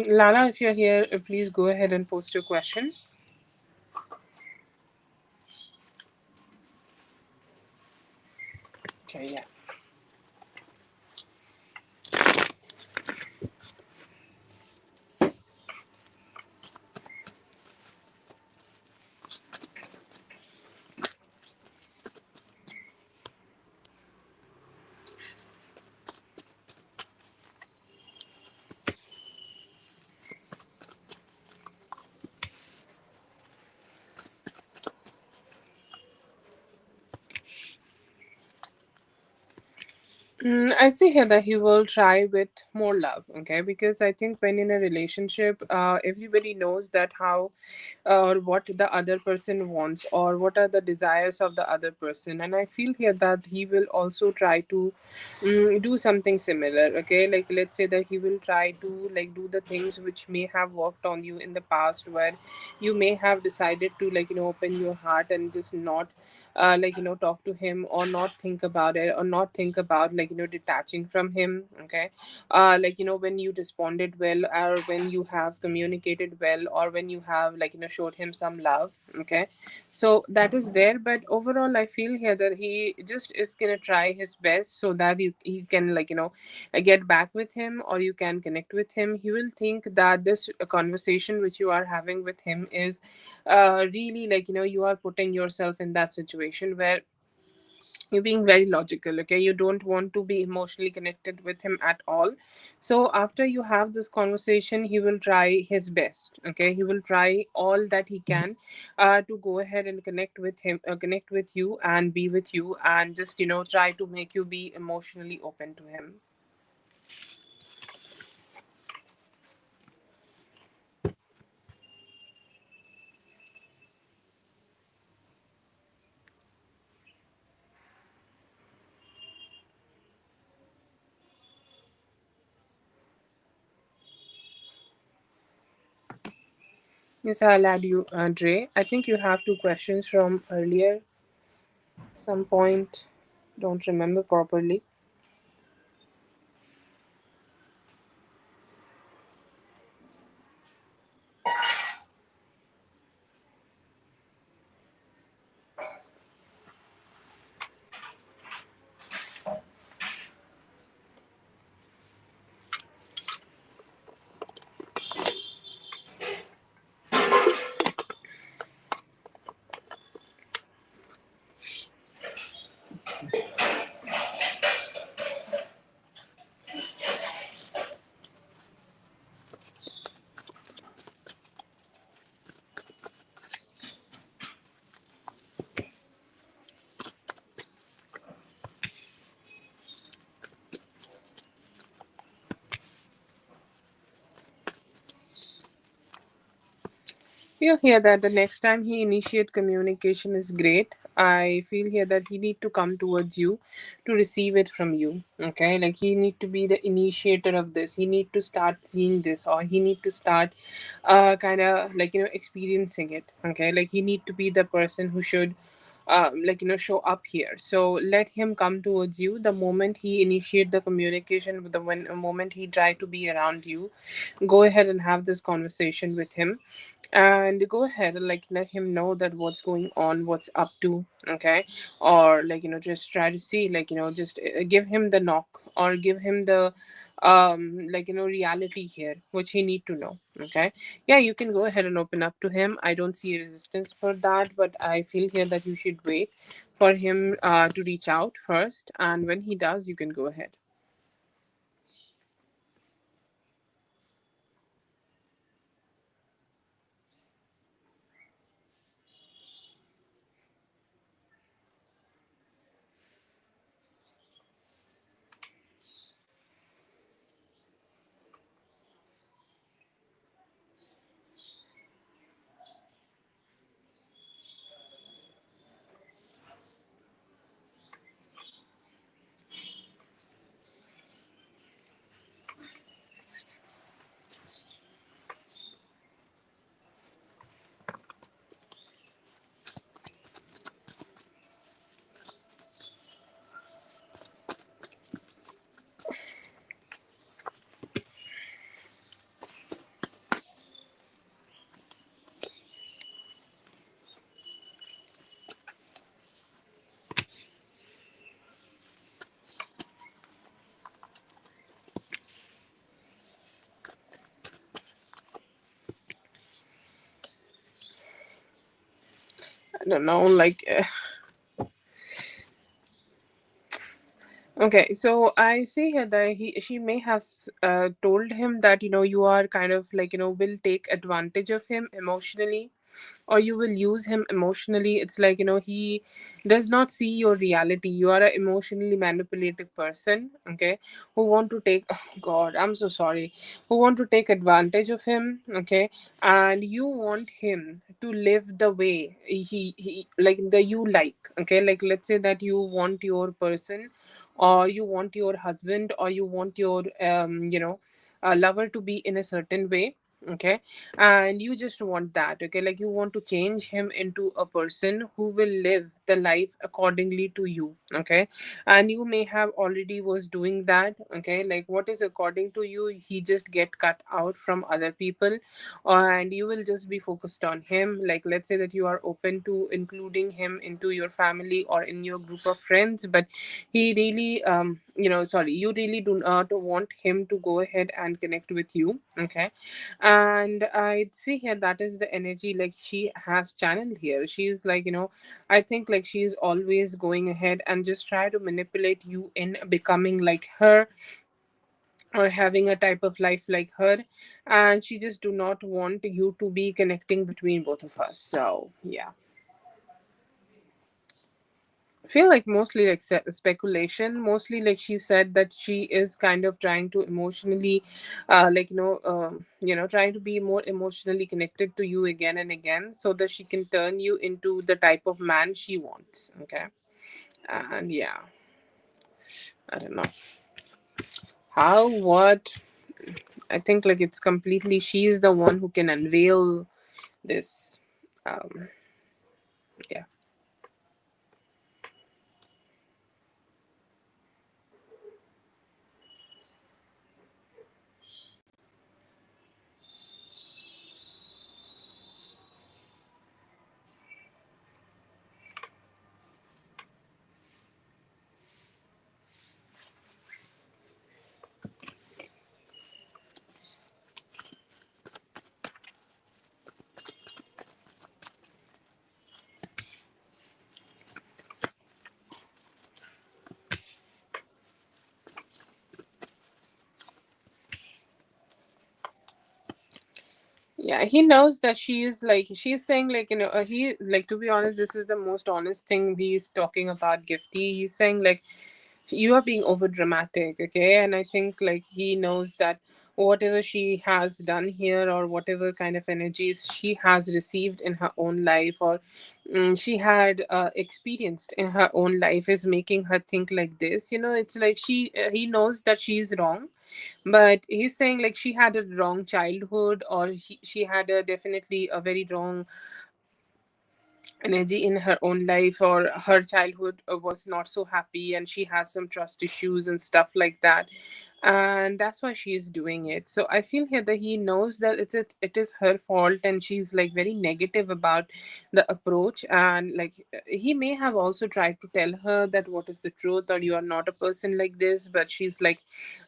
Lala, if you're here, please go ahead and post your question. Okay, yeah. I see here that he will try with more love, okay? Because I think when in a relationship, everybody knows that how or what the other person wants or what are the desires of the other person, and I feel here that he will also try to do something similar, okay? Like let's say that he will try to like do the things which may have worked on you in the past, where you may have decided to like open your heart and just not talk to him or not think about it or not think about detaching from him, okay? When you responded well or when you have communicated well or when you have showed him some love, okay? So that is there, but overall I feel here that he just is gonna try his best so that you can get back with him or you can connect with him. He will think that this conversation which you are having with him is really you are putting yourself in that situation where you're being very logical, okay? You don't want to be emotionally connected with him at all. So after you have this conversation, he will try his best, okay? He will try all that he can to go ahead and connect with him, connect with you and be with you and just try to make you be emotionally open to him. Yes, I'll add you, Dre. I think you have two questions from earlier, some point. Don't remember properly. You hear that the next time he initiate communication is great. I feel here that he need to come towards you to receive it from you. Okay, like he need to be the initiator of this. He need to start seeing this, or he need to start, kind of experiencing it. Okay, like he need to be the person who should, show up here. So let him come towards you the moment he initiate the communication with the when moment he try to be around you. Go ahead and have this conversation with him and go ahead and let him know that what's going on, what's up to, okay? Or just try to see, just give him the knock or give him the reality here, which he need to know. Okay. Yeah, you can go ahead and open up to him. I don't see a resistance for that, but I feel here that you should wait for him to reach out first, and when he does, you can go ahead. I don't know, like okay, so I see here that she may have told him that you are kind of like will take advantage of him emotionally, or you will use him emotionally. It's like he does not see your reality. You are an emotionally manipulative person, okay, who want to take oh god, I'm so sorry, who want to take advantage of him, okay, and you want him to live the way he like the you like, okay, like let's say that you want your person, or you want your husband, or you want your lover to be in a certain way, okay, and you just want that, okay, like you want to change him into a person who will live the life accordingly to you, okay, and you may have already was doing that, okay, like what is according to you, he just get cut out from other people, and you will just be focused on him. Like let's say that you are open to including him into your family or in your group of friends, but he really sorry, you really do not want him to go ahead and connect with you, okay, and I see here that is the energy like she has channeled here. She's like I think like she's always going ahead and just try to manipulate you in becoming like her, or having a type of life like her, and she just do not want you to be connecting between both of us. So yeah, I feel like mostly like speculation. Mostly like she said that she is kind of trying to emotionally, trying to be more emotionally connected to you again and again, so that she can turn you into the type of man she wants. Okay, and yeah, I don't know how, what. I think like it's completely she is the one who can unveil this. Um, yeah. Yeah, he knows that she is like she's saying like he like to be honest, this is the most honest thing he's talking about Gifty. He's saying like you are being over dramatic, okay, and I think like he knows that whatever she has done here, or whatever kind of energies she has received in her own life, or she had experienced in her own life, is making her think like this. It's like he knows that she's wrong, but he's saying like she had a wrong childhood, or she had a definitely a very wrong energy in her own life, or her childhood was not so happy, and she has some trust issues and stuff like that. and that's why she is doing it. So I feel here that he knows that it is her fault, and she's like very negative about the approach. And like he may have also tried to tell her that what is the truth, or you are not a person like this, but she's like,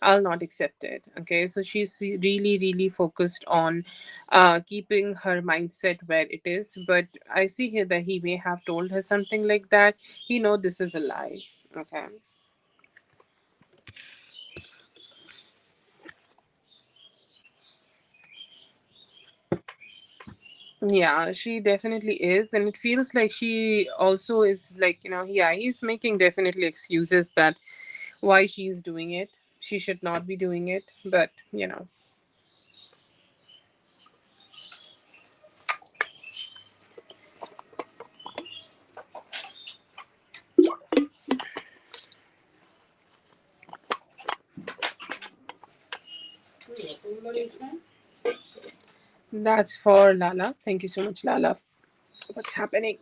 I'll not accept it. Okay, so she's really really focused on keeping her mindset where it is. But I see here that he may have told her something like that. He know this is a lie. Okay. Yeah, she definitely is. And it feels like she also is like, yeah, he's making definitely excuses that why she's doing it. She should not be doing it. But. That's for Lala. Thank you so much, Lala. What's happening?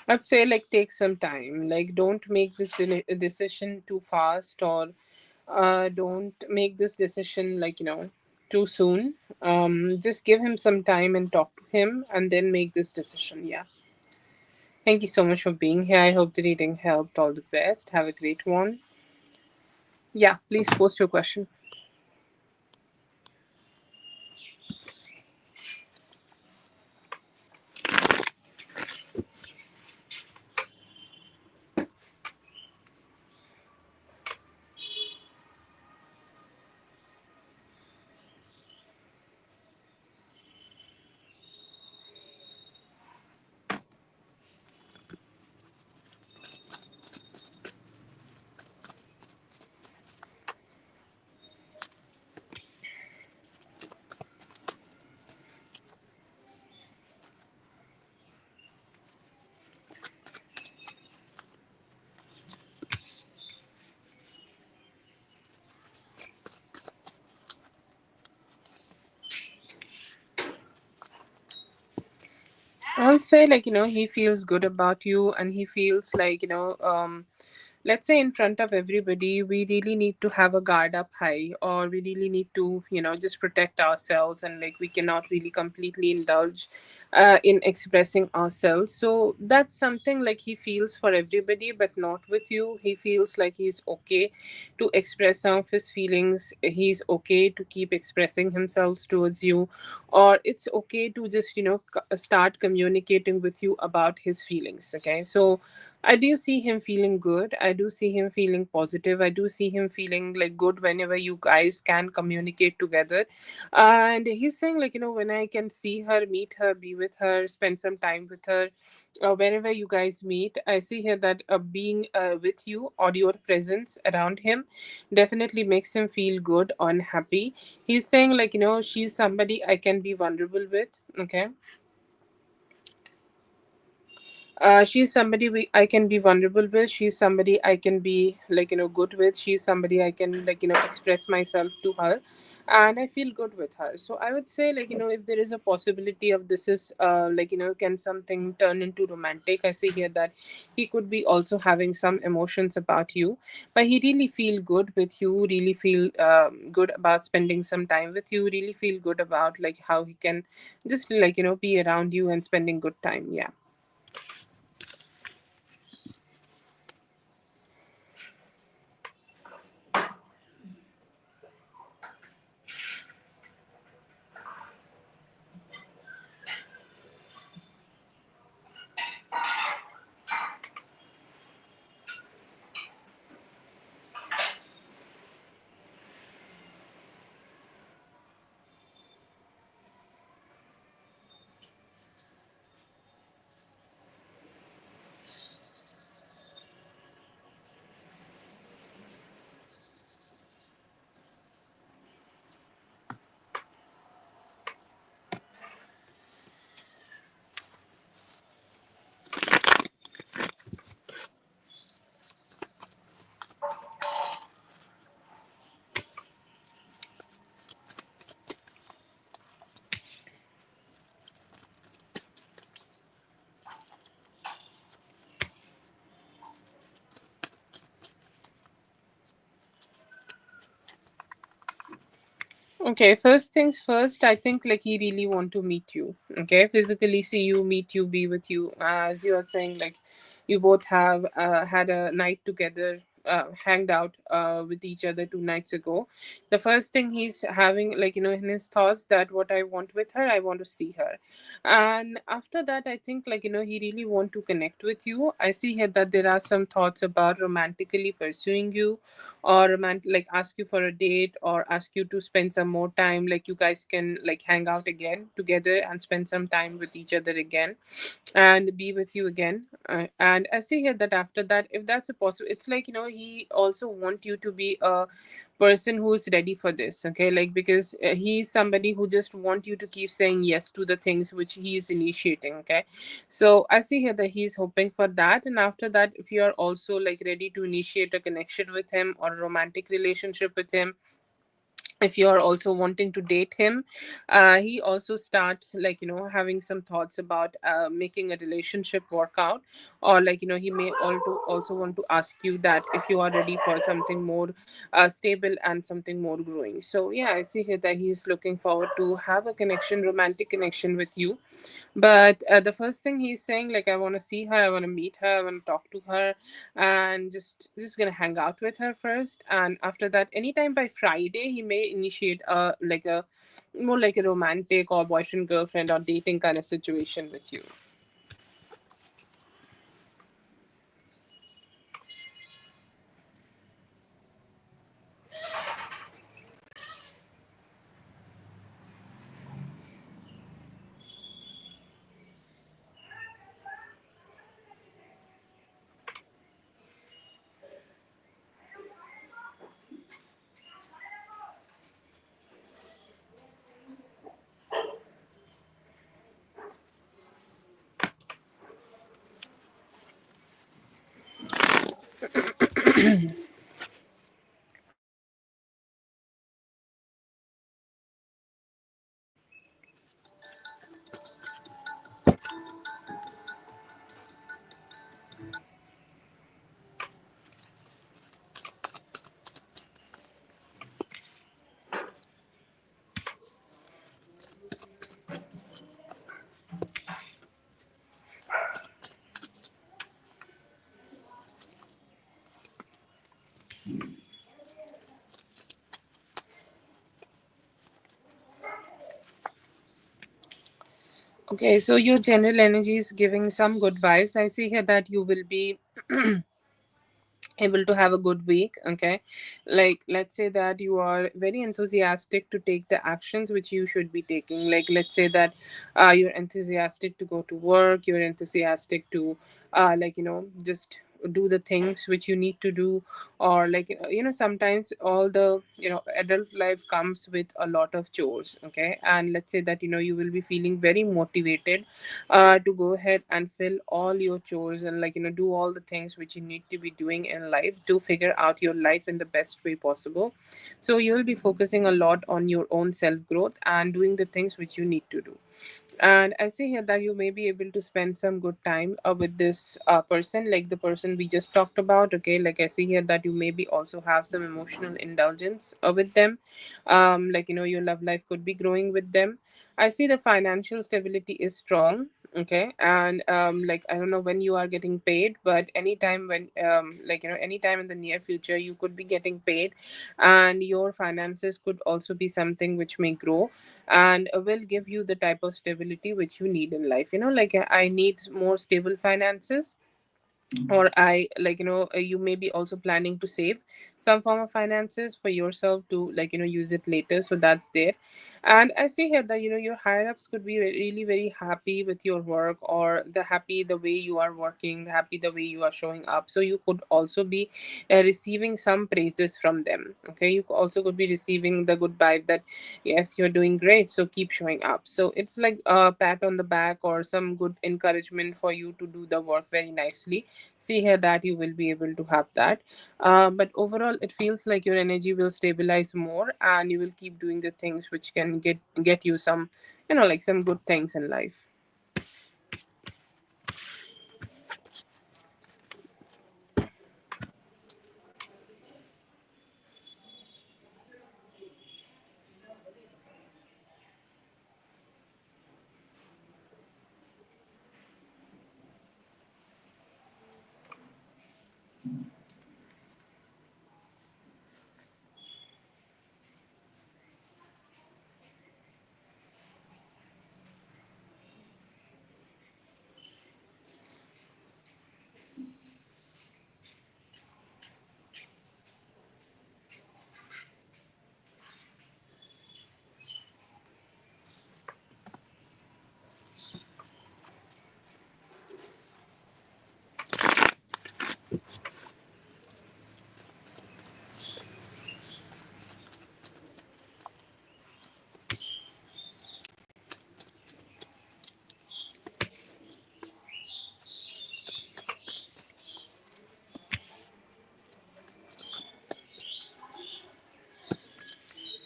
I'd say like take some time. Like don't make this decision too fast, or don't make this decision like too soon. Just give him some time and talk to him, and then make this decision. Yeah. Thank you so much for being here. I hope the reading helped. All the best. Have a great one. Yeah, please post your question. I'll say like he feels good about you, and he feels like let's say in front of everybody we really need to have a guard up high, or we really need to just protect ourselves, and like we cannot really completely indulge in expressing ourselves. So that's something like he feels for everybody, but not with you. He feels like he's okay to express some of his feelings. He's okay to keep expressing himself towards you, or it's okay to just start communicating with you about his feelings. Okay, so I do see him feeling good. I do see him feeling positive. I do see him feeling like good whenever you guys can communicate together. And he's saying, like, when I can see her, meet her, be with her, spend some time with her, whenever you guys meet, I see here that being with you, or your presence around him, definitely makes him feel good and happy. He's saying, like, she's somebody I can be vulnerable with. Okay, she's somebody I can be vulnerable with. She's somebody I can be like good with. She's somebody I can like express myself to her, and I feel good with her. So I would say like if there is a possibility of this is like can something turn into romantic. I see here that he could be also having some emotions about you, but he really feel good with you. Really feel good about spending some time with you. Really feel good about like how he can just like be around you and spending good time. Yeah. Okay, first things first, I think like he really want to meet you. Okay, physically see you, meet you, be with you. As you are saying, like you both have had a night together, hanged out with each other 2 nights ago. The first thing he's having, like, in his thoughts, that what I want with her, I want to see her. And after that, I think, like, he really want to connect with you. I see here that there are some thoughts about romantically pursuing you, or like ask you for a date, or ask you to spend some more time, like you guys can like hang out again together and spend some time with each other again and be with you again. And I see here that after that, if that's a possible, it's like, he also want you to be a person who's ready for this. Okay, like, because he's somebody who just want you to keep saying yes to the things which he's initiating. Okay, so I see here that he's hoping for that. And after that, if you are also like ready to initiate a connection with him or a romantic relationship with him, if you are also wanting to date him, he also start like, having some thoughts about making a relationship work out. Or like, he may also want to ask you that if you are ready for something more stable and something more growing. So yeah, I see here that he's looking forward to have a connection, romantic connection with you. But the first thing he's saying, like, I want to see her, I want to meet her, I want to talk to her, and just gonna hang out with her first. And after that, anytime by Friday, he may initiate a like a more like a romantic or boyfriend girlfriend or dating kind of situation with you. Okay, so your general energy is giving some good vibes. I see here that you will be able to have a good week. Okay, like let's say that you are very enthusiastic to take the actions which you should be taking. Like let's say that you're enthusiastic to go to work, you're enthusiastic to like, just do the things which you need to do. Or like, sometimes all the, adult life comes with a lot of chores. Okay, and let's say that, you will be feeling very motivated to go ahead and fill all your chores, and like, do all the things which you need to be doing in life to figure out your life in the best way possible. So you'll be focusing a lot on your own self growth and doing the things which you need to do. And I see here that you may be able to spend some good time with this person, like the person we just talked about. Okay, like I see here that you maybe also have some emotional indulgence with them. Like, your love life could be growing with them. I see the financial stability is strong. Okay, and like, I don't know when you are getting paid, but anytime when like, anytime in the near future you could be getting paid, and your finances could also be something which may grow and will give you the type of stability which you need in life. Like, I need more stable finances. Or I like, you may be also planning to save some form of finances for yourself to, like, use it later. So that's there. And I see here that, your higher ups could be really very happy with your work, or the happy the way you are working, the happy the way you are showing up. So you could also be receiving some praises from them. Okay, you also could be receiving the good vibe that yes, you're doing great, so keep showing up. So it's like a pat on the back or some good encouragement for you to do the work very nicely. See here that you will be able to have that. But overall, it feels like your energy will stabilize more, and you will keep doing the things which can get you some, like some good things in life.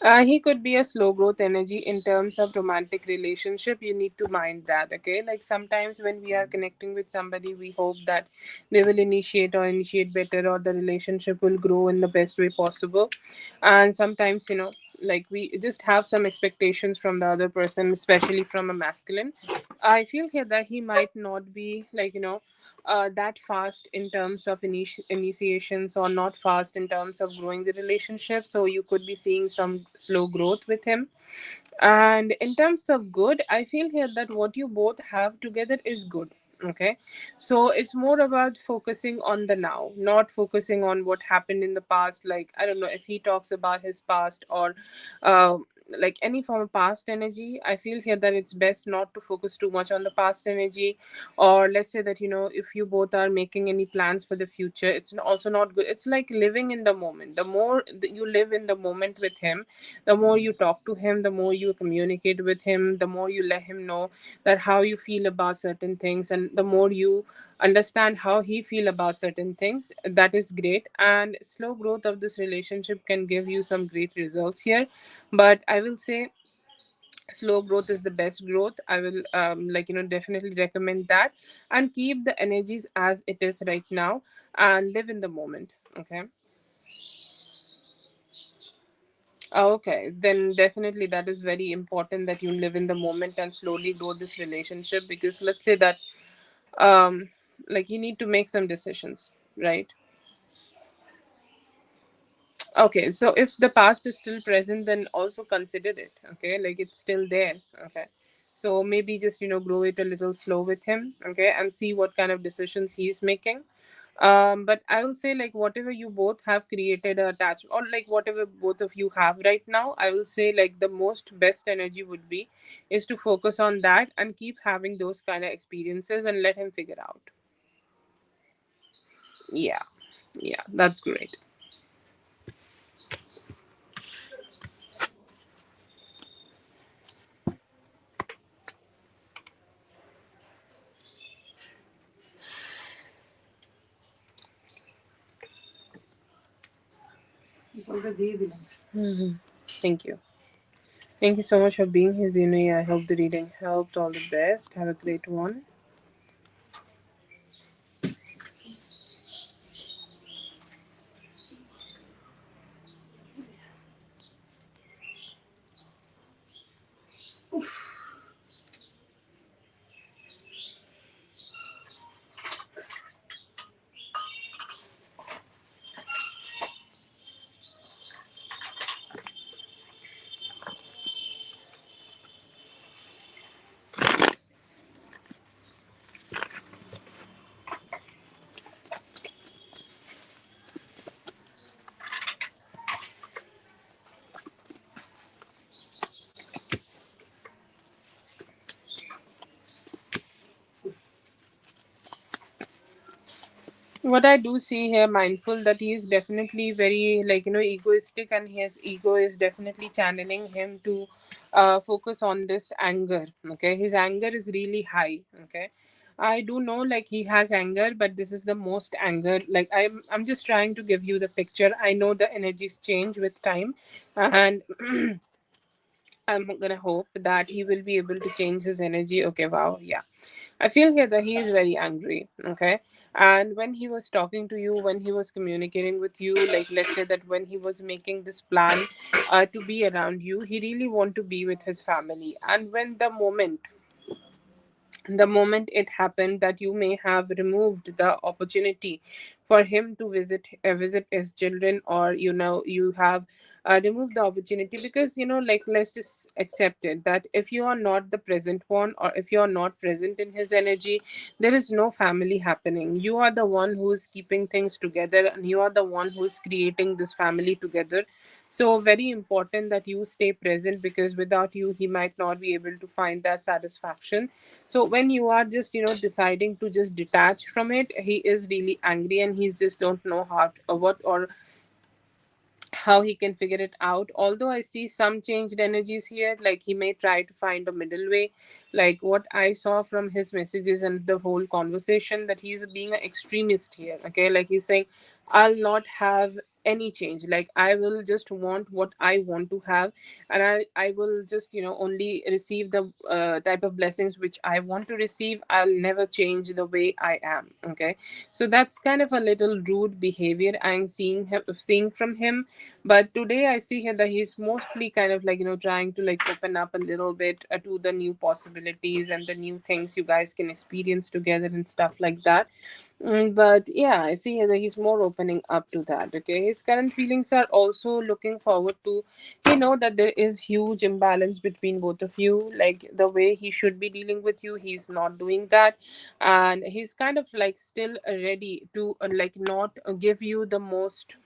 He could be a slow growth energy in terms of romantic relationship. You need to mind that, okay? Like sometimes when we are connecting with somebody, we hope that they will initiate better, or the relationship will grow in the best way possible. And sometimes, like we just have some expectations from the other person, especially from a masculine. I feel here that he might not be like, that fast in terms of initiations, or not fast in terms of growing the relationship. So you could be seeing some slow growth with him. And in terms of good, I feel here that what you both have together is good. Okay, so it's more about focusing on the now, not focusing on what happened in the past. Like, I don't know if he talks about his past, or uh, like any form of past energy. I feel here that it's best not to focus too much on the past energy. Or let's say that, if you both are making any plans for the future, it's also not good. It's like living in the moment. The more that you live in the moment with him, the more you talk to him, the more you communicate with him, the more you let him know that how you feel about certain things, and the more you understand how he feel about certain things. That is great, and slow growth of this relationship can give you some great results here. But I will say slow growth is the best growth. I will definitely recommend that. And keep the energies as it is right now, and live in the moment. Okay. Okay, then definitely that is very important, that you live in the moment and slowly grow this relationship. Because let's say that um like you need to make some decisions, right? Okay, so if the past is still present, then also consider it. Okay, like it's still there. Okay, so maybe just grow it a little slow with him. Okay, and see what kind of decisions he's making. But I will say, like, whatever you both have created a attachment, or like whatever both of you have right now, I will say like the most best energy would be is to focus on that and keep having those kind of experiences and let him figure out. Yeah, yeah, that's great. Mhm. Thank you. Thank you so much for being here, Zinu. I hope the reading helped. All the best. Have a great one. What I do see here, mindful, that he is definitely very, like, egoistic, and his ego is definitely channeling him to focus on this anger. Okay, his anger is really high. Okay, I do know like he has anger, but this is the most anger. Like, I'm just trying to give you the picture. I know the energies change with time, and I'm gonna hope that he will be able to change his energy. Okay, wow, yeah. I feel here that he is very angry. Okay. And when he was talking to you, when he was communicating with you, like let's say that when he was making this plan to be around you, he really want to be with his family. And when the moment it happened that you may have removed the opportunity for him to visit his children, or you have removed the opportunity, because like let's just accept it that if you are not the present one, or if you are not present in his energy, there is no family happening. You are the one who is keeping things together, and you are the one who is creating this family together. So very important that you stay present, because without you he might not be able to find that satisfaction. So when you are just deciding to just detach from it, he is really angry, and he just don't know how or what, or how he can figure it out. Although I see some changed energies here, like he may try to find a middle way. Like what I saw from his messages and the whole conversation, that he's being an extremist here. Okay, like he's saying I'll not have any change. Like I will just want what I want to have, and I will just, only receive the type of blessings which I want to receive. I'll never change the way I am. Okay, so that's kind of a little rude behavior I'm seeing from him. But today I see here that he's mostly kind of like, trying to like open up a little bit to the new possibilities and the new things you guys can experience together and stuff like that. But yeah, I see that he's more opening up to that. Okay, his current feelings are also looking forward to, that there is huge imbalance between both of you. Like the way he should be dealing with you, he's not doing that, and he's kind of like still ready to like not give you the most,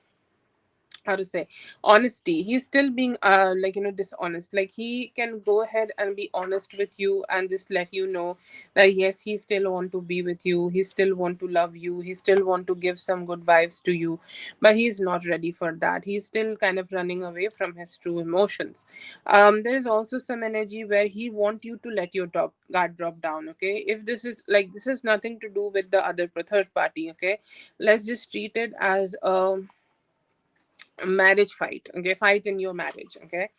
how to say, honesty. He's still being like, dishonest. Like he can go ahead and be honest with you and just let you know that yes, he still want to be with you, he still want to love you, he still want to give some good vibes to you, but he's not ready for that. He's still kind of running away from his true emotions. There is also some energy where he want you to let your top guard drop down. Okay, if this is nothing to do with the other third party. Okay, let's just treat it as a marriage fight. Okay, fight in your marriage. Okay,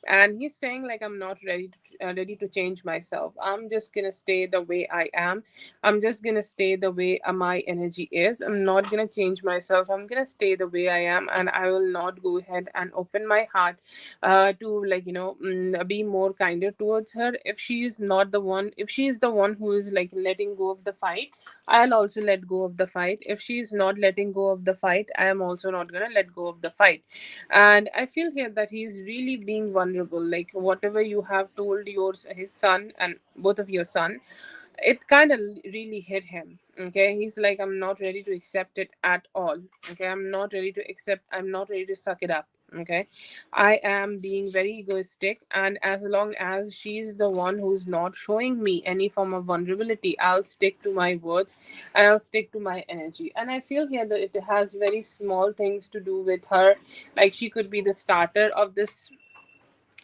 and he's saying like, I'm not ready to change myself. I'm just gonna stay the way I am. I'm just gonna stay the way my energy is. I'm not gonna change myself. I'm gonna stay the way I am, and I will not go ahead and open my heart to like, be more kinder towards her. If she is not the one, if she is the one who is like letting go of the fight, I'll also let go of the fight. If she's not letting go of the fight, I am also not gonna let go of the fight. And I feel here that he's really being vulnerable. Like whatever you have told his son and both of your son, it kind of really hit him. Okay, he's like, I'm not ready to accept it at all. Okay, I'm not ready to suck it up. Okay, I am being very egoistic, and as long as she's the one who's not showing me any form of vulnerability, I'll stick to my words and I'll stick to my energy. And I feel here that it has very small things to do with her. Like she could be the starter of this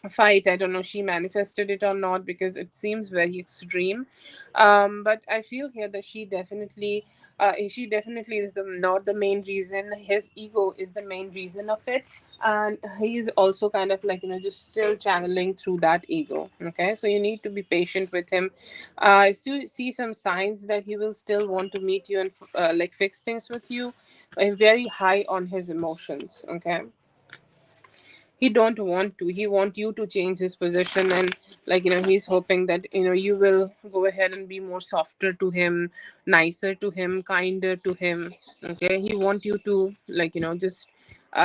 fight. I don't know she manifested it or not, because it seems very extreme. But I feel here that she definitely is not the main reason. His ego is the main reason of it, and he's also kind of like, just still channeling through that ego. Okay, so you need to be patient with him. I see some signs that he will still want to meet you and like fix things with you. Very high on his emotions. Okay, he don't want to, he want you to change his position, and like, he's hoping that, you will go ahead and be more softer to him, nicer to him, kinder to him. Okay, he want you to like, just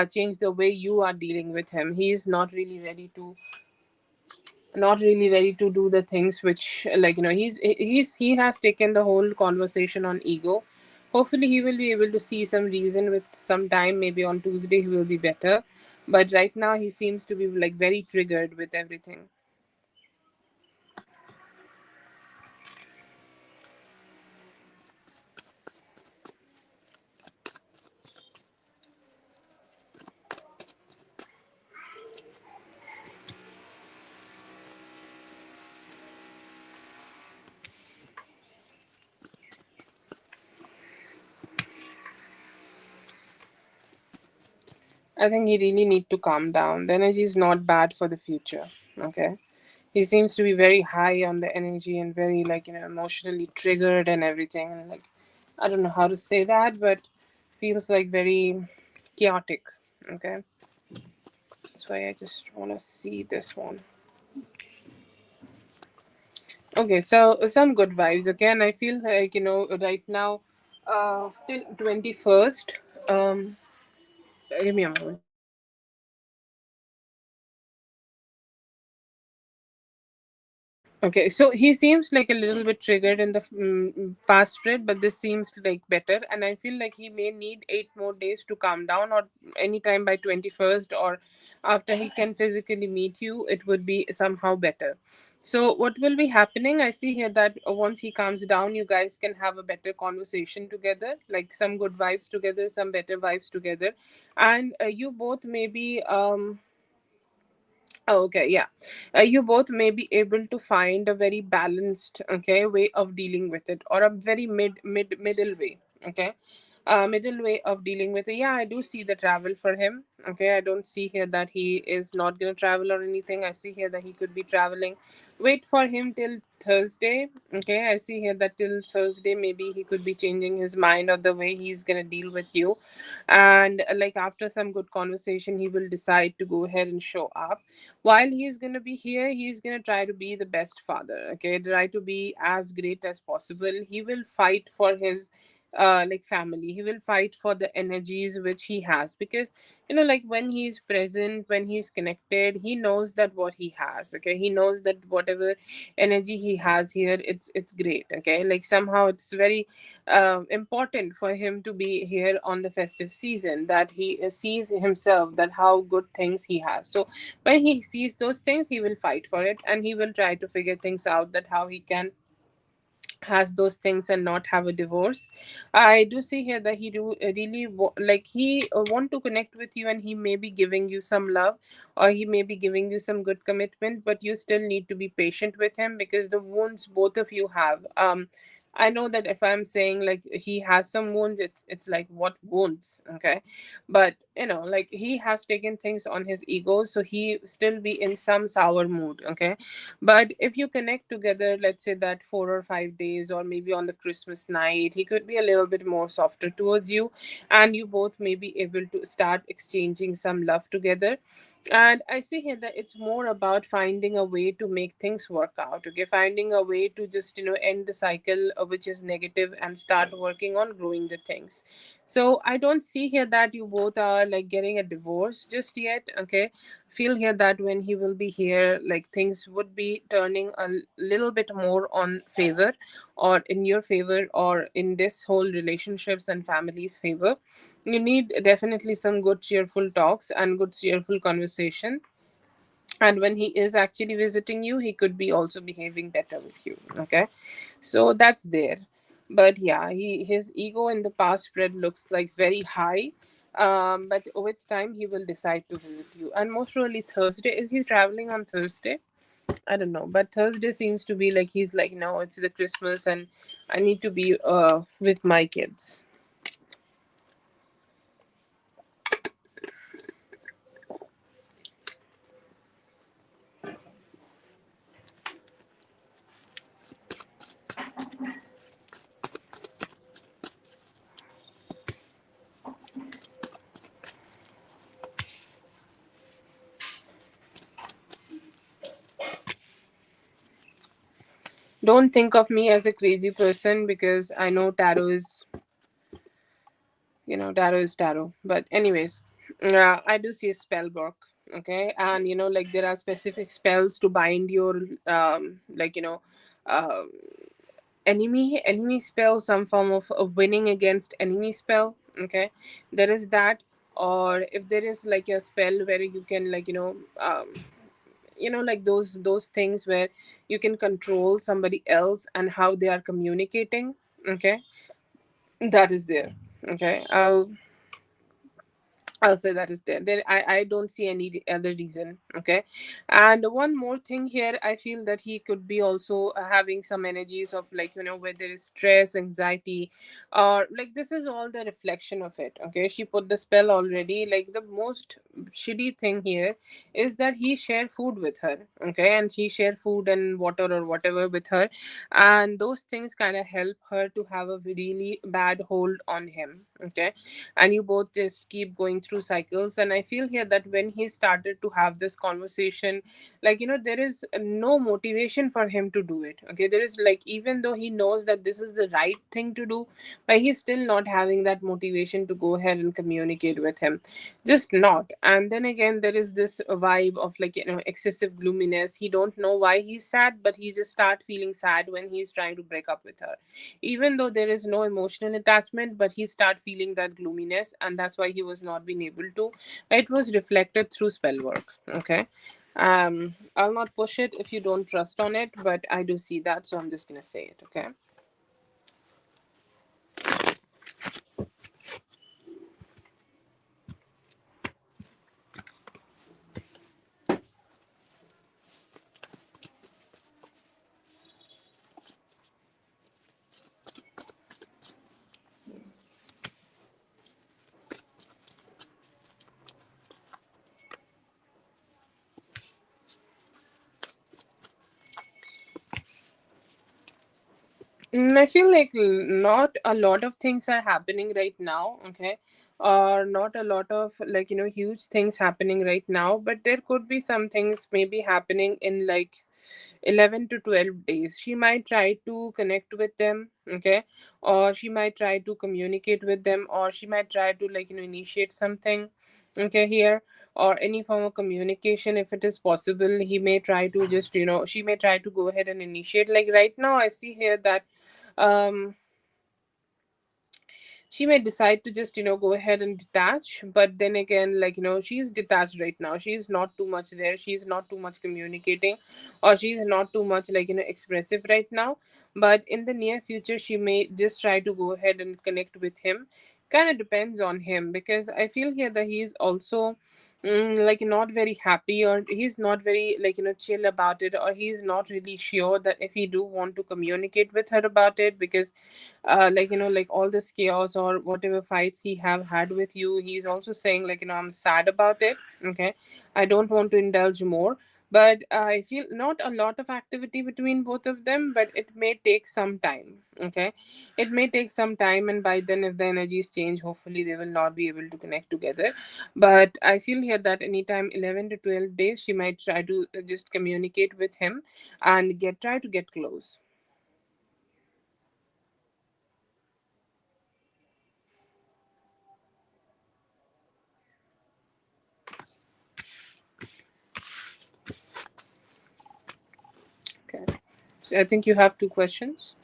change the way you are dealing with him. He is not really ready to do the things which, like, he has taken the whole conversation on ego. Hopefully he will be able to see some reason with some time. Maybe on Tuesday he will be better, but right now he seems to be like very triggered with everything. I think he really need to calm down. The energy is not bad for the future. Okay, he seems to be very high on the energy and very like, emotionally triggered and everything, and like, I don't know how to say that, but feels like very chaotic. Okay, that's why I just want to see this one. Okay, so some good vibes. Okay, and I feel like, right now, till 21st. Give me a moment. Okay, so he seems like a little bit triggered in the past spread, but this seems like better, and I feel like he may need 8 more days to calm down, or anytime by 21st, or after he can physically meet you, it would be somehow better. So, what will be happening? I see here that once he calms down, you guys can have a better conversation together, like some good vibes together, some better vibes together, and you both may be Oh, okay, yeah. You both may be able to find a very balanced, okay, way of dealing with it, or a very middle way. Okay. middle way of dealing with it. Yeah, I do see the travel for him. Okay, I don't see here that he is not gonna travel or anything. I see here that he could be traveling. Wait for him till Thursday. Okay, I see here that till Thursday maybe he could be changing his mind or the way he's gonna deal with you, and like after some good conversation, he will decide to go ahead and show up. While he's gonna be here, he's gonna try to be the best father. Okay, try to be as great as possible. He will fight for his like family. He will fight for the energies which he has, because like when he's present, when he's connected, he knows that what he has. Okay, he knows that whatever energy he has here, it's great. Okay, like somehow it's very important for him to be here on the festive season, that he sees himself that how good things he has. So when he sees those things, he will fight for it, and he will try to figure things out that how he can has those things and not have a divorce. I do see here that he do really like he want to connect with you, and he may be giving you some love, or he may be giving you some good commitment, but you still need to be patient with him, because the wounds both of you have, I know that if I'm saying like he has some wounds, it's like what wounds. Okay, but like he has taken things on his ego, so he still be in some sour mood. Okay, but if you connect together, let's say that 4 or 5 days, or maybe on the Christmas night, he could be a little bit more softer towards you, and you both may be able to start exchanging some love together. And I see here that it's more about finding a way to make things work out. Okay, finding a way to just end the cycle which is negative, and start working on growing the things. So I don't see here that you both are like getting a divorce just yet. Okay, feel here that when he will be here, like things would be turning a little bit more on favor, or in your favor, or in this whole relationships and families favor. You need definitely some good cheerful talks and good cheerful conversation, and when he is actually visiting you, he could be also behaving better with you. Okay, so that's there. But yeah, his ego in the past spread looks like very high. But with time he will decide to visit you, and most probably Thursday. Is he traveling on Thursday? I don't know, but Thursday seems to be like he's like, no, it's the Christmas, and I need to be with my kids. Don't think of me as a crazy person, because I know tarot is, tarot is tarot. But anyways, I do see a spell work. Okay, and like there are specific spells to bind your like uh, enemy spell, some form of a winning against enemy spell. Okay, there is that. Or if there is like a spell where you can like like those things where you can control somebody else and how they are communicating. Okay, that is there. Okay, I'll say that is there. I don't see any other reason. Okay. And one more thing here, I feel that he could be also having some energies of like, where there is stress, anxiety, or like this is all the reflection of it. Okay. She put the spell already. Like the most shitty thing here is that he shared food with her. Okay. And she shared food and water or whatever with her. And those things kind of help her to have a really bad hold on him. Okay, and you both just keep going through cycles. And I feel here that when he started to have this conversation, like there is no motivation for him to do it. Okay, there is like, even though he knows that this is the right thing to do, but he's still not having that motivation to go ahead and communicate with him, just not. And then again, there is this vibe of like excessive gloominess. He don't know why he's sad, but he just start feeling sad when he's trying to break up with her, even though there is no emotional attachment, but he start feeling that gloominess, and that's why he was not being able to. It was reflected through spell work. Okay, I'll not push it if you don't trust on it, but I do see that, so I'm just gonna say it. Okay. I feel like not a lot of things are happening right now, okay? Or not a lot of, like, huge things happening right now, but there could be some things maybe happening in like 11 to 12 days. She might try to connect with them, okay? Or she might try to communicate with them, or she might try to, like, initiate something, okay, here, or any form of communication if it is possible. He may try to just, she may try to go ahead and initiate. Like right now, I see here that um she may decide to just go ahead and detach, but then again, like, she's detached right now. She's not too much there, she's not too much communicating, or she's not too much, like, expressive right now. But in the near future, she may just try to go ahead and connect with him. Kind of depends on him, because I feel here that he's also like not very happy, or he's not very, like, chill about it, or he's not really sure that if he do want to communicate with her about it. Because like, like all this chaos or whatever fights he have had with you, he's also saying, like, I'm sad about it, okay? I don't want to indulge more. But I feel not a lot of activity between both of them, but it may take some time, okay? It may take some time, and by then, if the energies change, hopefully they will not be able to connect together. But I feel here that anytime 11 to 12 days, she might try to just communicate with him and get try to get close. Okay, so I think you have two questions.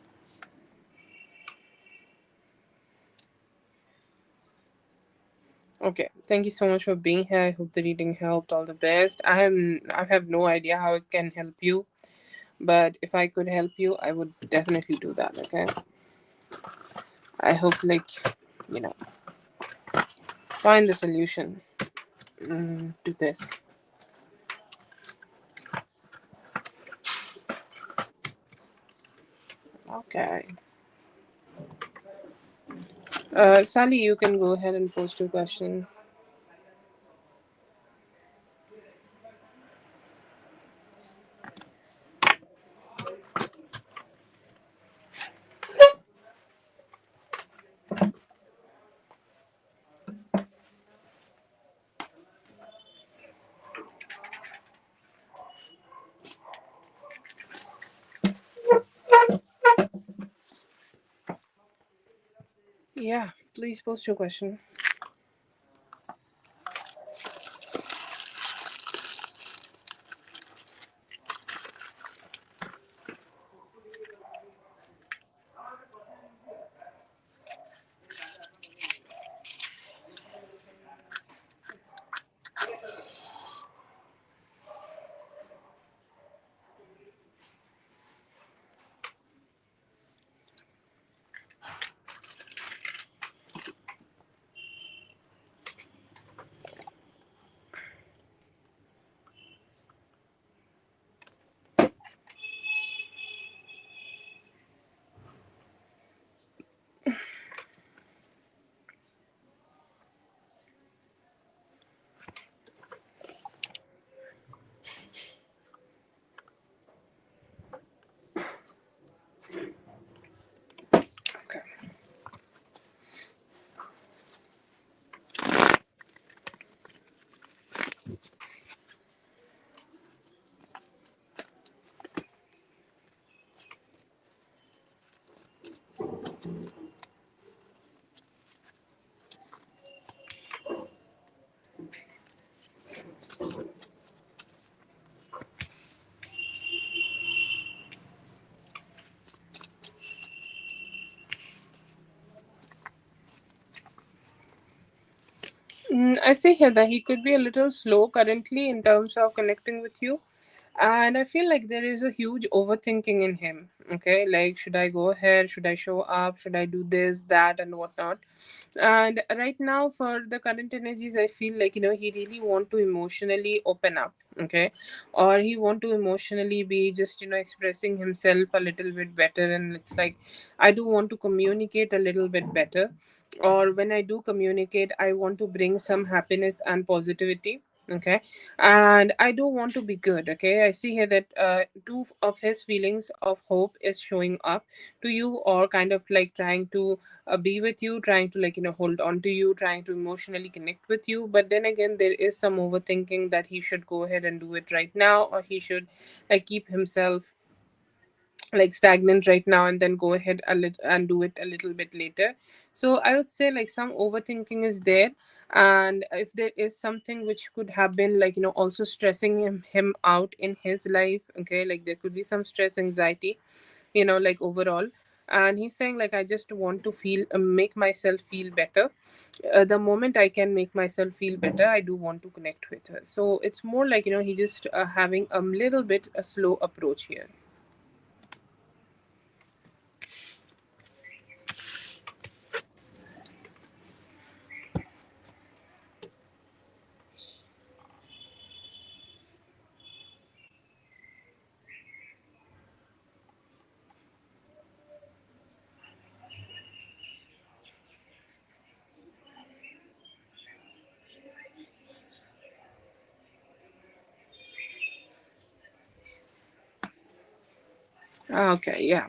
Okay, thank you so much for being here. I hope the reading helped. All the best. I have no idea how it can help you, but if I could help you, I would definitely do that. Okay, I hope, like, you know find the solution to this. Okay, Sally, you can go ahead and post your question. Yeah, please post your question. Okay. I see here that he could be a little slow currently in terms of connecting with you. And I feel like there is a huge overthinking in him. Okay, like, should I go ahead? Should I show up? Should I do this, that, and whatnot? And right now, for the current energies, I feel like, he really want to emotionally open up. Okay, or he want to emotionally be just, expressing himself a little bit better. And it's like, I do want to communicate a little bit better, or when I do communicate, I want to bring some happiness and positivity. Okay, and I do want to be good. Okay, I see here that two of his feelings of hope is showing up to you, or kind of like trying to be with you, trying to like hold on to you, trying to emotionally connect with you. But then again, there is some overthinking that he should go ahead and do it right now, or he should like keep himself like stagnant right now and then go ahead and do it a little bit later. So I would say like some overthinking is there. And if there is something which could have been like also stressing him out in his life, okay, like there could be some stress, anxiety, like overall. And he's saying like I just want to feel make myself feel better. The moment I can make myself feel better, I do want to connect with her. So it's more like he just having a little bit a slow approach here. Okay, yeah.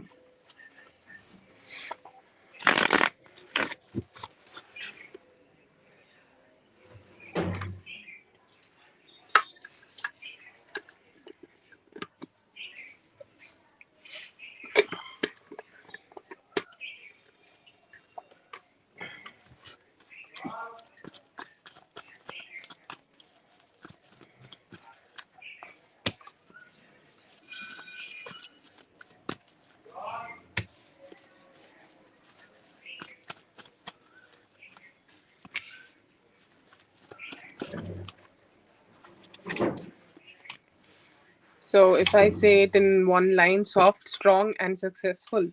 So if I say it in one line, soft, strong, and successful.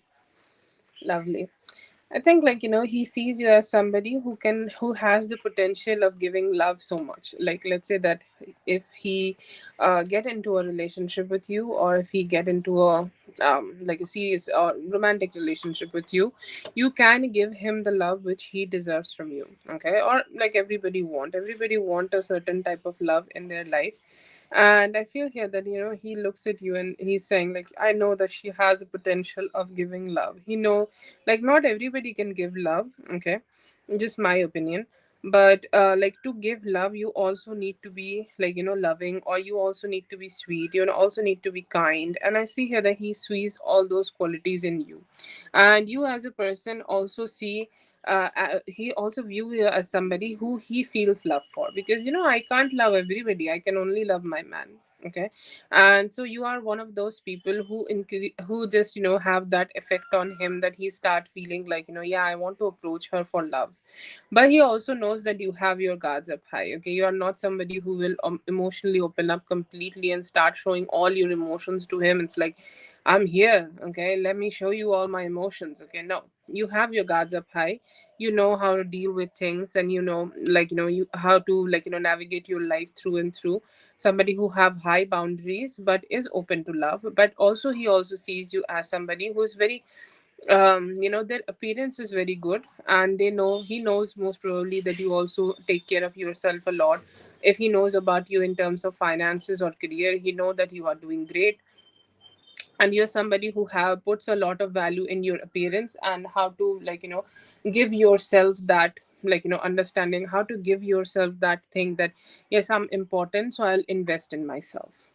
Lovely. I think like he sees you as somebody who has the potential of giving love so much. Like let's say that if he get into a relationship with you, or if he get into a like a serious romantic relationship with you, you can give him the love which he deserves from you. Okay, or like everybody want a certain type of love in their life. And I feel here that he looks at you and he's saying like I know that she has a potential of giving love. Like not everybody can give love, okay, just my opinion. But like to give love, you also need to be like loving, or you also need to be sweet, you also need to be kind. And I see here that he sees all those qualities in you. And you as a person also see he also view you as somebody who he feels love for, because I can't love everybody, I can only love my man. Okay, and so you are one of those people who just have that effect on him, that he start feeling like yeah, I want to approach her for love. But he also knows that you have your guards up high. Okay, you are not somebody who will emotionally open up completely and start showing all your emotions to him. It's like, I'm here, okay, let me show you all my emotions. Okay, no, you have your guards up high. You know how to deal with things, and like you how to like navigate your life through and through. Somebody who have high boundaries but is open to love. But also he also sees you as somebody who is very their appearance is very good, and he knows most probably that you also take care of yourself a lot. If he knows about you in terms of finances or career, he know that you are doing great. And you're somebody who have puts a lot of value in your appearance, and how to like give yourself that like understanding how to give yourself that thing that yes, I'm important, so I'll invest in myself.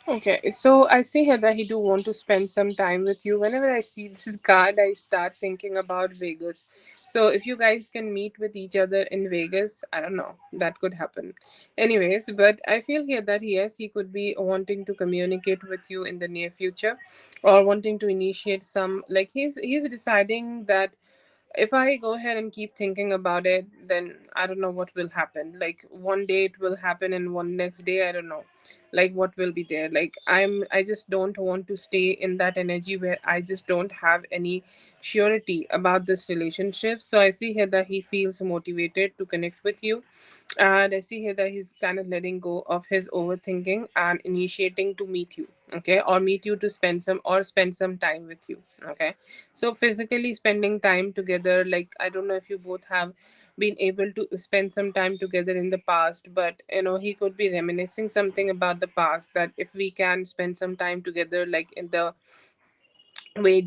Okay, so I see here that he do want to spend some time with you. Whenever I see this card, I start thinking about Vegas. So if you guys can meet with each other in Vegas, I don't know, that could happen. Anyways, but I feel here that yes, he could be wanting to communicate with you in the near future, or wanting to initiate some, like he's deciding that if I go ahead and keep thinking about it, then I don't know what will happen. Like one day it will happen, and one next day I don't know. Like what will be there? Like I just don't want to stay in that energy where I just don't have any surety about this relationship. So I see here that he feels motivated to connect with you, and I see here that he's kind of letting go of his overthinking and initiating to meet you. Okay, or meet you to spend some time with you. Okay, so physically spending time together, like I don't know if you both have been able to spend some time together in the past, but he could be reminiscing something about the past, that if we can spend some time together like in the we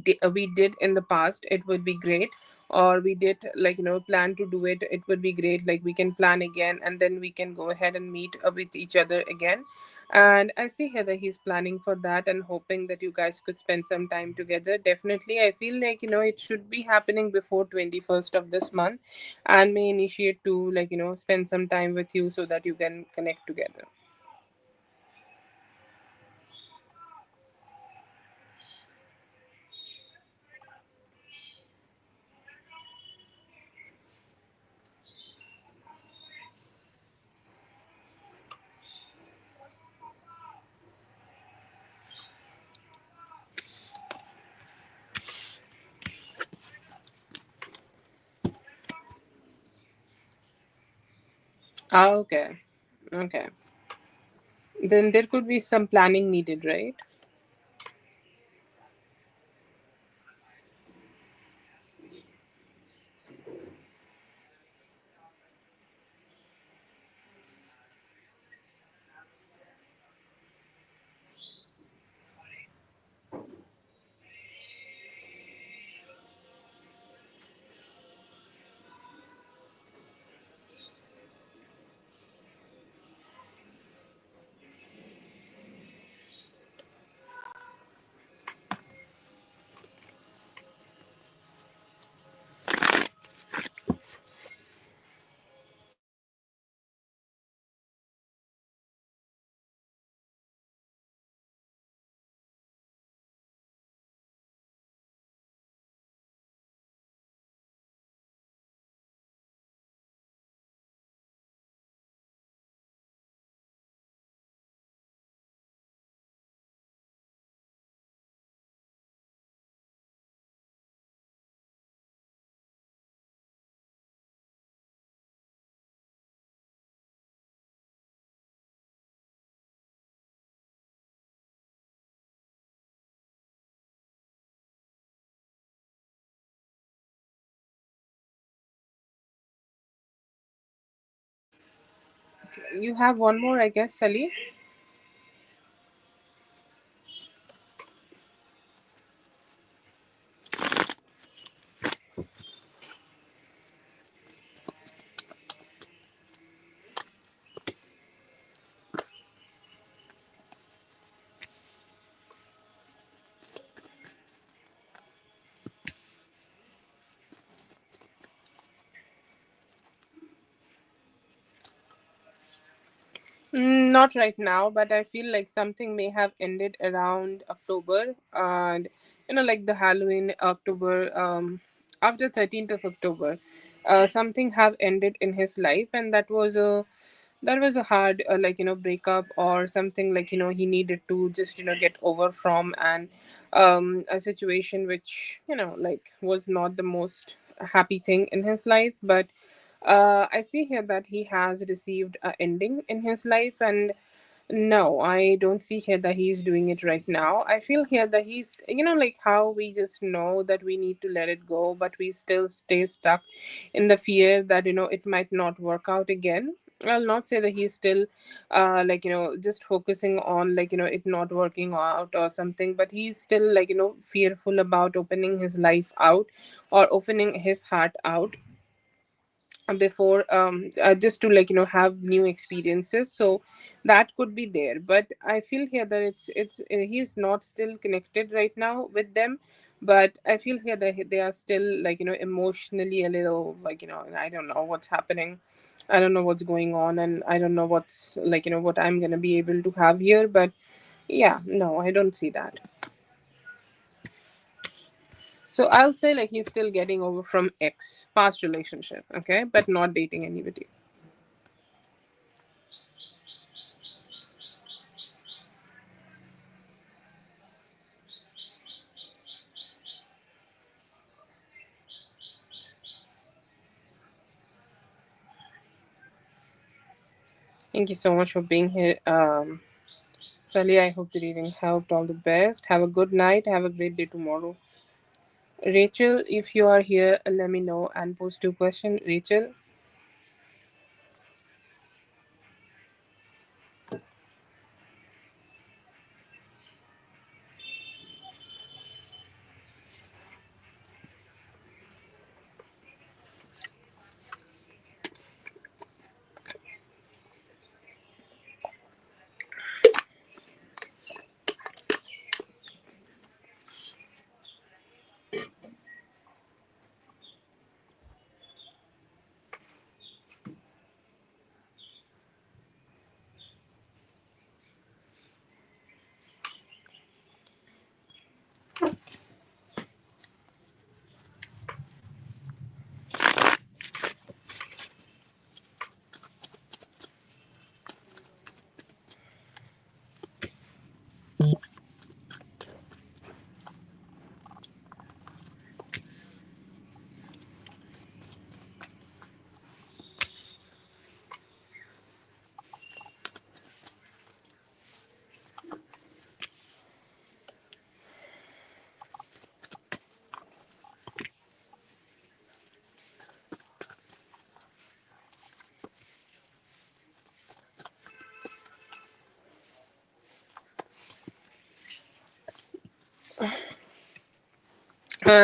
did in the past, it would be great. Or we did, like plan to do it, it would be great. Like we can plan again, and then we can go ahead and meet with each other again. And I see here that he's planning for that and hoping that you guys could spend some time together. Definitely, I feel like it should be happening before 21st of this month, and may initiate to, like spend some time with you so that you can connect together. Ah, okay. Okay, then there could be some planning needed, right? You have one more, I guess, Sally. Not right now, but I feel like something may have ended around October, and like the Halloween October, after 13th of October, something have ended in his life, and that was a hard, like breakup or something, like he needed to just get over from, and a situation which like was not the most happy thing in his life. But I see here that he has received a ending in his life, and no, I don't see here that he's doing it right now. I feel here that he's, like how we just know that we need to let it go, but we still stay stuck in the fear that, it might not work out again. I'll not say that he's still, like, just focusing on, like, it not working out or something, but he's still, like, fearful about opening his life out or opening his heart out. before, just to like have new experiences. So that could be there, but I feel here that it's he's not still connected right now with them. But I feel here that they are still like emotionally a little like I don't know what's happening. I don't know what's going on, and I don't know what's like what I'm gonna be able to have here. But yeah, no, I don't see that. So I'll say like he's still getting over from ex past relationship, okay, but not dating anybody. Thank you so much for being here, Sally. I hope the reading helped. All the best. Have a good night. Have a great day tomorrow. Rachel, if you are here, let me know and post your question. Rachel.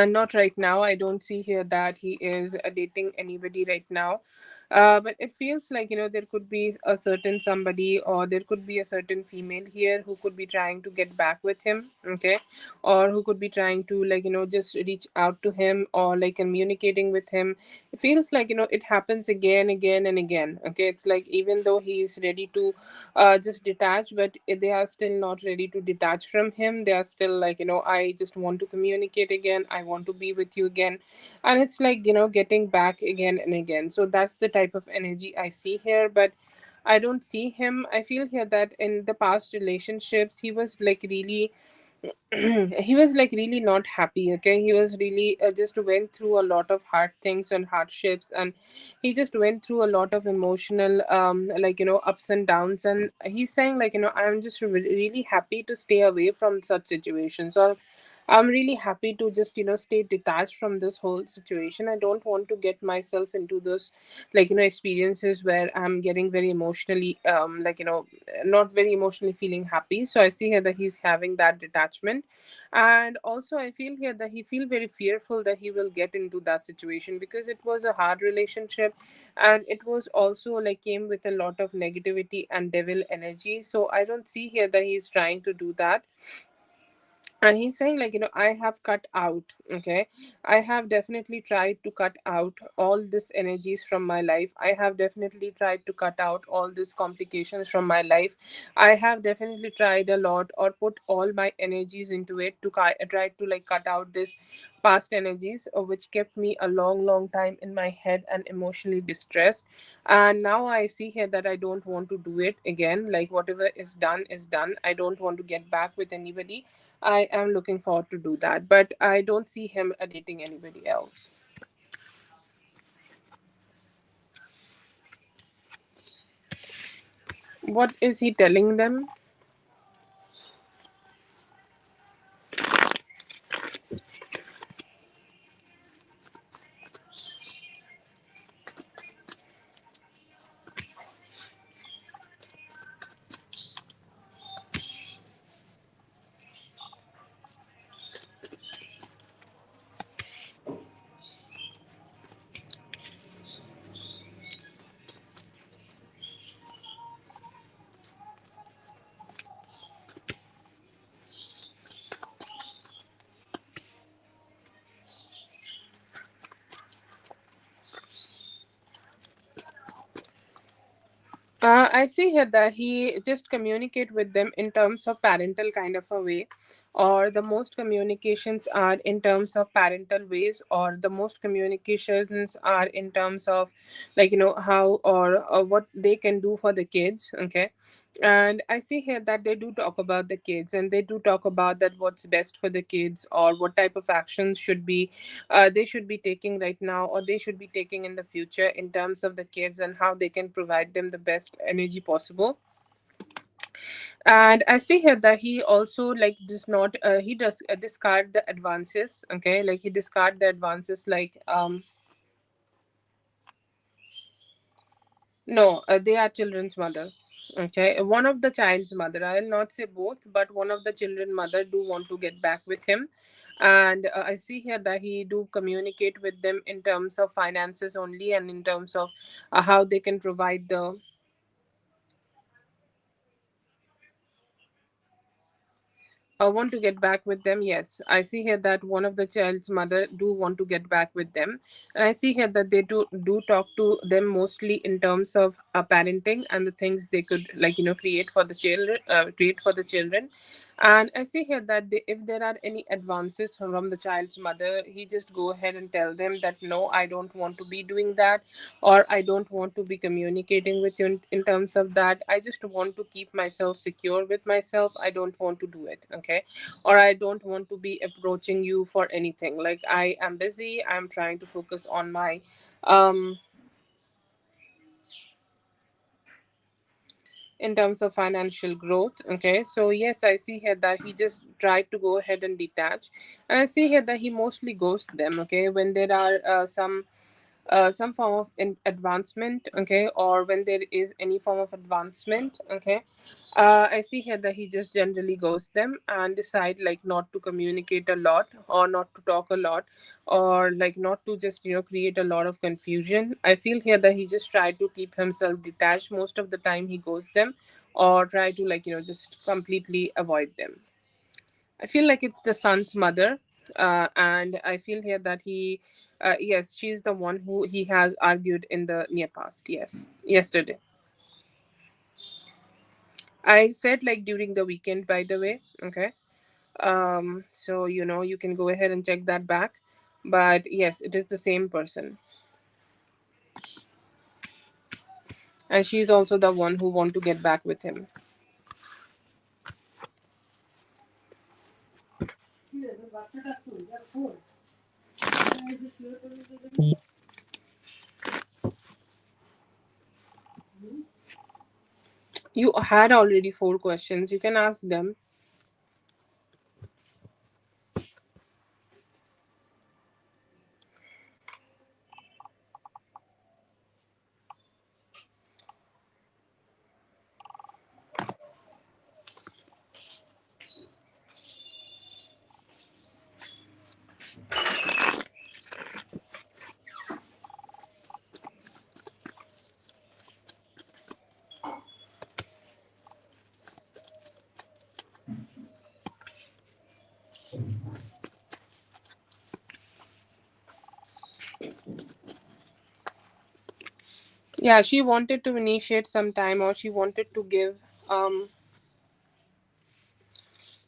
Not right now. I don't see here that he is dating anybody right now. But it feels like, there could be a certain somebody, or there could be a certain female here who could be trying to get back with him, okay? Or who could be trying to, like, just reach out to him, or like communicating with him. It feels like, it happens again, again, and again, okay? It's like even though he's ready to just detach, but they are still not ready to detach from him. They are still like, I just want to communicate again, I want to be with you again. And it's like, getting back again and again. So that's the type of energy I see here. But I don't see him. I feel here that in the past relationships he was like really he was like really not happy, okay? He was really just went through a lot of hard things and hardships, and he just went through a lot of emotional like ups and downs. And he's saying like, I'm just really happy to stay away from such situations, or I'm really happy to just stay detached from this whole situation. I don't want to get myself into those like experiences where I'm getting very emotionally like not very emotionally feeling happy. So I see here that he's having that detachment. And also I feel here that he feel very fearful that he will get into that situation, because it was a hard relationship, and it was also like came with a lot of negativity and devil energy. So I don't see here that he's trying to do that. And he's saying like, I have cut out, okay? I have definitely tried to cut out all this energies from my life. I have definitely tried to cut out all these complications from my life. I have definitely tried a lot, or put all my energies into it to try to like cut out this past energies, which kept me a long long time in my head and emotionally distressed. And now I see here that I don't want to do it again. Like whatever is done is done. I don't want to get back with anybody. I am looking forward to do that, but I don't see him dating anybody else. What is he telling them? I see here that he just communicate with them in terms of parental kind of a way, or the most communications are in terms of parental ways, or the most communications are in terms of, like, how or what they can do for the kids. Okay, and I see here that they do talk about the kids, and they do talk about that what's best for the kids, or what type of actions should be they should be taking right now, or they should be taking in the future in terms of the kids, and how they can provide them the best energy possible. And I see here that he also like does not he does discard the advances. Okay, like he discard the advances, like no, they are children's mother. Okay, one of the child's mother. I'll not say both, but one of the children mother do want to get back with him, and I see here that he do communicate with them in terms of finances only, and in terms of how they can provide the want to get back with them. Yes, I see here that one of the child's mother do want to get back with them, and I see here that they do talk to them mostly in terms of parenting and the things they could, like, create for the children, And I see here that if there are any advances from the child's mother, he just go ahead and tell them that no, I don't want to be doing that, or I don't want to be communicating with you in terms of that. I just want to keep myself secure with myself. I don't want to do it. Okay, or I don't want to be approaching you for anything. Like, I am busy, I'm trying to focus on my um in terms of financial growth. Okay, so yes, I see here that he just tried to go ahead and detach, and I see here that he mostly ghosts them. Okay, when there are some form of advancement. Okay, or when there is any form of advancement. Okay, I see here that he just generally goes them and decide like not to communicate a lot, or not to talk a lot, or like not to just create a lot of confusion. I feel here that he just tried to keep himself detached most of the time he goes them, or try to, like, just completely avoid them. I feel like it's the son's mother, and I feel here that yes, she's the one who he has argued in the near past. Yes, yesterday. I said like during the weekend, by the way. Okay. So you can go ahead and check that back. But yes, it is the same person, and she's also the one who want to get back with him. You had already four questions. You can ask them. Yeah, she wanted to initiate some time, or um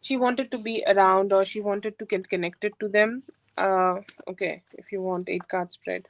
she wanted to be around, or she wanted to get connected to them. Okay, if you want 8 card spread.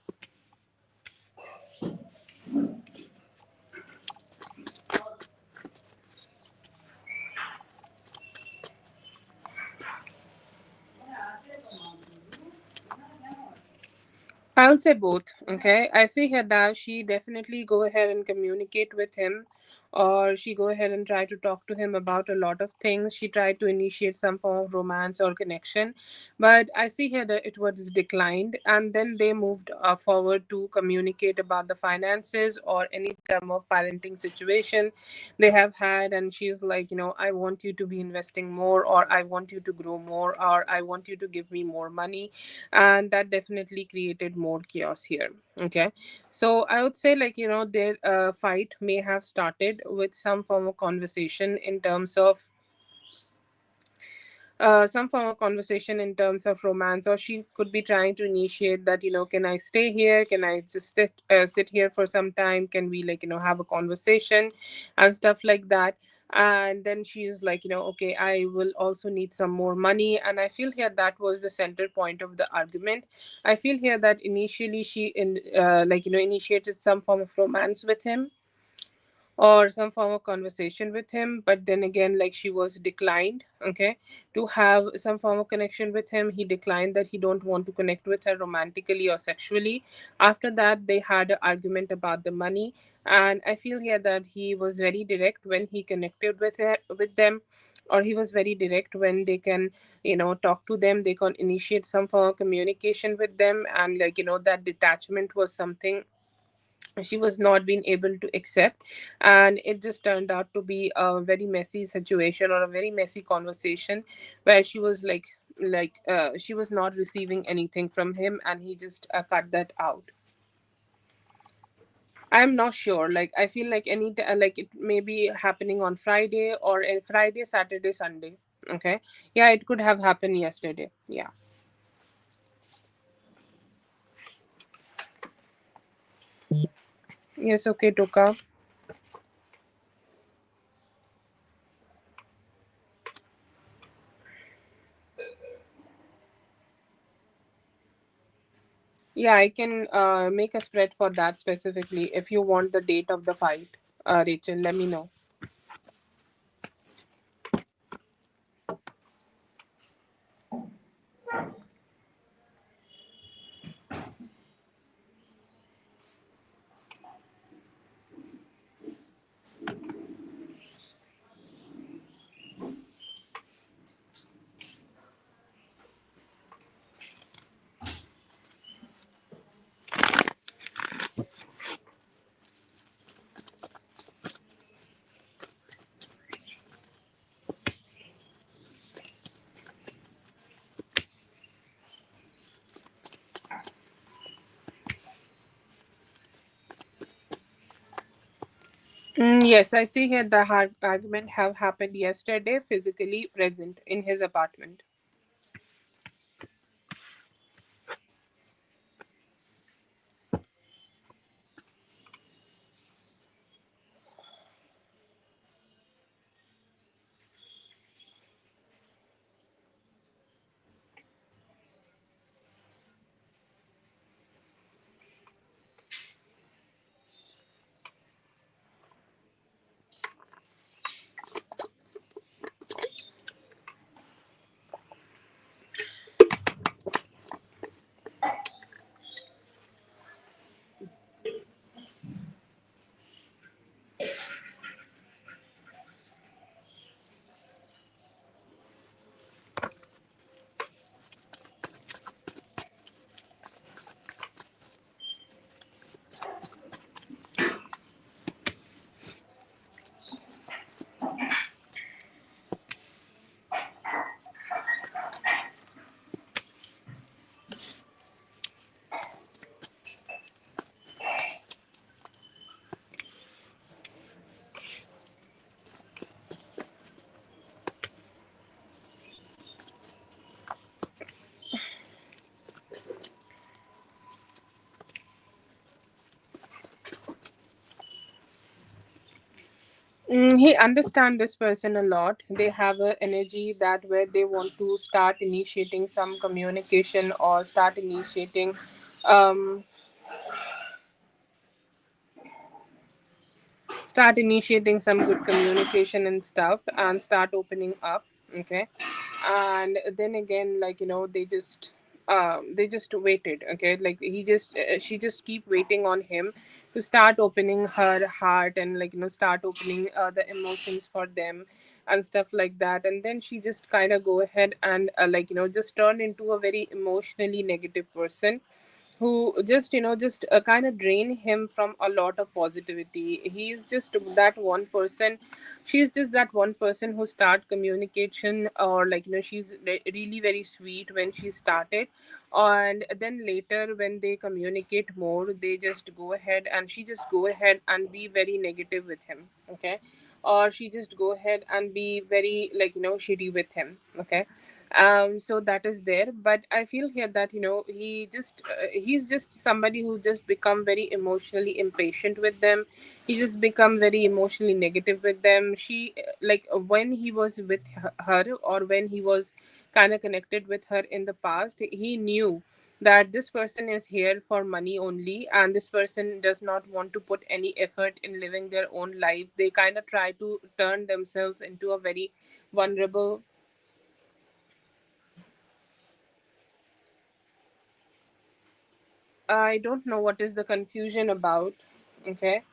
I'll say both. Okay, I see here that she definitely go ahead and communicate with him, or she go ahead and try to talk to him about a lot of things. She tried to initiate some form of romance or connection, but I see here that it was declined, and then they moved forward to communicate about the finances or any term of parenting situation they have had. And she's like, I want you to be investing more, or I want you to grow more, or I want you to give me more money, and that definitely created more chaos here. Okay, so I would say, like, their fight may have started with some form of conversation in terms of some form of conversation in terms of romance, or she could be trying to initiate that, can I stay here, can I just sit here for some time, can we, have a conversation and stuff like that. And then she's like, okay, I will also need some more money. And I feel here that was the center point of the argument. I feel here that initially she initiated some form of romance with him, or some form of conversation with him, but then again, like, she was declined, okay, to have some form of connection with him. He declined that he don't want to connect with her romantically or sexually. After that, they had an argument about the money. And I feel here that he was very direct when he connected with them, or he was very direct when they can, talk to them, they can initiate some form of communication with them. And, that detachment was something she was not being able to accept. And it just turned out to be a very messy situation, or a very messy conversation, where she was she was not receiving anything from him, and he just cut that out. I'm not sure, like, I feel like like it may be happening on Friday, or a Friday, Saturday, Sunday. Okay, yeah, it could have happened yesterday. Yeah. Yes, okay, Toka. Yeah, I can make a spread for that specifically. If you want the date of the fight, Rachel, let me know. Yes, I see here the argument have happened yesterday, physically present in his apartment. He understand this person a lot. They have a energy that where they want to start initiating some communication, or start initiating um start initiating some good communication and stuff, and start opening up. Okay. And then again, they just waited. Okay, like she just keep waiting on him to start opening her heart, and start opening the emotions for them and stuff like that. And then she just kind of go ahead and just turn into a very emotionally negative person, who just kind of drain him from a lot of positivity. He's just that one person. She's just that one person who start communication, or she's really very sweet when she started. And then later, when they communicate more, they just go ahead, and she just go ahead and be very negative with him. Okay. Or she just go ahead and be very shitty with him. Okay. So that is there, but I feel here that he's just somebody who just become very emotionally impatient with them. He just become very emotionally negative with them. She like when he was with her, or when he was kind of connected with her in the past, he knew that this person is here for money only, and this person does not want to put any effort in living their own life. They kind of try to turn themselves into a very vulnerable. I don't know what is the confusion about. Okay.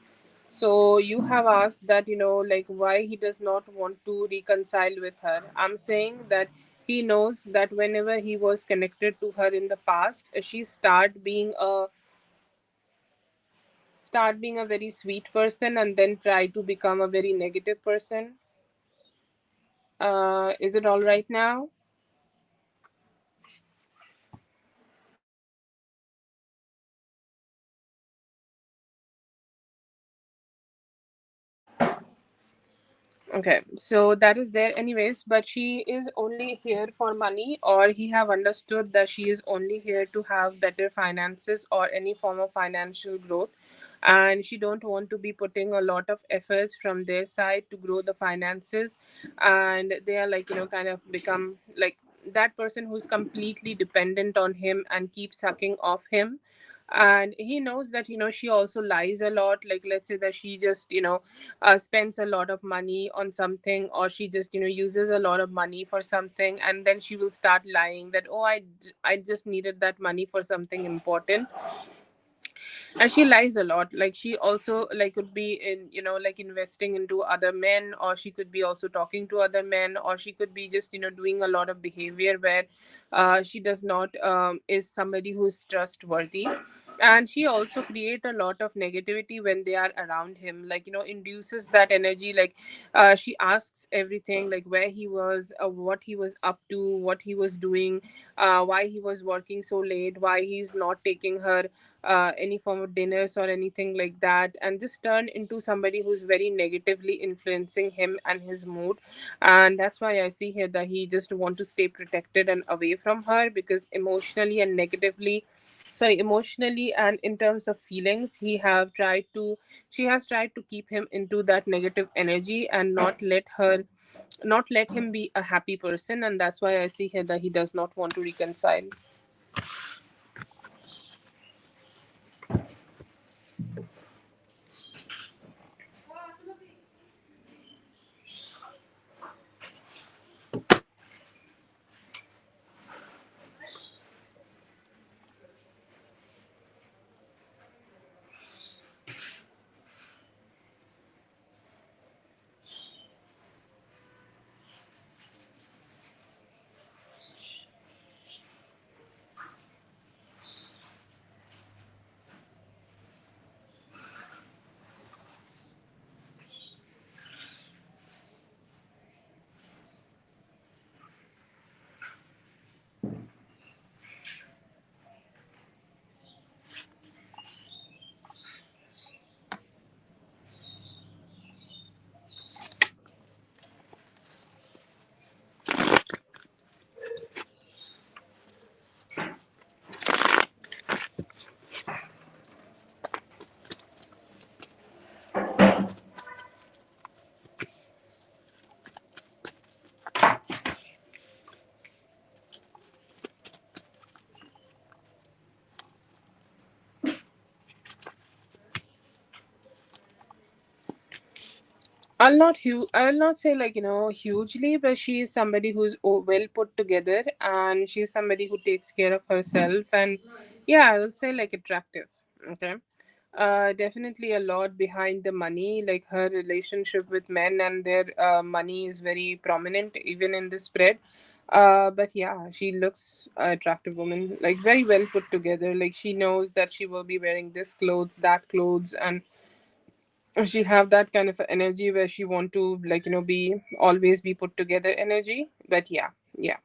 So you have asked that, like why he does not want to reconcile with her. I'm saying that he knows that whenever he was connected to her in the past, she start being a very sweet person and then try to become a very negative person. Is it all right now? Okay, so that is there anyways, but she is only here for money, or he have understood that she is only here to have better finances or any form of financial growth, and she don't want to be putting a lot of efforts from their side to grow the finances, and they are like, kind of become like that person who's completely dependent on him and keep sucking off him. And he knows that, she also lies a lot. Like, let's say that she just, spends a lot of money on something, or she just, uses a lot of money for something, and then she will start lying that, oh, I just needed that money for something important. And she lies a lot. Like, she also like could be in, like investing into other men, or she could be also talking to other men, or she could be just, doing a lot of behavior where she does not is somebody who is trustworthy. And she also create a lot of negativity when they are around him, like, induces that energy. Like, she asks everything, like where he was, what he was up to, what he was doing, why he was working so late, why he's not taking her any form of dinners or anything like that, and just turn into somebody who's very negatively influencing him and his mood. And that's why I see here that he just want to stay protected and away from her, because emotionally and negatively, sorry, emotionally and in terms of feelings, she has tried to keep him into that negative energy and not let him be a happy person. And that's why I see here that he does not want to reconcile. I'll not say like, hugely, but she is somebody who's well put together, and she's somebody who takes care of herself. And yeah, I will say like attractive. Okay. Definitely a lot behind the money. Like, her relationship with men and their money is very prominent even in the spread. But yeah, she looks attractive woman, like very well put together. Like, she knows that she will be wearing this clothes, that clothes, and she have that kind of energy where she want to, like, be always be put together energy. But yeah, yeah.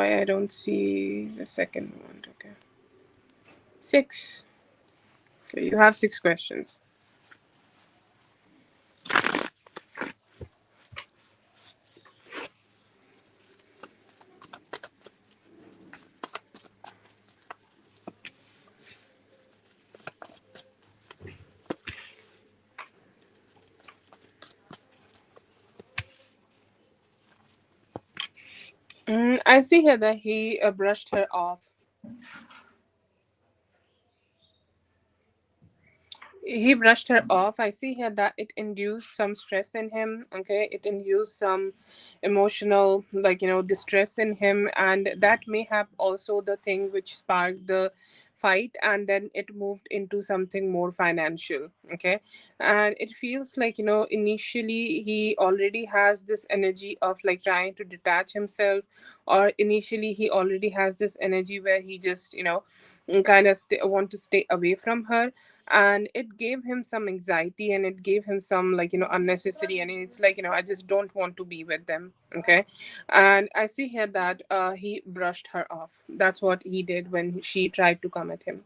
Why I don't see the second one? Okay. Six. Okay, you have six questions. I see here that he brushed her off. He brushed her off. I see here that it induced some stress in him. Okay, it induced some emotional, like, distress in him, and that may have also the thing which sparked the fight, and then it moved into something more financial. Okay, and it feels like, initially he already has this energy of like trying to detach himself, or initially he already has this energy where he just, kind of want to stay away from her, and it gave him some anxiety, and it gave him some, like, unnecessary, and it's like, I just don't want to be with them. Okay, and I see here that he brushed her off. That's what he did when she tried to come at him.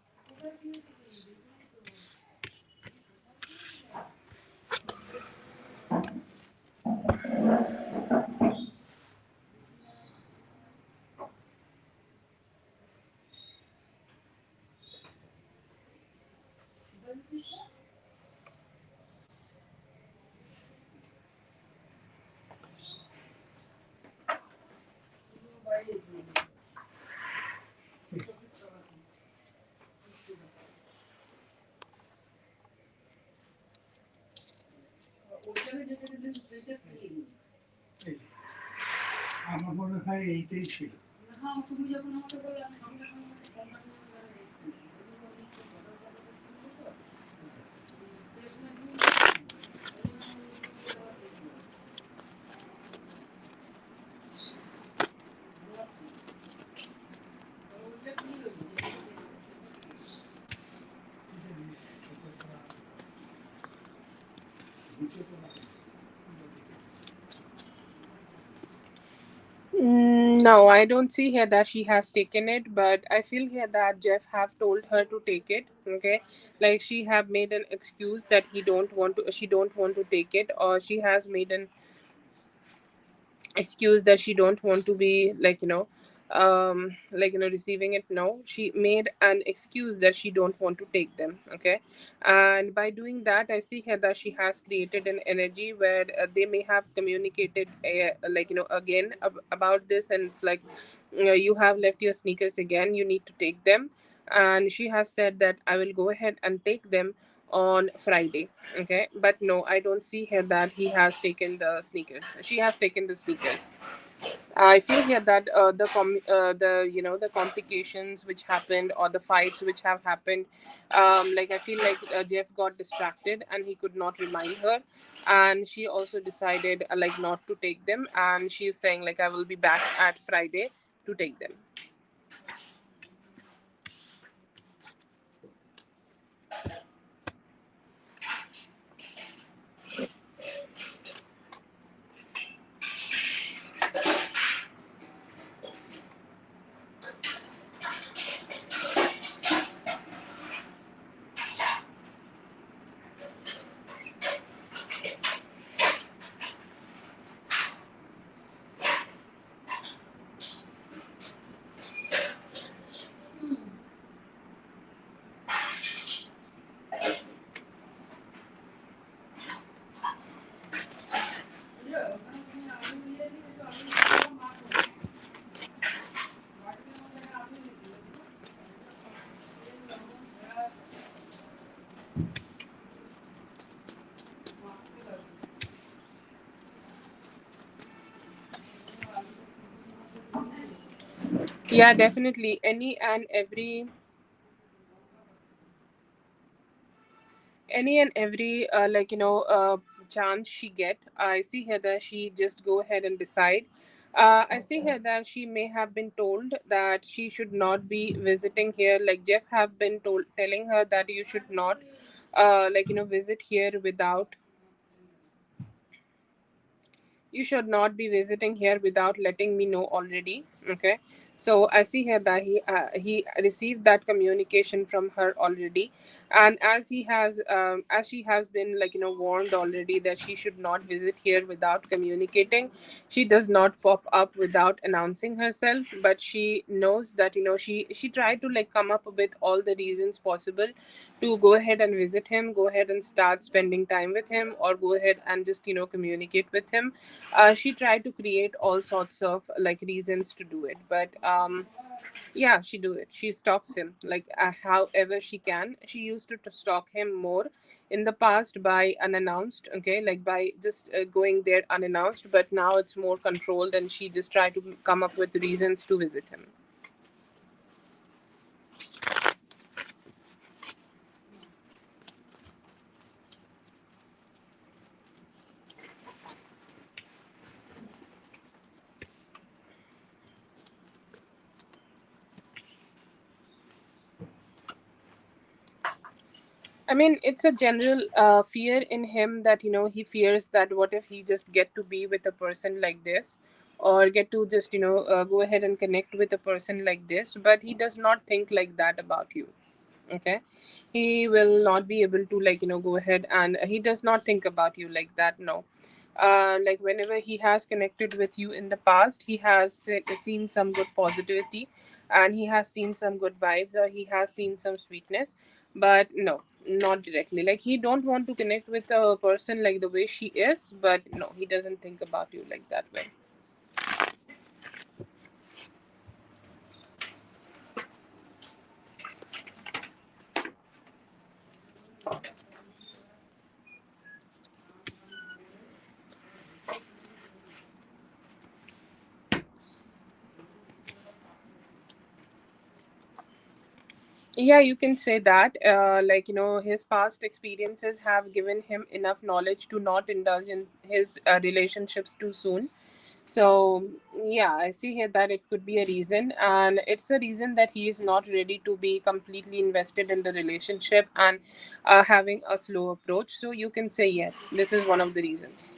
No, I don't see here that she has taken it, but I feel here that Jeff have told her to take it. Okay, like she have made an excuse that she don't want to take it, or she has made an excuse that she don't want to be, like, receiving it. No, she made an excuse that she don't want to take them. Okay, and by doing that, I see here that she has created an energy where they may have communicated, again about this, and it's like, you have left your sneakers again, you need to take them. And she has said that I will go ahead and take them on Friday. Okay, but no, I don't see here that he has taken the sneakers. She has taken the sneakers. I feel here that the the complications which happened, or the fights which have happened, like I feel like Jeff got distracted and he could not remind her, and she also decided, like, not to take them, and she's saying like I will be back at Friday to take them. Yeah, definitely. Any and every chance she get, I see here that she just go ahead and decide. I see here that she may have been told that she should not be visiting here, like Jeff have been telling her that you should not visit here without, you should not be visiting here without letting me know already. Okay, So I see here that he received that communication from her already, and as she has been like warned already that she should not visit here without communicating. She does not pop up without announcing herself, but she knows that she tried to like come up with all the reasons possible to go ahead and visit him, go ahead and start spending time with him, or go ahead and just communicate with him. She tried to create all sorts of like reasons to do it, but yeah, she do it. She stalks him like however she can. She used to stalk him more in the past by unannounced, okay, like by just going there unannounced, but now it's more controlled and she just try to come up with reasons to visit him. I mean, it's a general fear in him that he fears that what if he just get to be with a person like this, or get to just go ahead and connect with a person like this, but he does not think like that about you. Okay, he will not be able to like go ahead, and he does not think about you like that. No, like whenever he has connected with you in the past, he has seen some good positivity, and he has seen some good vibes, or he has seen some sweetness, but no, not directly. Like he don't want to connect with a person like the way she is, but no, he doesn't think about you like that way. Yeah, you can say that. Like, his past experiences have given him enough knowledge to not indulge in his relationships too soon. So, yeah, I see here that it could be a reason, and it's a reason that he is not ready to be completely invested in the relationship and having a slow approach. So, you can say yes, this is one of the reasons.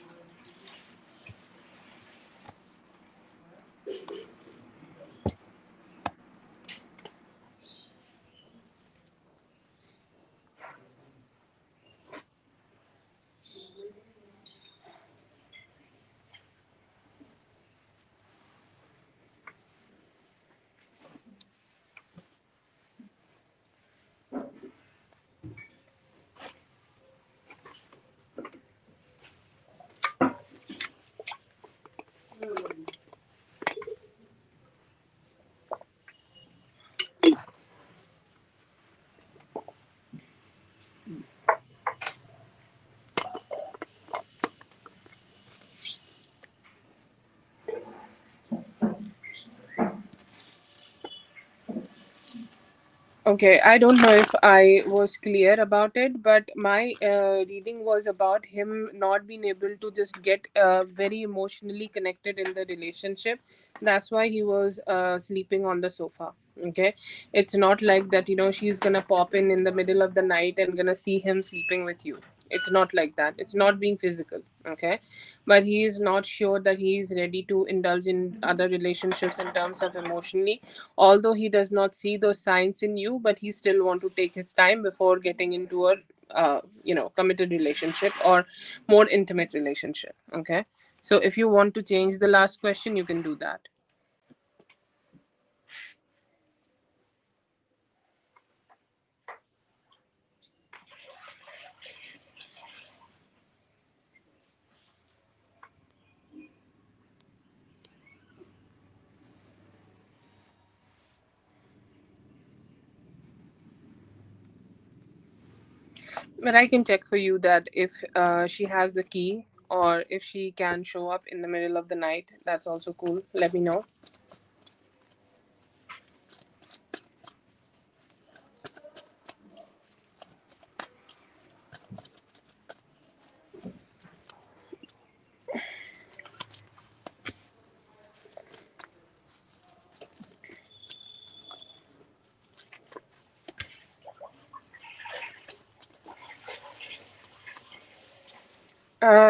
Okay, I don't know if I was clear about it, but my reading was about him not being able to just get very emotionally connected in the relationship. That's why he was sleeping on the sofa. Okay, it's not like that, she's gonna pop in the middle of the night and gonna see him sleeping with you. It's not like that. It's not being physical. Okay, but he is not sure that he is ready to indulge in other relationships in terms of emotionally, although he does not see those signs in you, but he still want to take his time before getting into a committed relationship or more intimate relationship. Okay, so if you want to change the last question, you can do that. But I can check for you that if she has the key, or if she can show up in the middle of the night, that's also cool. Let me know.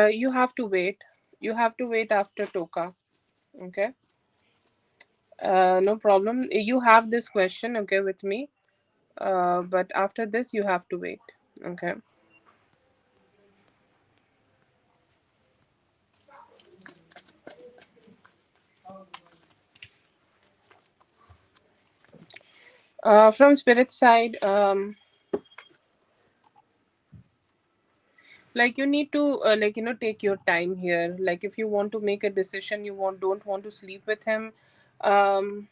You have to wait. You have to wait after Toka. Okay. No problem. You have this question, okay, with me. But after this, you have to wait. Okay. From spirit side, like you need to take your time here. Like if you want to make a decision, you don't want to sleep with him. Um,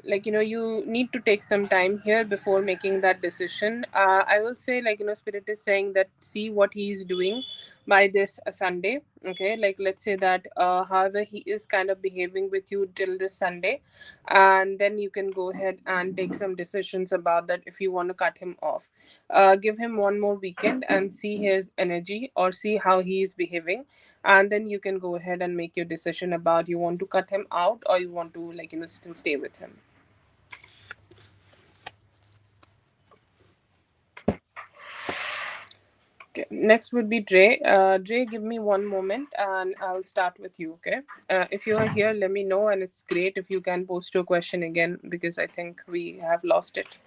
you need to take some time here before making that decision. I will say, spirit is saying that see what he is doing by this Sunday. Okay, like let's say that however he is kind of behaving with you till this Sunday, and then you can go ahead and take some decisions about that if you want to cut him off. Give him one more weekend and see his energy or see how he is behaving, and then you can go ahead and make your decision about you want to cut him out or you want to still stay with him. Okay, next would be Dre. Dre, give me one moment and I'll start with you, okay? If you are here, let me know, and it's great if you can post your question again because I think we have lost it.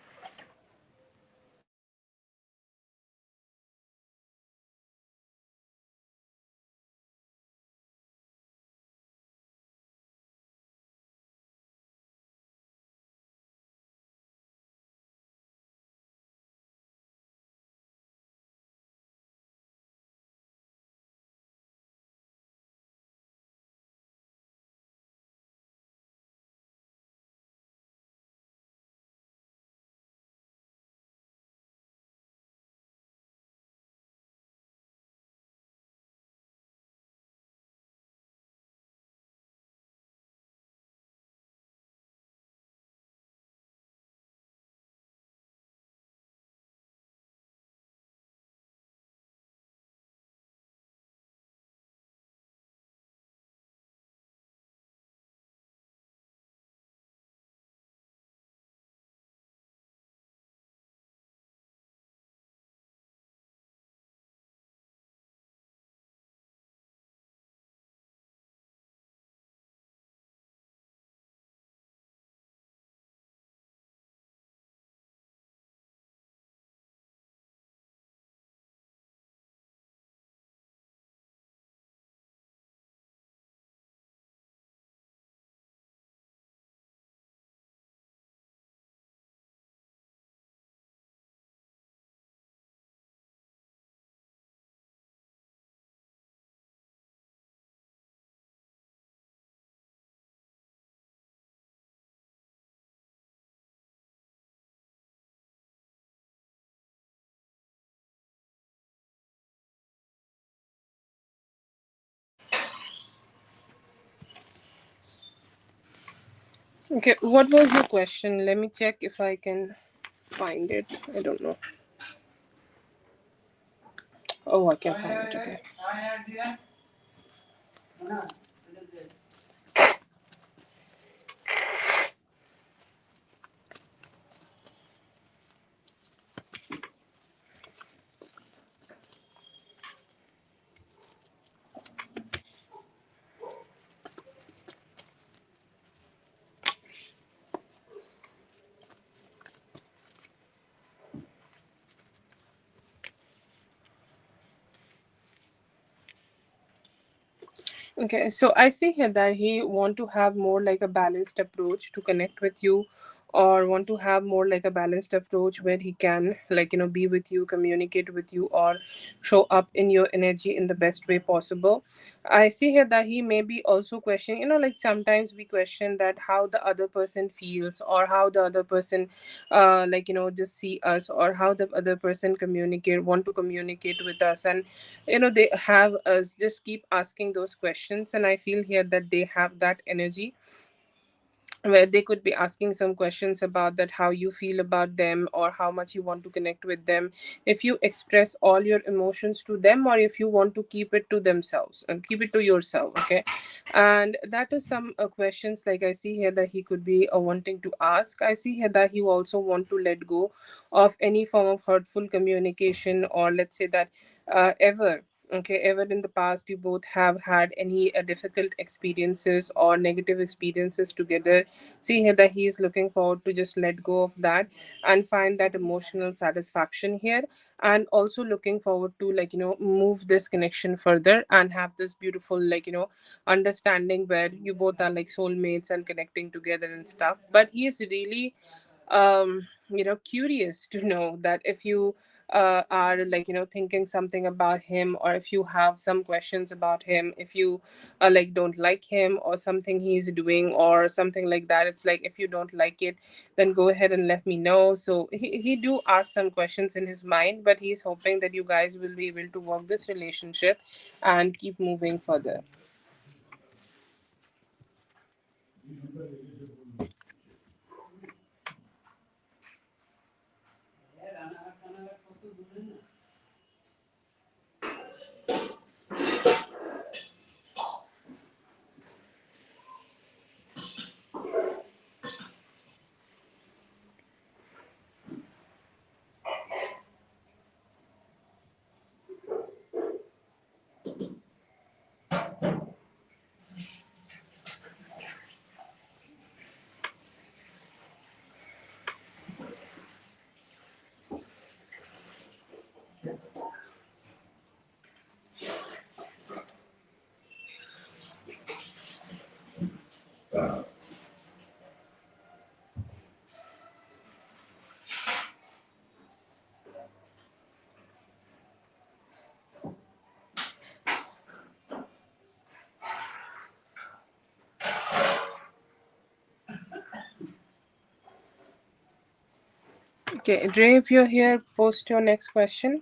Okay, what was your question? Let me check if I can find it. I don't know. Oh, I can find it. Okay. Okay, so I see here that he want to have more like a balanced approach to connect with you, or want to have more like a balanced approach where he can be with you, communicate with you, or show up in your energy in the best way possible. I see here that he may be also questioning, like sometimes we question that how the other person feels or how the other person just see us, or how the other person want to communicate with us, and they have us just keep asking those questions, and I feel here that they have that energy where they could be asking some questions about that how you feel about them or how much you want to connect with them, if you express all your emotions to them or if you want to keep it to themselves and keep it to yourself. Okay, and that is some questions like I see here that he could be wanting to ask. I see here that he also want to let go of any form of hurtful communication, or let's say that ever Okay, ever in the past you both have had any difficult experiences or negative experiences together. See here that he is looking forward to just let go of that and find that emotional satisfaction here, and also looking forward to, like, move this connection further and have this beautiful, like, understanding where you both are like soulmates and connecting together and stuff. But he is really curious to know that if you are, like, thinking something about him, or if you have some questions about him, if you like don't like him or something he's doing or something like that, it's like, if you don't like it, then go ahead and let me know. So he do ask some questions in his mind, but he's hoping that you guys will be able to work this relationship and keep moving further. Okay, Dre, if you're here, post your next question.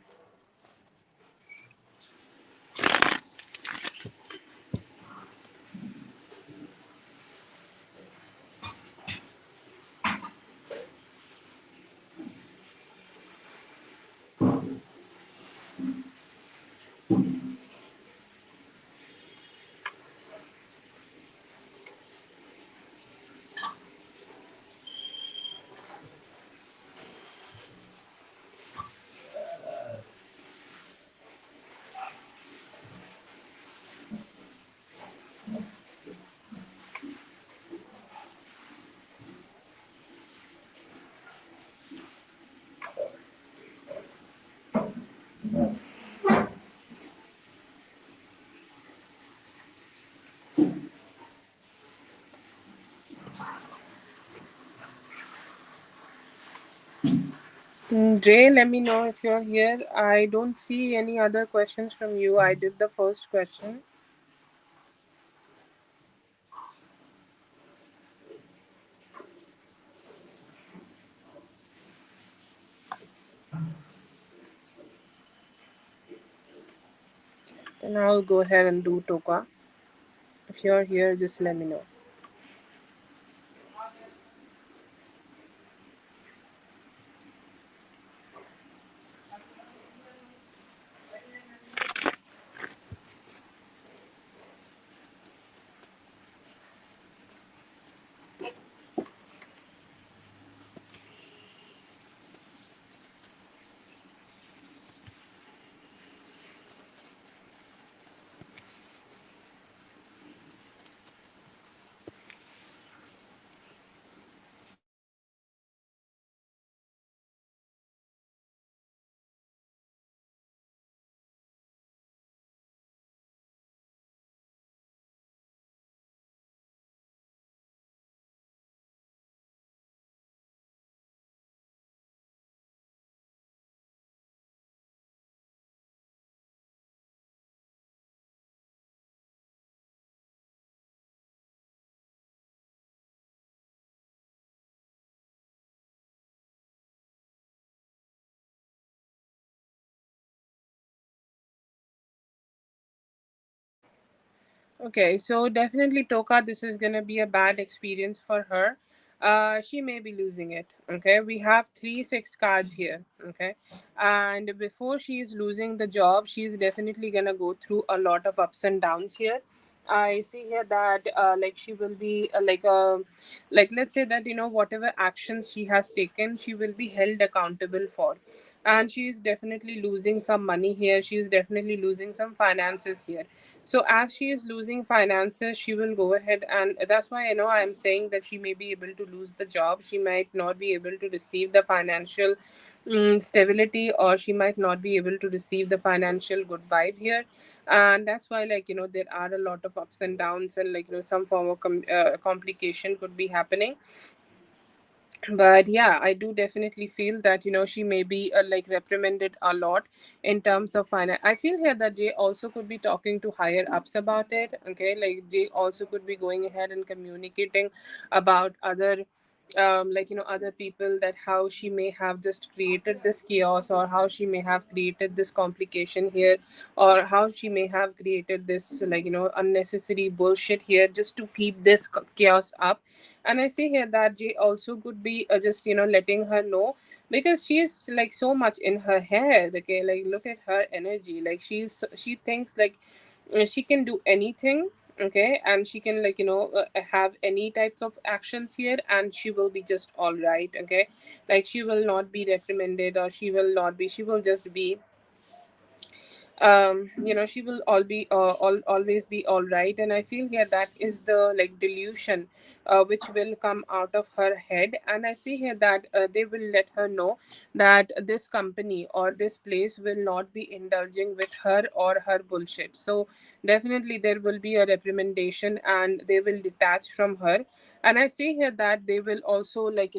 Jay, let me know if you're here. I don't see any other questions from you. I did the first question. Then I'll go ahead and do Toka. If you're here, just let me know. Okay, so definitely Toka, this is gonna be a bad experience for her. She may be losing it. Okay, we have 3 6 cards here. Okay, and before she is losing the job, she's definitely gonna go through a lot of ups and downs here. I see here that like she will be like, let's say that whatever actions she has taken, she will be held accountable for. and she is definitely losing some money here, she is definitely losing some finances here. So as she is losing finances, she will go ahead, and that's why I am saying that she may be able to lose the job, she might not be able to receive the financial stability, or she might not be able to receive the financial good vibe here. And that's why, there are a lot of ups and downs, and some form of complication could be happening. But yeah, I do definitely feel that she may be reprimanded a lot in terms of finance. I feel here that Jay also could be talking to higher ups about it. Okay, like Jay also could be going ahead and communicating about other other people, that how she may have just created this chaos, or how she may have created this complication here, or how she may have created this unnecessary bullshit here just to keep this chaos up. And I see here that Jay also could be just letting her know, because she's like so much in her head. Okay, like look at her energy, like she thinks like she can do anything. Okay, and she can have any types of actions here, and she will be just all right. Okay, like she will not be reprimanded, or she will just be she will always be all right. And I feel here that is the delusion which will come out of her head. And I see here that they will let her know that this company or this place will not be indulging with her or her bullshit. So definitely there will be a reprimandation, and they will detach from her. And I see here that they will also let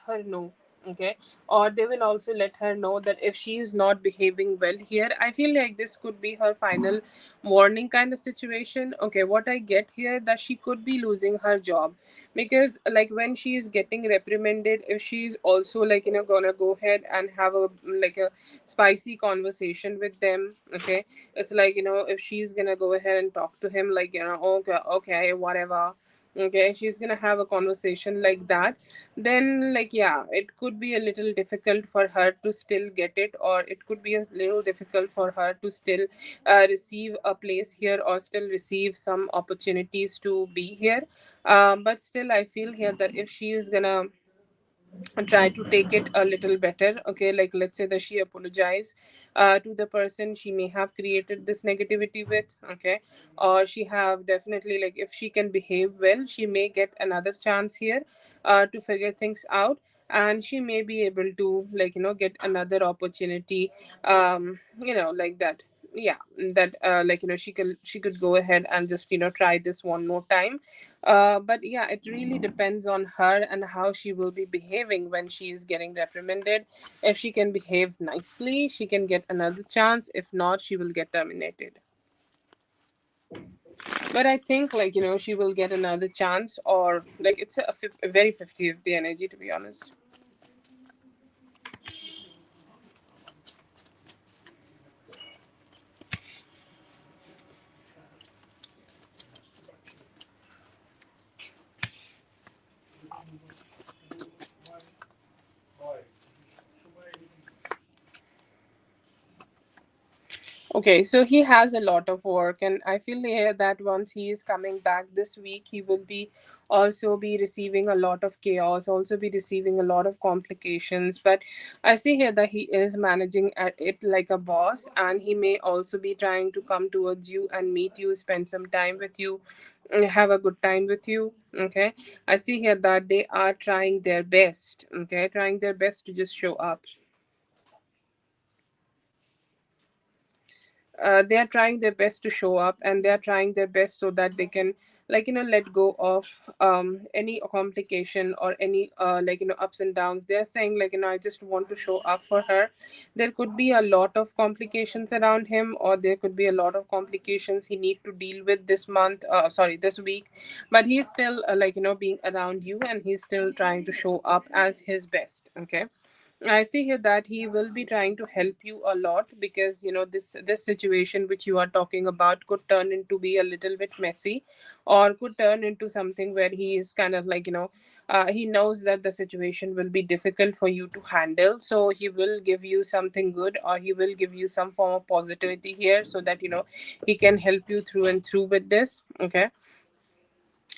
her know. Okay, or they will also let her know that if she is not behaving well here, I feel like this could be her final warning kind of situation. Okay, what I get here, that she could be losing her job, because when she is getting reprimanded, if she's also gonna go ahead and have a spicy conversation with them. Okay, it's if she's gonna go ahead and talk to him, okay, okay, whatever. Okay, she's gonna have a conversation like that. Then yeah, it could be a little difficult for her to still get it, or it could be a little difficult for her to still receive a place here, or still receive some opportunities to be here. But still I feel here that if she is gonna try to take it a little better. Okay, like let's say that she apologize to the person she may have created this negativity with. Okay, or she have definitely, if she can behave well, she may get another chance here to figure things out, and she may be able to get another opportunity, like that. Yeah, that she could go ahead and just try this one more time. But yeah, it really depends on her and how she will be behaving when she is getting reprimanded. If she can behave nicely, she can get another chance. If not, she will get terminated. But I think she will get another chance, or it's a very 50-50 energy, to be honest. Okay, so he has a lot of work, and I feel here that once he is coming back this week, he will be also be receiving a lot of chaos, also be receiving a lot of complications. But I see here that he is managing at it like a boss, and he may also be trying to come towards you and meet you, spend some time with you, have a good time with you. Okay, I see here that they are trying their best. Okay, trying their best to just show up. They are trying their best to show up, and they are trying their best so that they can let go of any complication or any ups and downs. They are saying I just want to show up for her. There could be a lot of complications around him, or there could be a lot of complications he need to deal with this month, sorry, this week. But he's still being around you, and he's still trying to show up as his best. Okay, I see here that he will be trying to help you a lot, because this situation which you are talking about could turn into be a little bit messy, or could turn into something where he is kind of he knows that the situation will be difficult for you to handle, so he will give you something good, or he will give you some form of positivity here, so that he can help you through and through with this. Okay,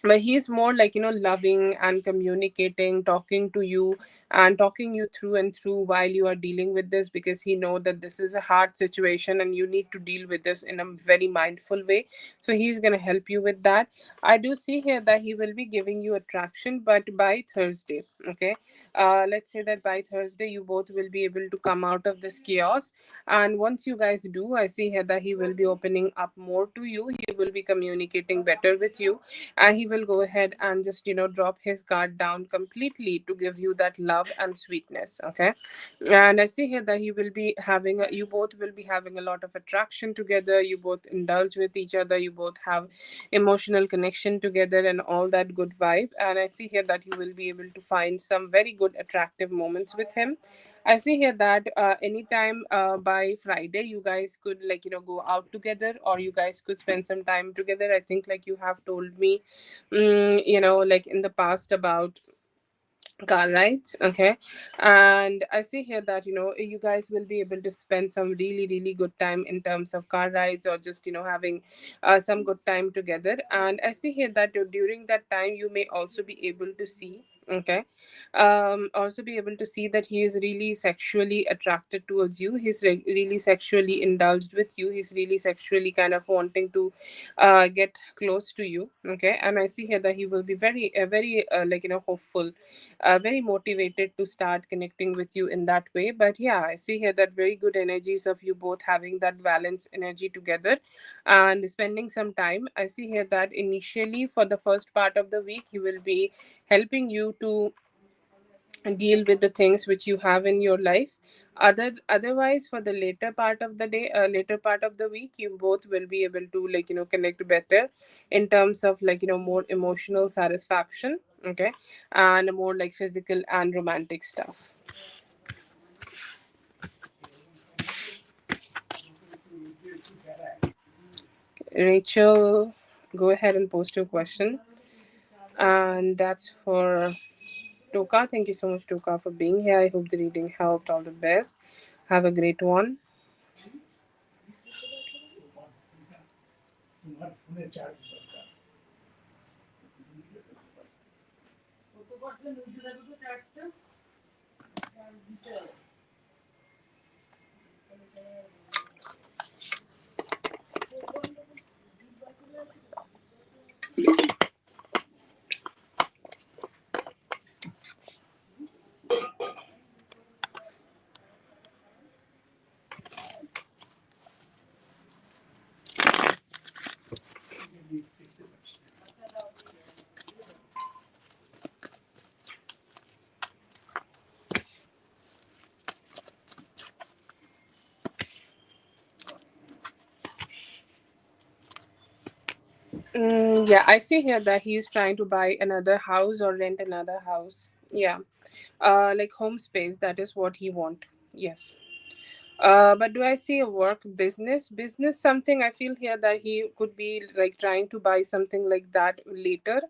but he's more like, loving and communicating, talking to you and talking you through and through while you are dealing with this, because he know that this is a hard situation and you need to deal with this in a very mindful way. So he's going to help you with that. I do see here that he will be giving you attraction, but by Thursday. Okay, let's say that by Thursday you both will be able to come out of this chaos. And once you guys do, I see here that he will be opening up more to you, he will be communicating better with you, and he will go ahead and just drop his guard down completely to give you that love and sweetness. Okay, and I see here that you both will be having a lot of attraction together, you both indulge with each other, you both have emotional connection together and all that good vibe. And I see here that you will be able to find some very good attractive moments with him. I see here that anytime by Friday, you guys could, like, go out together, or you guys could spend some time together. I think, like, you have told me, like in the past about car rides. Okay, and I see here that you guys will be able to spend some really really good time in terms of car rides, or just having some good time together. And I see here that during that time you may also be able to see, okay, also be able to see that he is really sexually attracted towards you, he's really sexually indulged with you, he's really sexually kind of wanting to get close to you. Okay, and I see here that he will be very like, hopeful, very motivated to start connecting with you in that way. But yeah, I see here that very good energies of you both having that balance energy together and spending some time. I see here that initially for the first part of the week, he will be helping you to deal with the things which you have in your life. Otherwise, for the later part of the day, later part of the week, you both will be able to, like, connect better in terms of, like, more emotional satisfaction. Okay, and more like physical and romantic stuff. Rachel, go ahead and post your question. And that's for Toka. Thank you so much, Toka, for being here. I hope the reading helped. All the best. Have a great one. Yeah, I see here that he's trying to buy another house or rent another house. Yeah, like home space. That is what he want. Yes. But do I see a work business something? I feel here that he could be like trying to buy something like that later.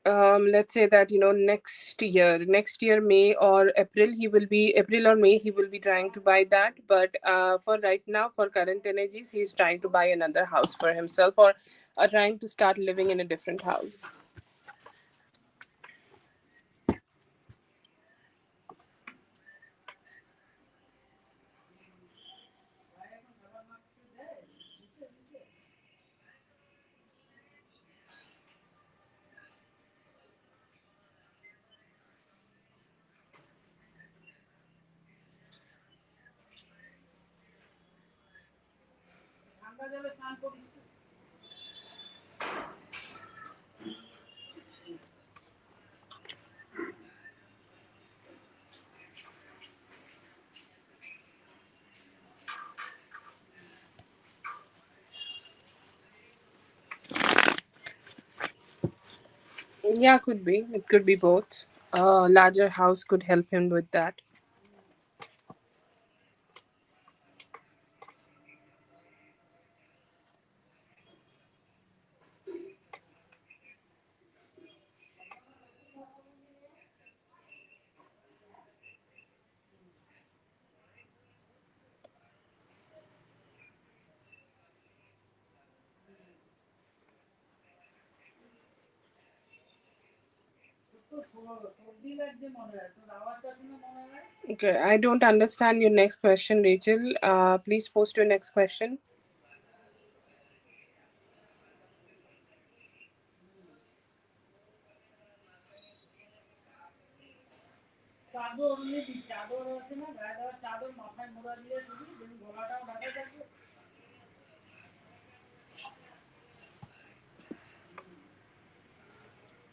Let's say that next year May or April, he will be April or May, he will be trying to buy that. But for right now, for current energies, he's trying to buy another house for himself, or trying to start living in a different house. Yeah, could be, it could be both. A larger house could help him with that. Okay, I don't understand your next question, Rachel. Please post your next question.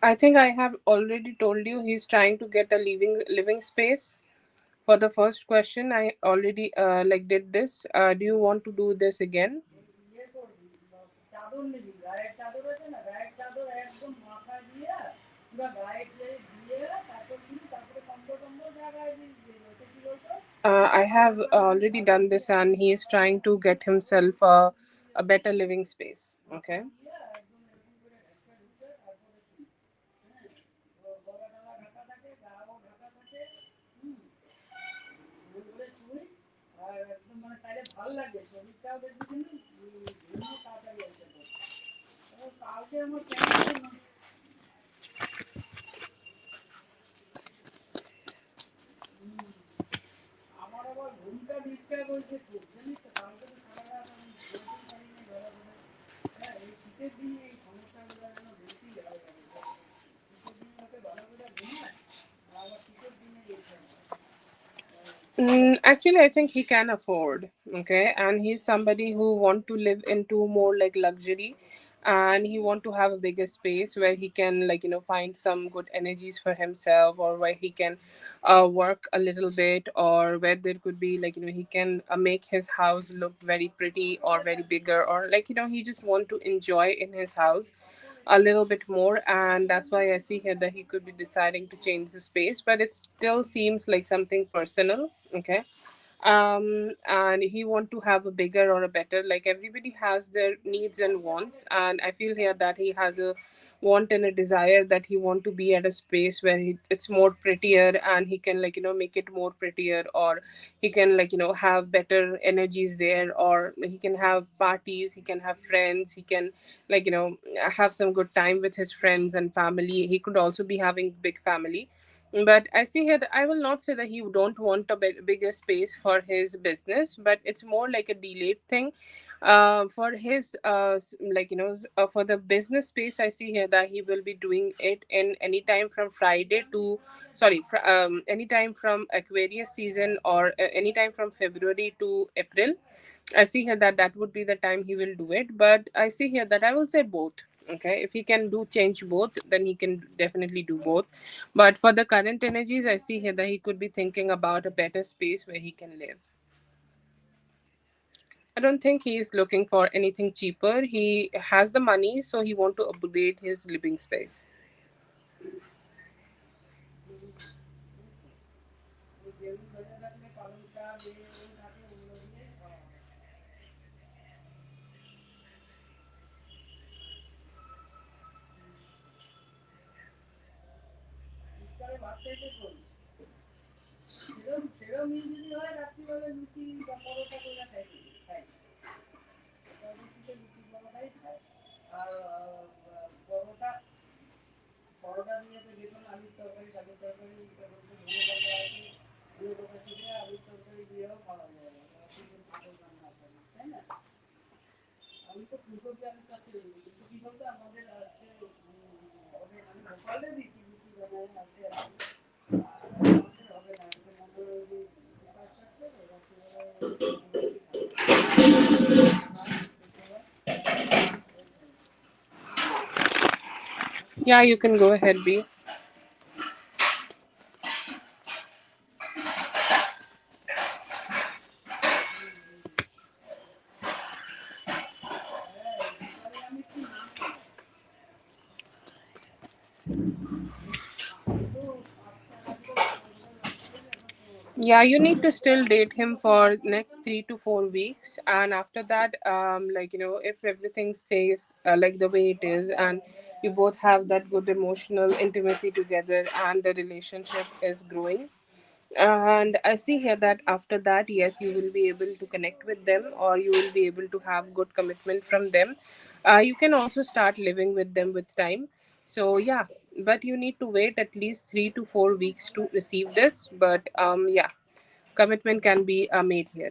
I think I have already told you he's trying to get a living space. For the first question, I already did this. Do you want to do this again? I have already done this, and he is trying to get himself a better living space. Okay. Actually, I think he can afford. Okay, and he's somebody who want to live into more like luxury, and he want to have a bigger space where he can find some good energies for himself, or where he can work a little bit, or where there could be he can make his house look very pretty or very bigger, or he just want to enjoy in his house a little bit more. And that's why I see here that he could be deciding to change the space, but it still seems like something personal. Okay. And he want to have a bigger or a better, like everybody has their needs and wants, and I feel here that he has a want and a desire that he want to be at a space where it's more prettier, and he can make it more prettier, or he can have better energies there, or he can have parties, he can have friends, he can have some good time with his friends and family. He could also be having big family. But I see here that I will not say that he don't want a bigger space for his business, but it's more like a delayed thing. For his for the business space, I see here that he will be doing it in any time from Friday to anytime from Aquarius season, or anytime from February to April. I see here that that would be the time he will do it, but I see here that I will say both. Okay, if he can do change both, then he can definitely do both. But for the current energies, I see here that he could be thinking about a better space where he can live. I don't think he is looking for anything cheaper. He has the money, so he want to upgrade his living space. Yeah, you can go ahead, B. Yeah, you need to still date him for next 3 to 4 weeks, and after that, if everything stays like the way it is, and you both have that good emotional intimacy together, and the relationship is growing, and I see here that after that, yes, you will be able to connect with them, or you will be able to have good commitment from them. You can also start living with them with time. So yeah, but you need to wait at least 3 to 4 weeks to receive this. But yeah, commitment can be made here.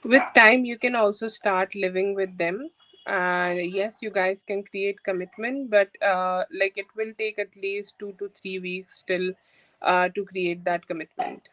With time, you can also start living with them. And yes, you guys can create commitment, but like it will take at least 2 to 3 weeks still to create that commitment.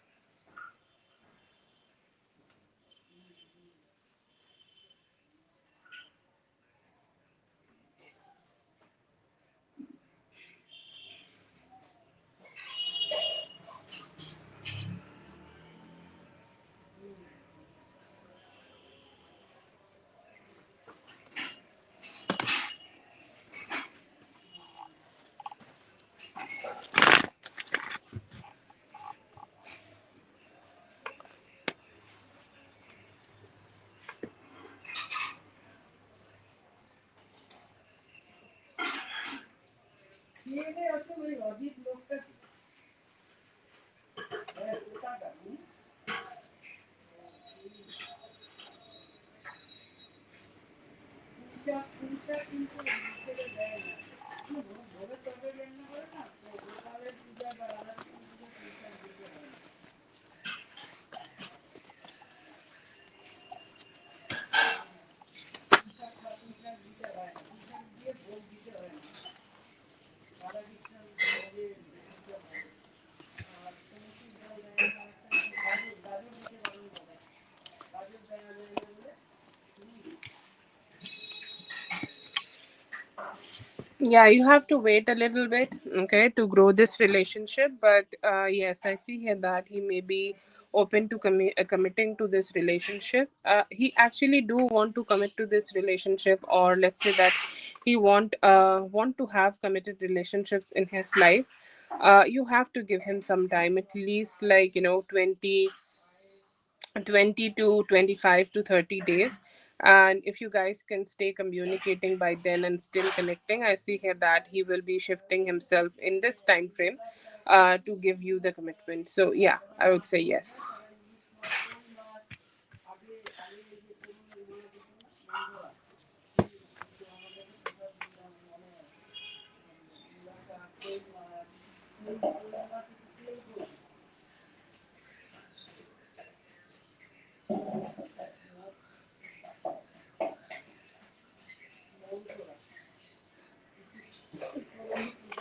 Yeah, you have to wait a little bit, okay, to grow this relationship. But yes, I see here that he may be open to committing to this relationship. He actually do want to commit to this relationship, or let's say that he want to have committed relationships in his life. You have to give him some time, at least like 20 to 25 to 30 days. And if you guys can stay communicating by then and still connecting, I see here that he will be shifting himself in this time frame to give you the commitment. So yeah, I would say yes.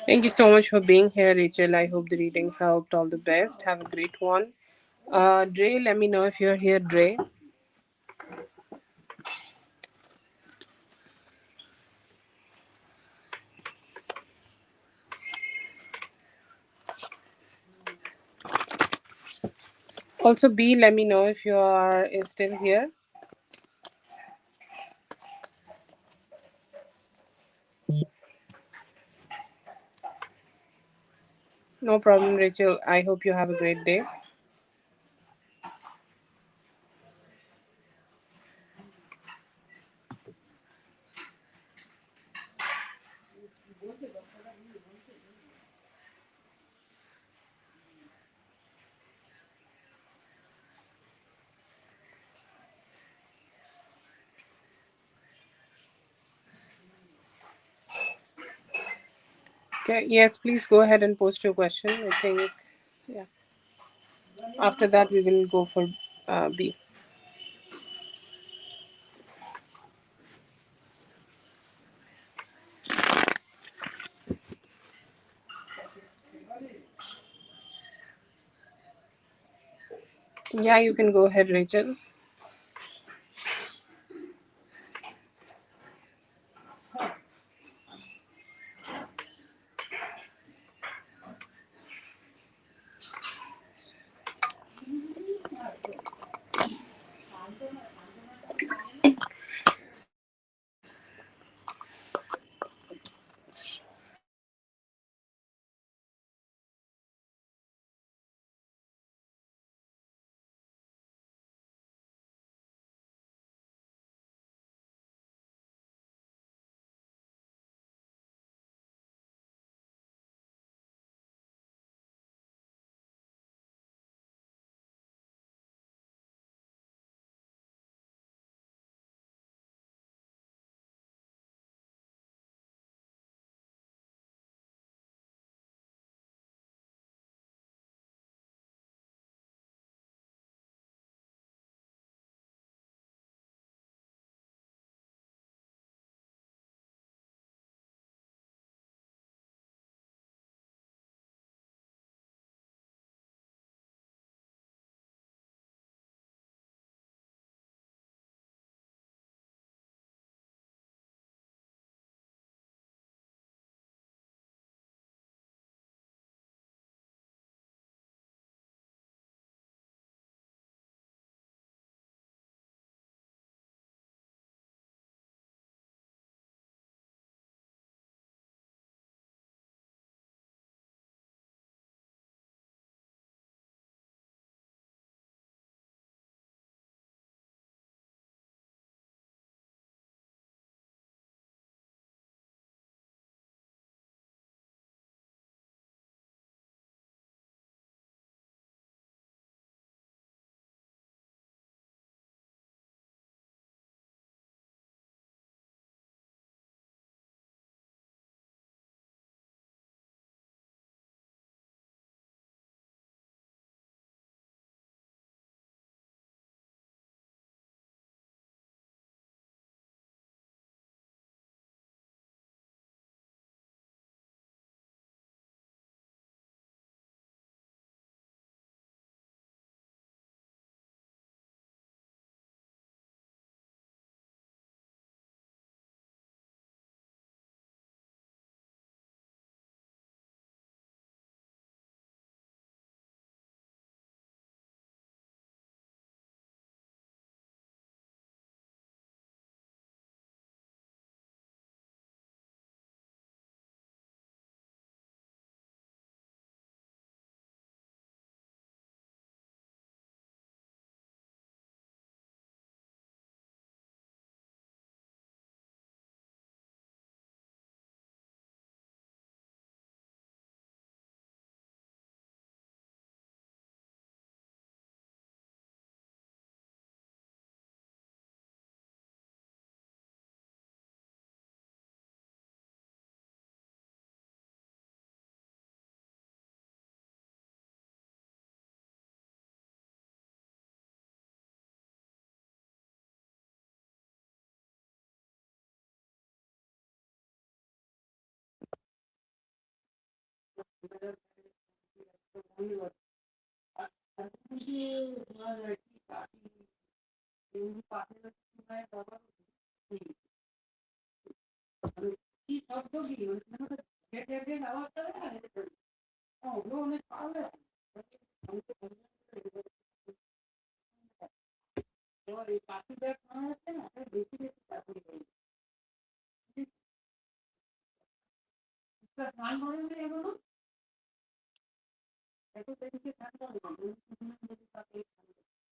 Thank you so much for being here, Rachel. I hope the reading helped. All the best. Have a great one. Dre, let me know if you're here, Dre. Also, B, let me know if you are still here. No problem, Rachel. I hope you have a great day. Okay, yes, please go ahead and post your question. I think, yeah. After that, we will go for B. Yeah, you can go ahead, Rachel.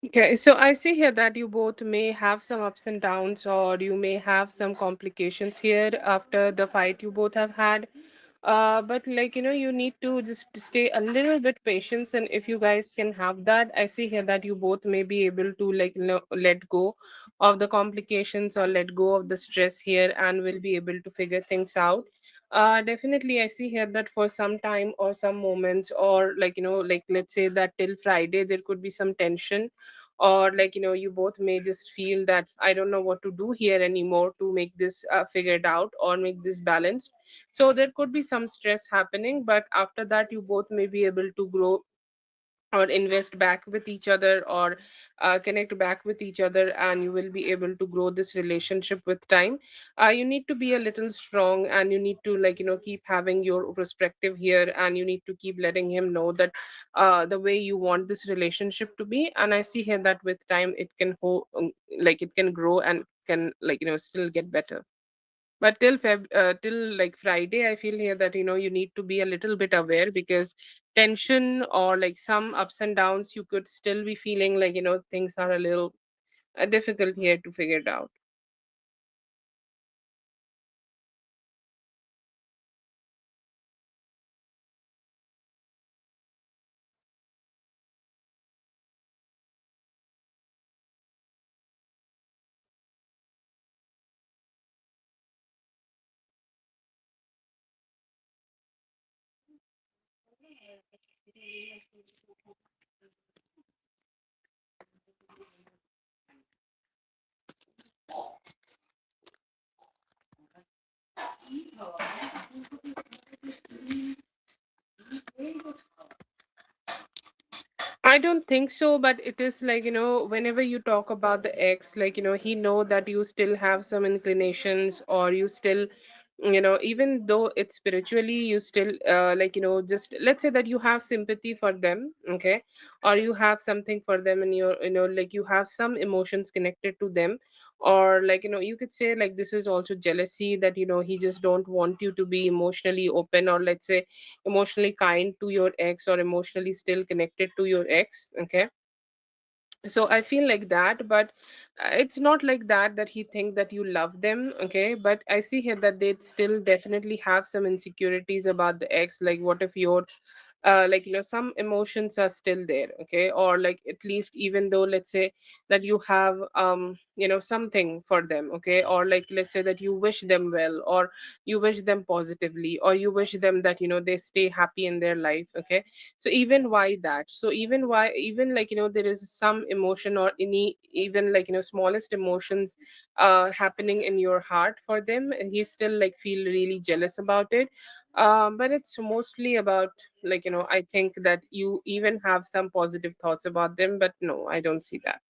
Okay, so I see here that you both may have some ups and downs, or you may have some complications here after the fight you both have had. But like you need to just stay a little bit patient, and if you guys can have that, I see here that you both may be able to like let go of the complications or let go of the stress here, and will be able to figure things out. Definitely, I see here that for some time or some moments, or like like let's say that till Friday there could be some tension, or like you both may just feel that I don't know what to do here anymore to make this figured out or make this balanced. So there could be some stress happening, but after that you both may be able to grow or invest back with each other, or connect back with each other, and you will be able to grow this relationship with time. You need to be a little strong, and you need to, keep having your perspective here, and you need to keep letting him know that the way you want this relationship to be. And I see here that with time it can it can grow and can, still get better. But till like Friday, I feel here that you need to be a little bit aware, because tension or like some ups and downs, you could still be feeling like things are a little difficult here to figure it out. I don't think so, but it is like, whenever you talk about the ex, he know that you still have some inclinations, or you still, even though it's spiritually, you still, just let's say that you have sympathy for them, okay? Or you have something for them, and you're, like you have some emotions connected to them. Or like, you could say like this is also jealousy, that, he just don't want you to be emotionally open, or let's say emotionally kind to your ex, or emotionally still connected to your ex, okay? So I feel like that, but it's not like that he think that you love them, okay? But I see here that they still definitely have some insecurities about the ex. Like, what if your some emotions are still there, okay? Or like, at least, even though, let's say that you have something for them, okay? Or like, let's say that you wish them well, or you wish them positively, or you wish them that they stay happy in their life, okay? So even why that, so even why, even there is some emotion, or any, even smallest emotions happening in your heart for them, and he still like feel really jealous about it. But it's mostly about, I think that you even have some positive thoughts about them, but no, I don't see that.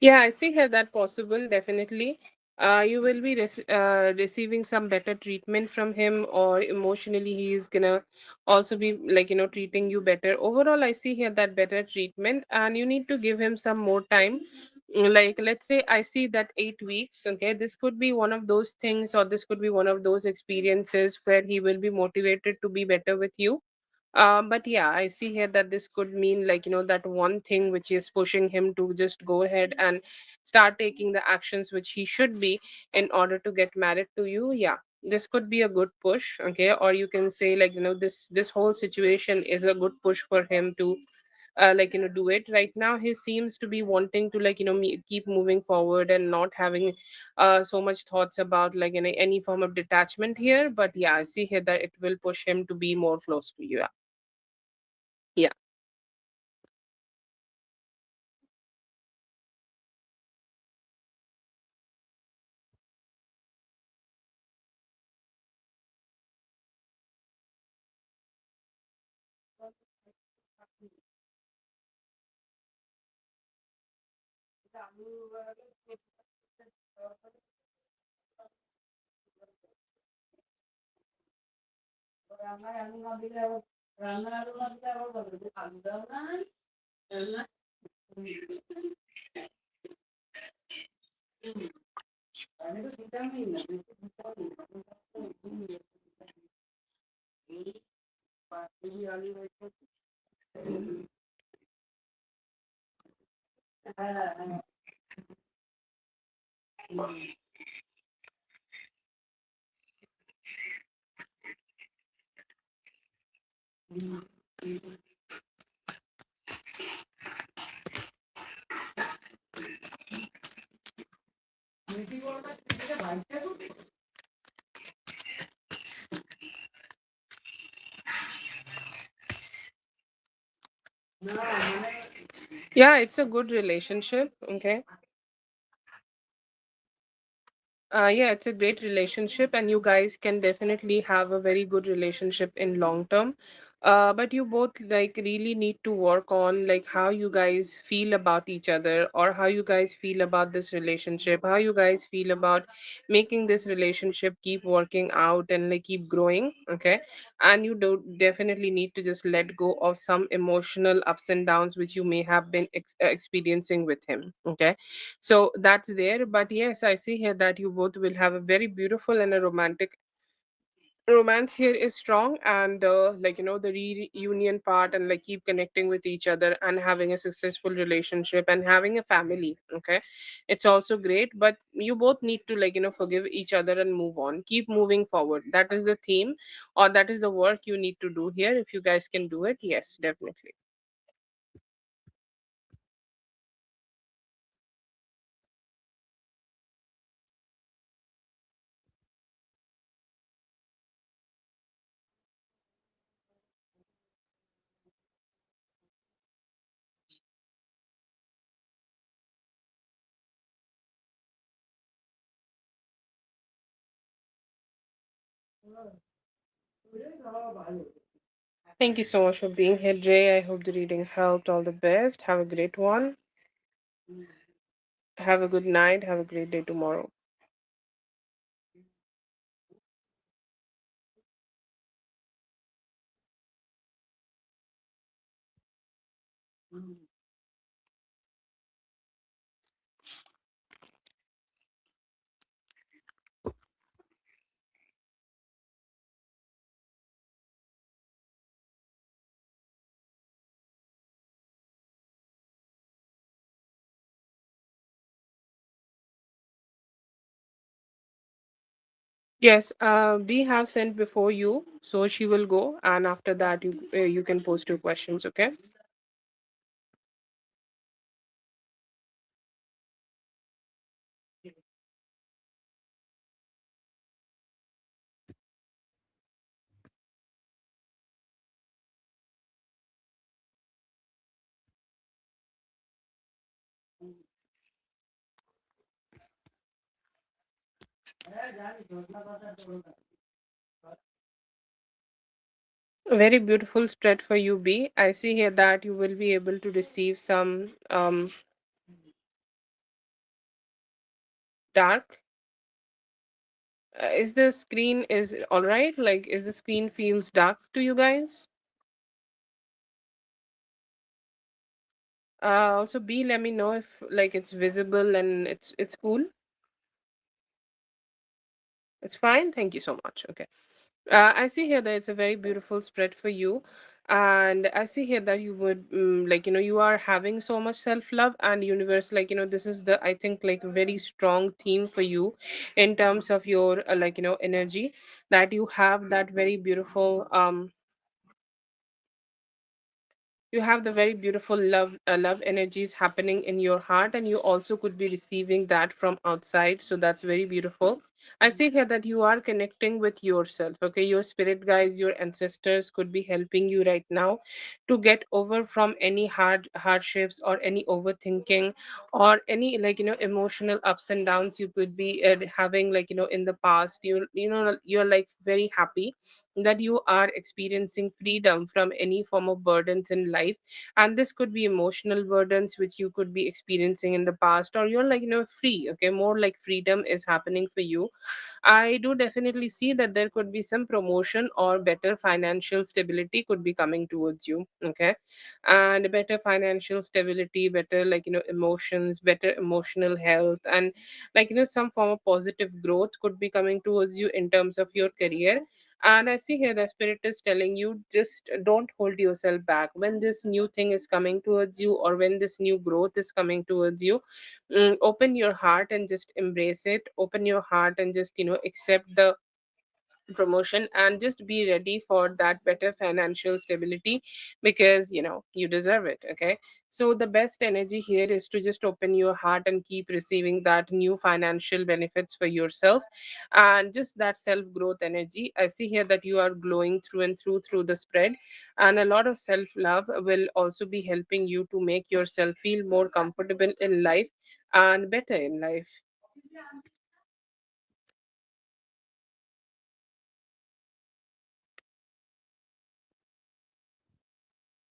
Yeah, I see here that possible, definitely. You will be receiving some better treatment from him, or emotionally he is gonna also be treating you better. Overall, I see here that better treatment, and you need to give him some more time. Like, let's say I see that 8 weeks, okay? This could be one of those things, or this could be one of those experiences where he will be motivated to be better with you. But yeah, I see here that this could mean that one thing which is pushing him to just go ahead and start taking the actions which he should be in order to get married to you. Yeah, this could be a good push, okay? Or you can say this whole situation is a good push for him to do it. Right now he seems to be wanting to keep moving forward, and not having so much thoughts about any form of detachment here. But yeah, I see here that it will push him to be more close to you. Yeah. Yeah. Yeah, it's a good relationship. Okay. Yeah, it's a great relationship, and you guys can definitely have a very good relationship in long term. But you both like really need to work on like how you guys feel about each other, or how you guys feel about this relationship, how you guys feel about making this relationship keep working out and like keep growing. Okay, and you do definitely need to just let go of some emotional ups and downs which you may have been experiencing with him. Okay, so that's there. But yes, I see here that you both will have a very beautiful and a romantic romance here is strong, and like the reunion part and like keep connecting with each other and having a successful relationship and having a family. Okay, it's also great, but you both need to like forgive each other and move on, keep moving forward. That is the theme, or that is the work you need to do here. If you guys can do it, yes, definitely. Thank you so much for being here, Jay. I hope the reading helped. All the best. Have a great one. Have a good night. Have a great day tomorrow. Yes, we have sent before you, so she will go, and after that, you can post your questions. Okay. A very beautiful spread for you, B. I see here that you will be able to receive some dark. Is the screen is all right? Like, is the screen feels dark to you guys? Also, B, let me know if like it's visible and it's cool. It's fine. Thank you so much. Okay. I see here that it's a very beautiful spread for you. And I see here that you would like, you are having so much self-love, and universe, like, this is the, I think, like very strong theme for you in terms of your like, energy, that you have that very beautiful you have the very beautiful love energies happening in your heart, and you also could be receiving that from outside, so that's very beautiful. I see here that you are connecting with yourself. Okay, your spirit guides, your ancestors could be helping you right now to get over from any hardships or any overthinking or any, like, emotional ups and downs you could be having, like, in the past. You're like very happy that you are experiencing freedom from any form of burdens in life, and this could be emotional burdens which you could be experiencing in the past, or you're like, free. Okay, more like freedom is happening for you. I do definitely see that there could be some promotion or better financial stability could be coming towards you. Okay, and better financial stability, better, like, emotions, better emotional health, and, like, some form of positive growth could be coming towards you in terms of your career. And I see here the spirit is telling you, just don't hold yourself back when this new thing is coming towards you, or when this new growth is coming towards you. Open your heart and just embrace it. Open your heart and just, accept the promotion, and just be ready for that better financial stability, because you deserve it. Okay, so the best energy here is to just open your heart and keep receiving that new financial benefits for yourself, and just that self growth energy. I see here that you are glowing through and through the spread, and a lot of self love will also be helping you to make yourself feel more comfortable in life and better in life.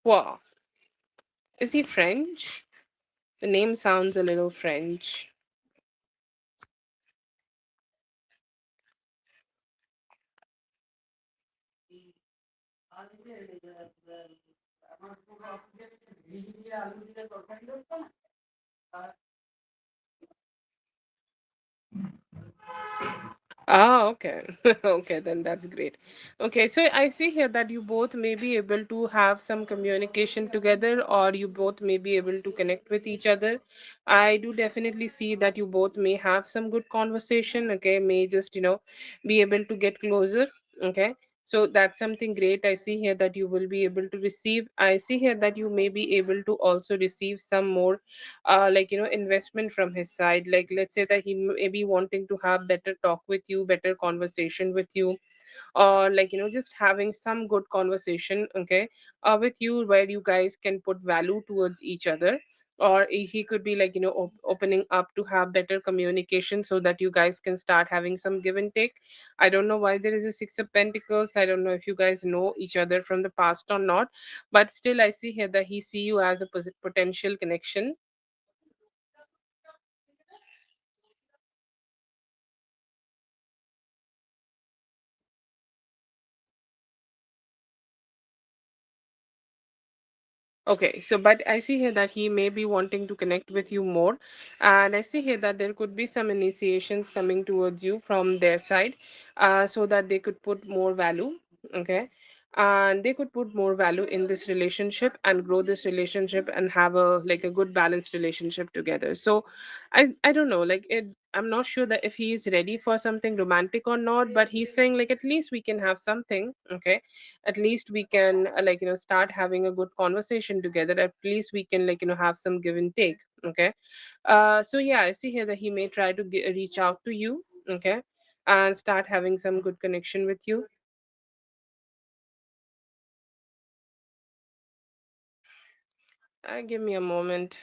Wow, is he French? The name sounds a little French. Ah, okay. Okay, then that's great. Okay, so I see here that you both may be able to have some communication together, or you both may be able to connect with each other. I do definitely see that you both may have some good conversation, okay, may just, be able to get closer. Okay, so that's something great. I see here that you will be able to receive. I see here that you may be able to also receive some more like, investment from his side. Like, let's say that he may be wanting to have better talk with you, better conversation with you, or, like, just having some good conversation, okay, with you, where you guys can put value towards each other. Or he could be like, opening up to have better communication, so that you guys can start having some give and take. I don't know why there is a six of pentacles. I don't know if you guys know each other from the past or not, but still I see here that he see you as a potential connection. Okay, so but I see here that he may be wanting to connect with you more, and I see here that there could be some initiations coming towards you from their side, so that they could put more value. Okay, and they could put more value in this relationship and grow this relationship and have a, like, a good balanced relationship together. So, I don't know, like it. I'm not sure that if he is ready for something romantic or not, but he's saying like at least we can have something. Okay, at least we can, like, start having a good conversation together. At least we can, like, have some give and take. Okay, so yeah, I see here that he may try to reach out to you. Okay, and start having some good connection with you. Give me a moment.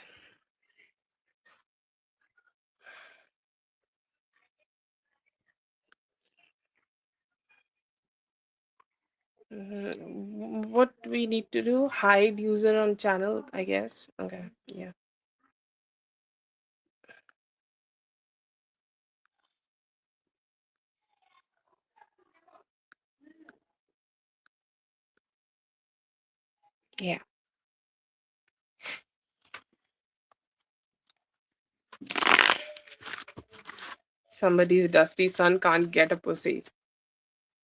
What we need to do, hide user on channel, I guess. Okay, yeah. Yeah, somebody's dusty son can't get a pussy.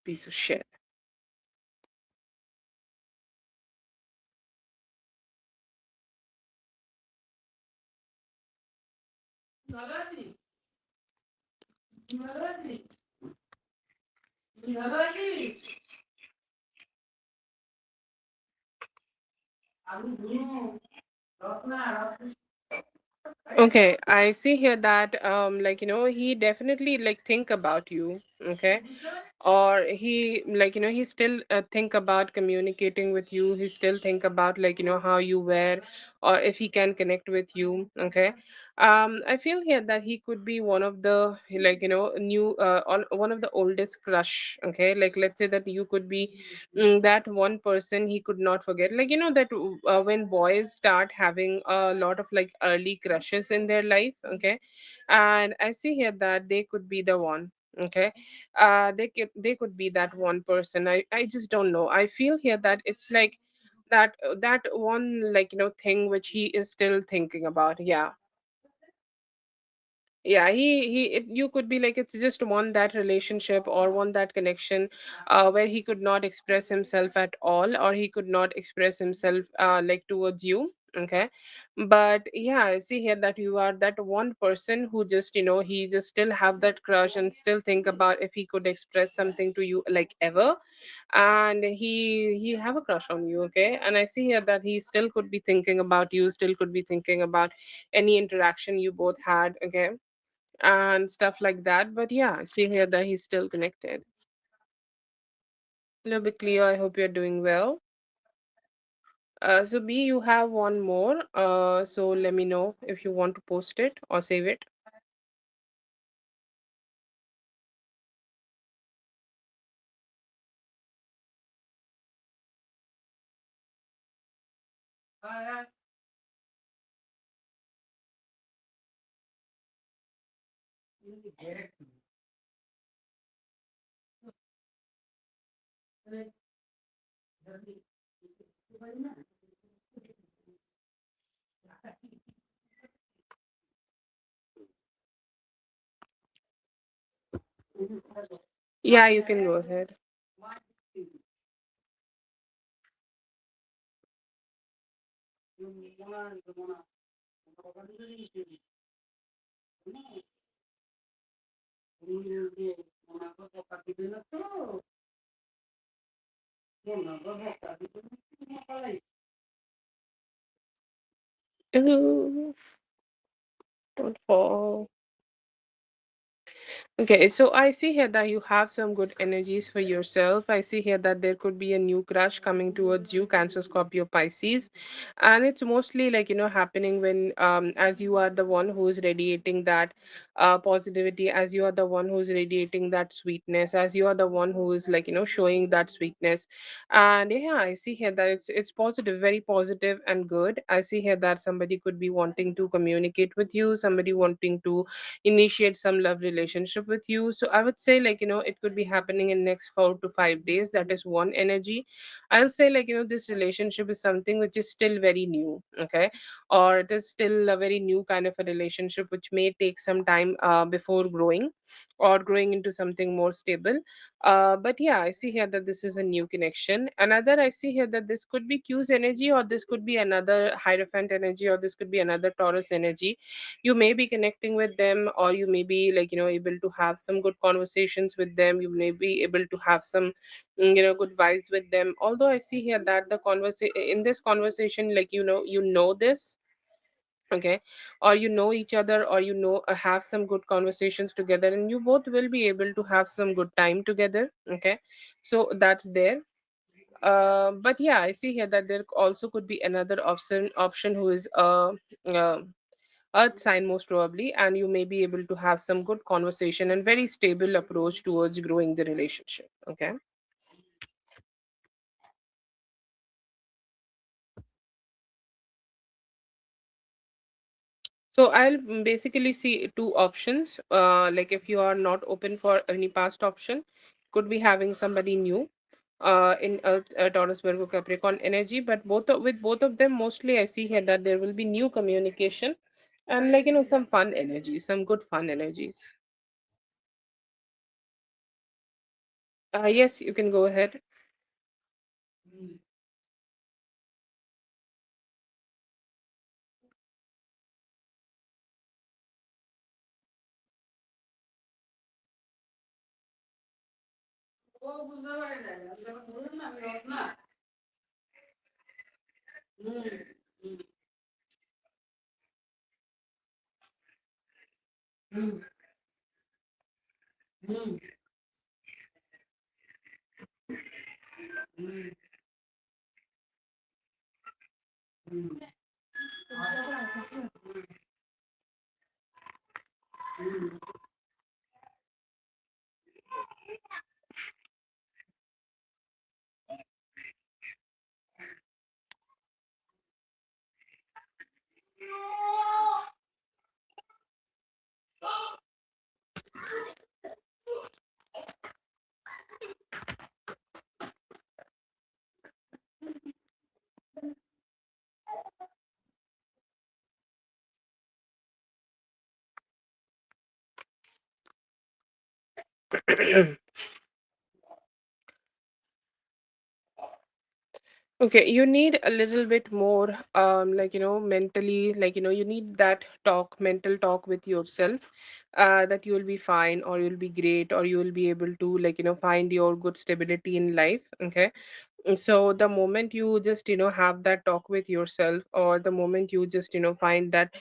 Piece of shit. Okay, I see here that he definitely like think about you. Okay, or he he still think about communicating with you. He still think about how you were, or if he can connect with you. Okay, I feel here that he could be one of the new one of the oldest crush. Okay, like let's say that you could be that one person he could not forget, that when boys start having a lot of like early crushes in their life. Okay, and I see here that they could be the one. Okay, they could be that one person. I just don't know. I feel here that it's like that one thing which he is still thinking about. Yeah, yeah, you could be like it's just one that relationship or one that connection where he could not express himself at all, or he could not express himself towards you. Okay, but yeah, I see here that you are that one person who just he just still have that crush and still think about if he could express something to you like ever. And he have a crush on you. Okay, and I see here that he still could be thinking about you, still could be thinking about any interaction you both had. Okay, and stuff like that. But yeah, I see here that he's still connected. A little bit clear. I hope you're doing well. So B, you have one more. So let me know if you want to post it or save it. Yeah, you can go ahead. Ooh, don't fall. Okay, so I see here that you have some good energies for yourself. I see here that there could be a new crush coming towards you, Cancer, Scorpio, Pisces. And it's mostly happening when as you are the one who's radiating that positivity, as you are the one who's radiating that sweetness, as you are the one who is showing that sweetness. And yeah, I see here that it's positive, very positive and good. I see here that somebody could be wanting to communicate with you, somebody wanting to initiate some love relationship with you. So I would say it could be happening in next 4 to 5 days. That is one energy. I'll say this relationship is something which is still very new. Okay, or it is still a very new kind of a relationship which may take some time before growing or growing into something more stable. But yeah, I see here that this is a new connection. Another, I see here that this could be Q's energy, or this could be another Hierophant energy, or this could be another Taurus energy. You may be connecting with them, or you may be able to have some good conversations with them. You may be able to have some good vibes with them. Although I see here that the conversation in this conversation, you know this. Okay, or you know each other, or have some good conversations together, and you both will be able to have some good time together. Okay, so that's there. But yeah, I see here that there also could be another option who is uh earth sign most probably, and you may be able to have some good conversation and very stable approach towards growing the relationship. Okay, so I'll basically see two options. Like if you are not open for any past option, could be having somebody new in earth, Taurus, Virgo, Capricorn energy. But with both of them, mostly I see here that there will be new communication and some fun energy, some good fun energies. Yes, you can go ahead. Okay, you need a little bit more, mentally, you need that talk, mental talk with yourself, that you will be fine, or you'll be great, or you will be able to, find your good stability in life. Okay. So the moment you just have that talk with yourself, or the moment you just find that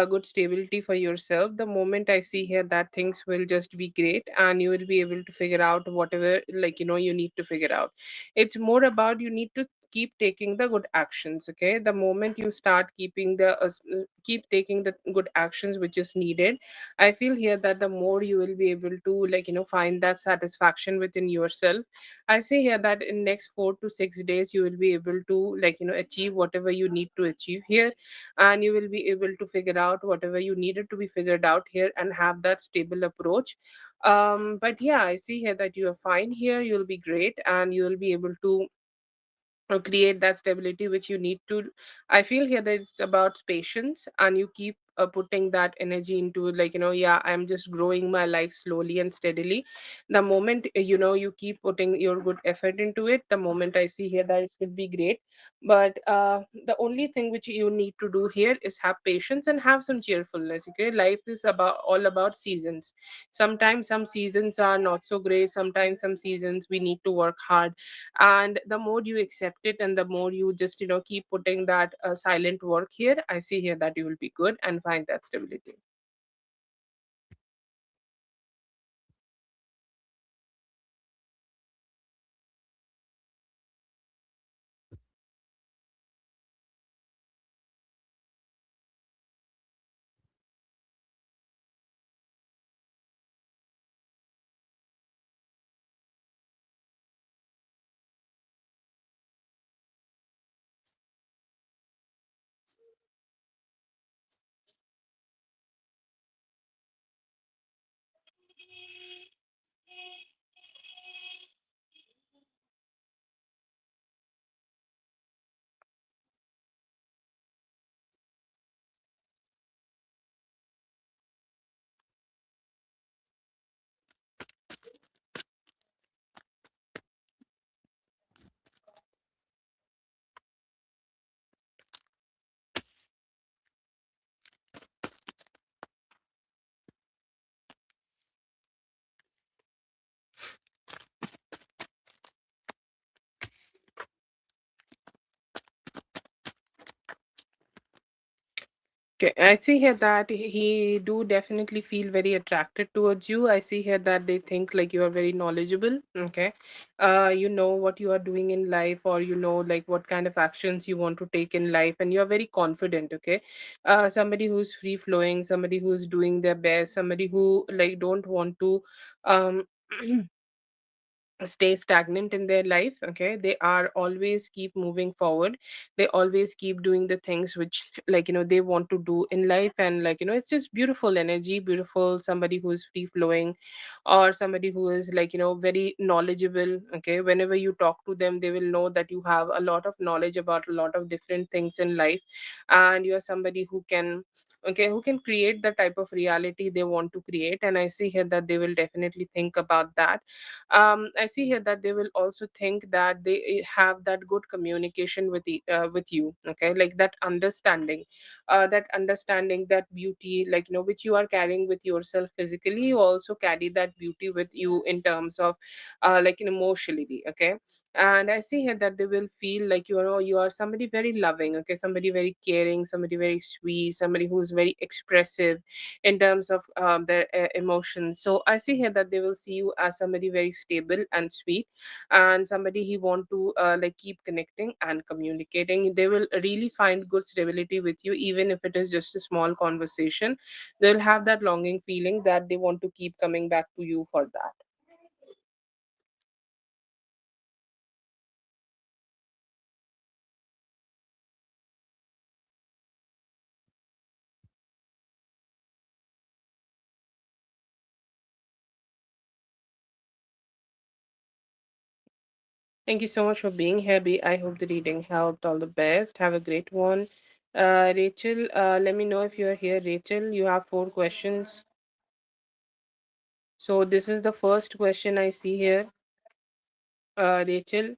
good stability for yourself, the moment I see here that things will just be great, and you will be able to figure out whatever you need to figure out. It's more about you need to keep taking the good actions. Okay, the moment you start keep taking the good actions which is needed, I feel here that the more you will be able to find that satisfaction within yourself. I say here that in next 4 to 6 days you will be able to achieve whatever you need to achieve here, and you will be able to figure out whatever you needed to be figured out here and have that stable approach. But yeah, I see here that you are fine here. You'll be great, and you will be able to create that stability which you need to. I feel here that it's about patience, and you keep putting that energy into yeah, I'm just growing my life slowly and steadily. The moment you keep putting your good effort into it, the moment I see here that it will be great. But the only thing which you need to do here is have patience and have some cheerfulness. Okay, life is about all about seasons. Sometimes some seasons are not so great, sometimes some seasons we need to work hard, and the more you accept it, and the more you just keep putting that silent work here, I see here that you will be good and find that stability. Okay, I see here that he do definitely feel very attracted towards you. I see here that they think like you are very knowledgeable. Okay, you know what you are doing in life, or like what kind of actions you want to take in life, and you are very confident. Okay, somebody who's free flowing, somebody who's doing their best, somebody who like don't want to um stay stagnant in their life. Okay, they are always keep moving forward. They always keep doing the things which they want to do in life, and it's just beautiful energy, beautiful, somebody who is free flowing, or somebody who is very knowledgeable. Okay, whenever you talk to them, they will know that you have a lot of knowledge about a lot of different things in life, and you are somebody who can create the type of reality they want to create. And I see here that they will definitely think about that. I see here that they will also think that they have that good communication with you. Okay, like that understanding, that beauty, which you are carrying with yourself physically, you also carry that beauty with you in terms of emotionally. Okay, and I see here that they will feel like you are somebody very loving. Okay, somebody very caring, somebody very sweet, somebody who's who's very expressive in terms of their emotions. So I see here that they will see you as somebody very stable and sweet, and somebody he want to like keep connecting and communicating. They will really find good stability with you, even if it is just a small conversation. They'll have that longing feeling that they want to keep coming back to you for that. Thank you so much for being here, B. I hope the reading helped. All the best. Have a great one. Rachel, let me know if you are here. Rachel, you have 4 questions. So this is the first question I see here. Rachel.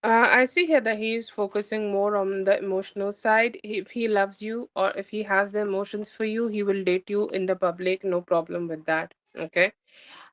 I see here that he is focusing more on the emotional side. If he loves you or if he has the emotions for you, he will date you in the public, no problem with that. Okay.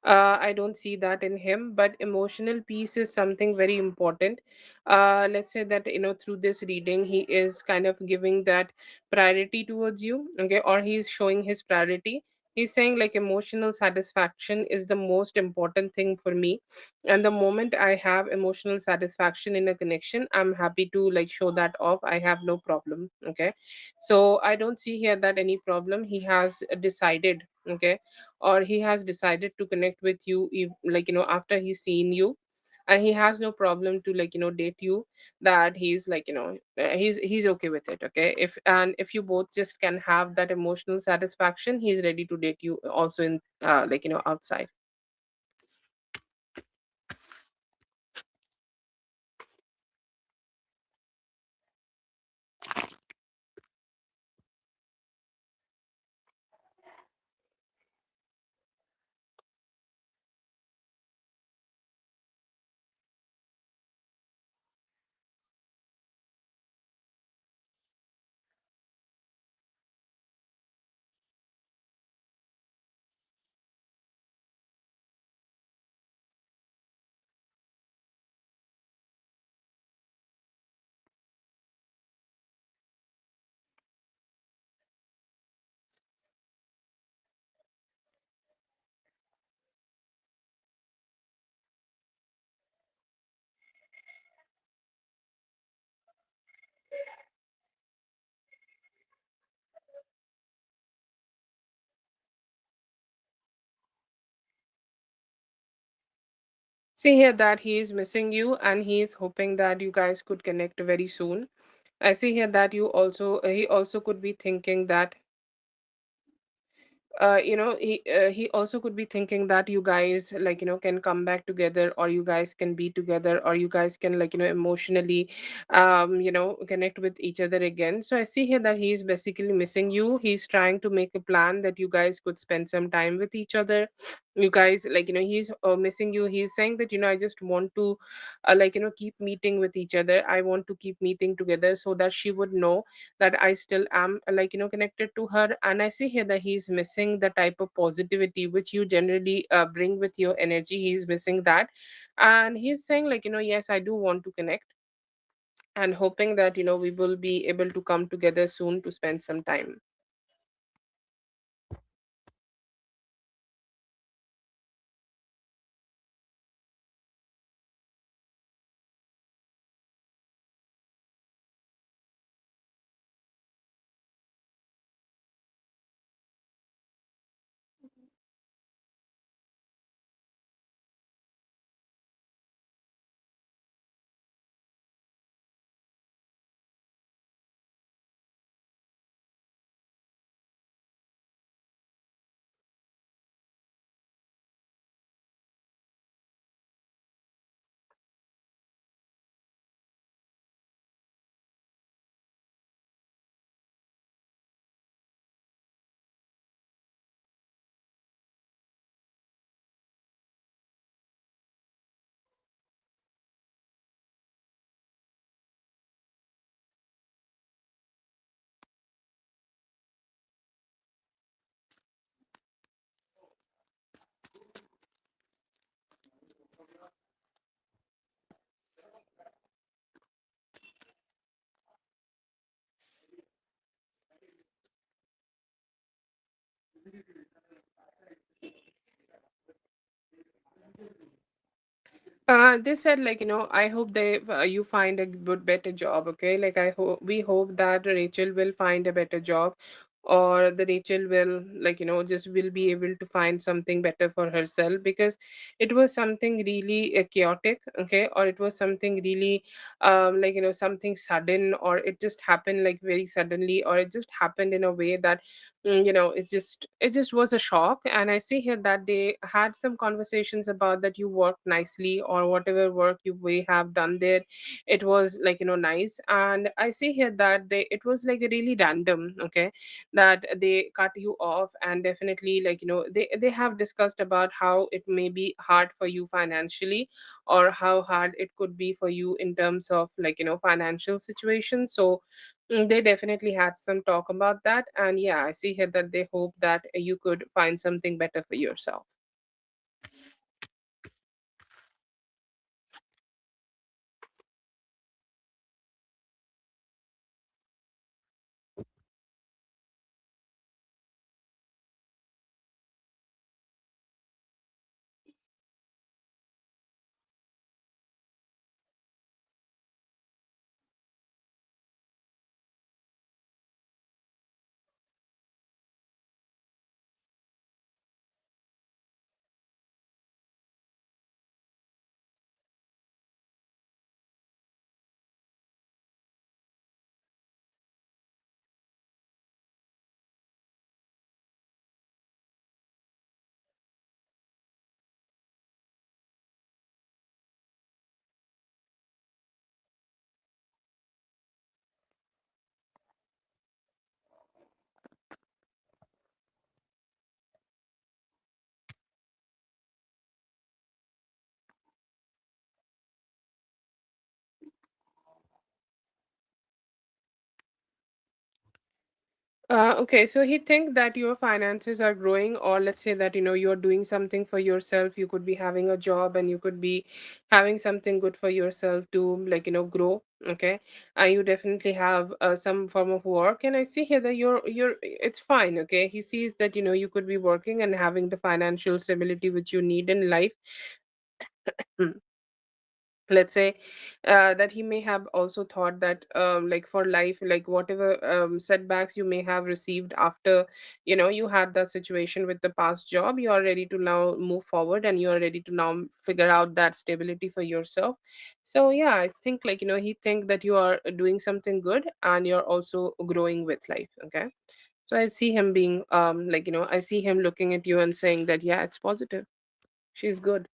I don't see that in him, but emotional peace is something very important. Let's say that, through this reading, he is kind of giving that priority towards you, okay, or he's showing his priority. He's saying, like, emotional satisfaction is the most important thing for me. And the moment I have emotional satisfaction in a connection, I'm happy to, like, show that off. I have no problem, okay. So I don't see here that any problem. He has decided, okay, or he has decided to connect with you like, after he's seen you, and he has no problem to, like, date you. That he's like, he's okay with it, okay. If you both just can have that emotional satisfaction, he's ready to date you also in like, outside. See here that he is missing you, and he is hoping that you guys could connect very soon. I see here that he also could be thinking that, he also could be thinking that you guys, like, can come back together, or you guys can be together, or you guys can, like, emotionally connect with each other again. So I see here that he is basically missing you. He's trying to make a plan that you guys could spend some time with each other. You guys, like, he's missing you. He's saying that, I just want to like, keep meeting with each other. I want to keep meeting together so that she would know that I still am, like, connected to her. And I see here that he's missing the type of positivity which you generally bring with your energy. He's missing that, and he's saying, like, yes, I do want to connect, and hoping that, we will be able to come together soon to spend some time. They said like, I hope you find a good better job. Okay, like we hope that Rachel will find a better job, or the Rachel will, like, just will be able to find something better for herself, because it was something really chaotic. Okay, or it was something really like, something sudden, or it just happened like very suddenly, or it just happened in a way that it just was a shock. And I see here that they had some conversations about that you worked nicely, or whatever work you may have done there, it was like, nice. And I see here that it was like really random. Okay, that they cut you off, and definitely, like, they have discussed about how it may be hard for you financially, or how hard it could be for you in terms of, like, financial situation. So they definitely had some talk about that. And yeah, I see here that they hope that you could find something better for yourself. Okay, so he think that your finances are growing, or let's say that, you're doing something for yourself. You could be having a job, and you could be having something good for yourself to, like, grow. Okay, you definitely have some form of work, and I see here that it's fine. Okay, he sees that, you could be working and having the financial stability which you need in life. Let's say that he may have also thought that, like, for life, like, whatever setbacks you may have received after, you had that situation with the past job, you are ready to now move forward, and you are ready to now figure out that stability for yourself. So yeah, I think, like, he think that you are doing something good, and you're also growing with life. Okay, so I see him being, like, I see him looking at you and saying that, yeah, it's positive, she's good.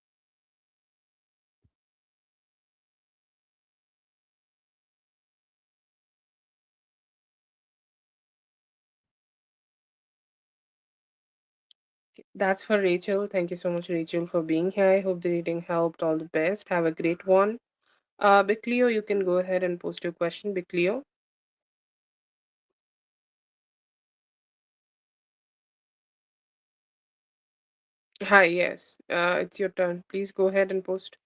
That's for Rachel. Thank you so much, Rachel, for being here. I hope the reading helped. All the best. Have a great one. Big Cleo, you can go ahead and post your question. Big Cleo. Hi, yes. It's your turn. Please go ahead and post.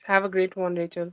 Have a great one, Rachel.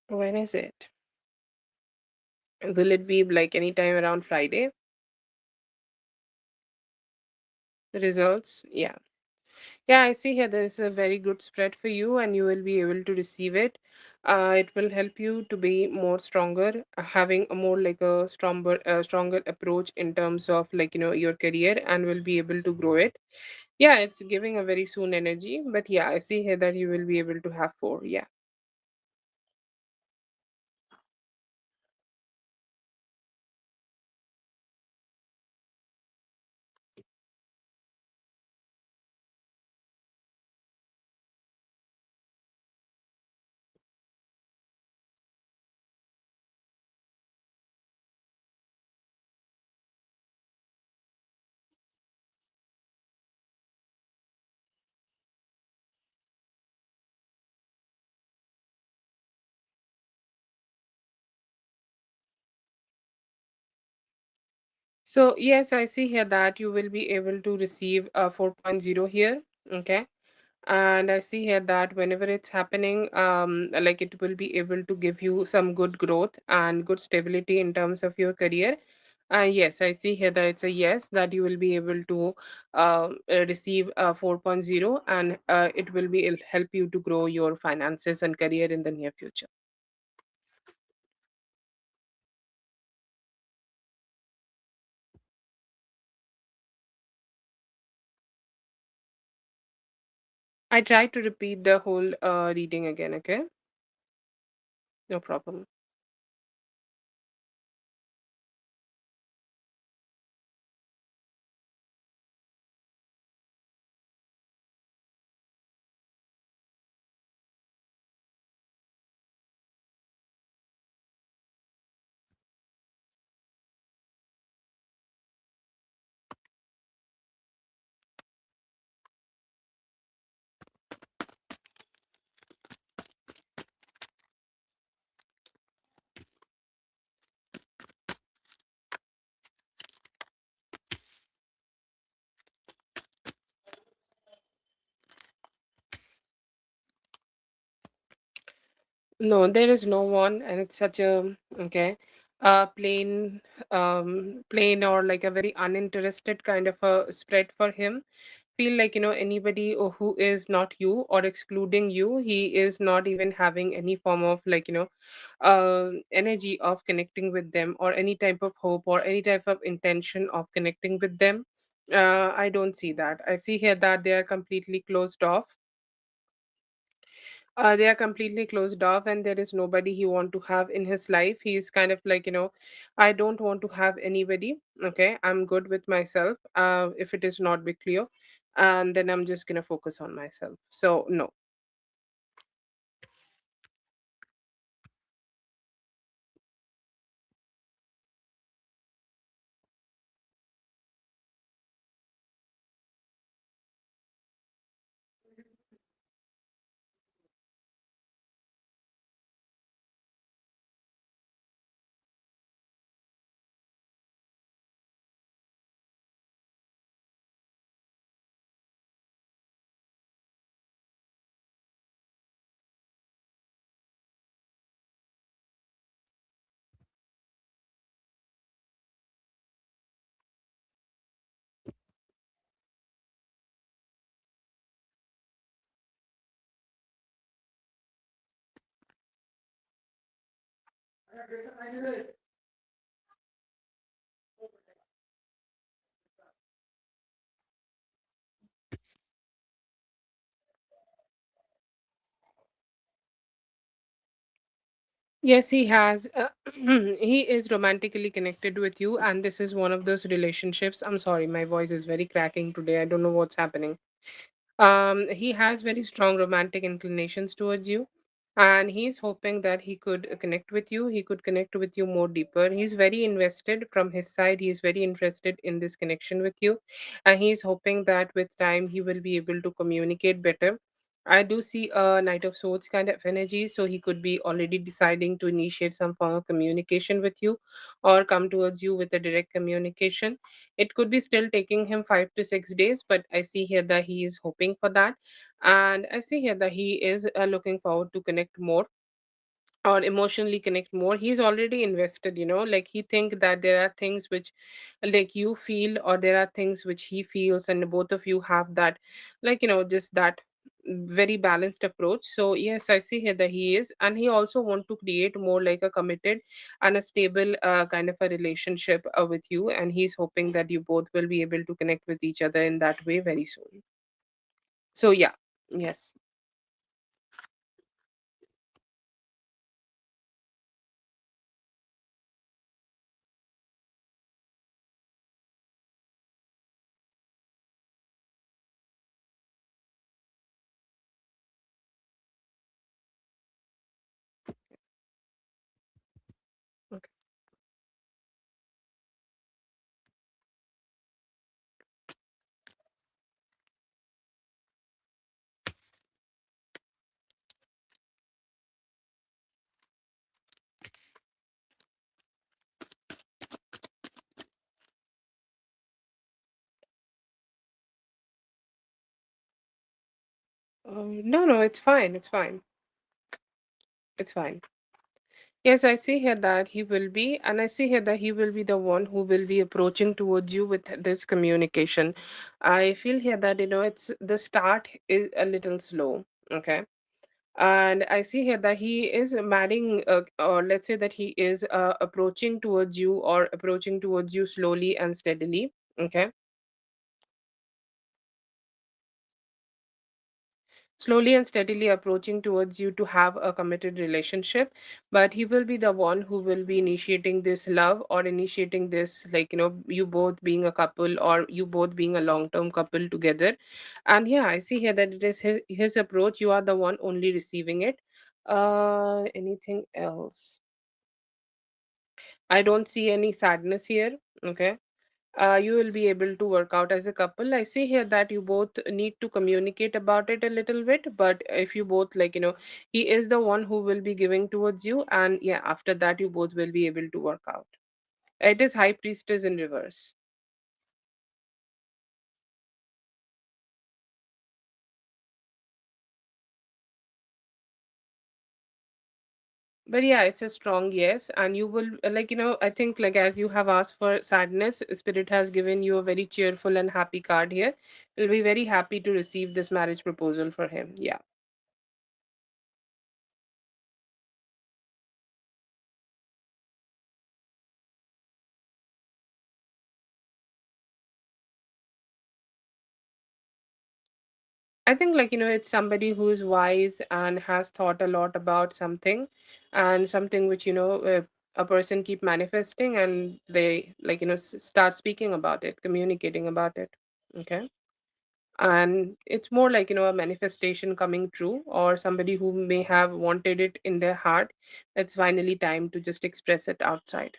When is it? Will it be like anytime around Friday? The results? Yeah. Yeah, I see here there is a very good spread for you, and you will be able to receive it. It will help you to be more stronger, having a more like a stronger approach in terms of, like, your career, and will be able to grow it. Yeah, it's giving a very soon energy, but yeah, I see here that you will be able to have four. Yeah. So yes, I see here that you will be able to receive a 4.0 here. Okay. And I see here that whenever it's happening, like it will be able to give you some good growth and good stability in terms of your career. Yes, I see here that it's a yes, that you will be able to receive a 4.0, and it will be it'll help you to grow your finances and career in the near future. I try to repeat the whole reading again, okay? No problem. No, there is no one, and it's such a okay, plain, plain or like a very uninterested kind of a spread for him. Feel like anybody who is not you or excluding you, he is not even having any form of like energy of connecting with them, or any type of hope or any type of intention of connecting with them. I don't see that. I see here that they are completely closed off. They are completely closed off, and there is nobody he want to have in his life. He's kind of like, I don't want to have anybody. Okay, I'm good with myself. If it is not be clear, and then I'm just gonna focus on myself. So no. Yes, he has. He is romantically connected with you, and this is one of those relationships. I'm sorry, my voice is very cracking today. I don't know what's happening. He has very strong romantic inclinations towards you, and he's hoping that he could connect with you. He could connect with you more deeper. He's very invested from his side. He's very interested in this connection with you, and he's hoping that with time he will be able to communicate better. I do see a Knight of Swords kind of energy, so he could be already deciding to initiate some form of communication with you, or come towards you with a direct communication. It could be still taking him 5 to 6 days, but I see here that he is hoping for that. And I see here that he is looking forward to connect more, or emotionally connect more. He's already invested, like he think that there are things which like you feel, or there are things which he feels, and both of you have that, like just that very balanced approach. So yes, I see here that he is, and he also want to create more like a committed and a stable kind of a relationship with you, and he's hoping that you both will be able to connect with each other in that way very soon. So yeah. Yes. Okay. No, no, it's fine. It's fine. It's fine. Yes, I see here that he will be, and I see here that he will be the one who will be approaching towards you with this communication. I feel here that, it's the start is a little slow. Okay. And I see here that he is marrying, or let's say that he is approaching towards you, or approaching towards you slowly and steadily. Okay. Slowly and steadily approaching towards you to have a committed relationship, but he will be the one who will be initiating this love, or initiating this, like, you both being a couple, or you both being a long term couple together. And yeah, I see here that it is his approach. You are the one only receiving it. Anything else? I don't see any sadness here. Okay. You will be able to work out as a couple. I see here that you both need to communicate about it a little bit, but if you both, like, he is the one who will be giving towards you, and yeah, after that, you both will be able to work out. It is High Priestess in reverse. But yeah, it's a strong yes, and you will, like, I think, like, as you have asked for sadness, Spirit has given you a very cheerful and happy card here. You'll be very happy to receive this marriage proposal for him. Yeah. I think, like, it's somebody who is wise and has thought a lot about something, and something which, a person keep manifesting, and they, like, start speaking about it, communicating about it. Okay. And it's more like, a manifestation coming true, or somebody who may have wanted it in their heart. It's finally time to just express it outside.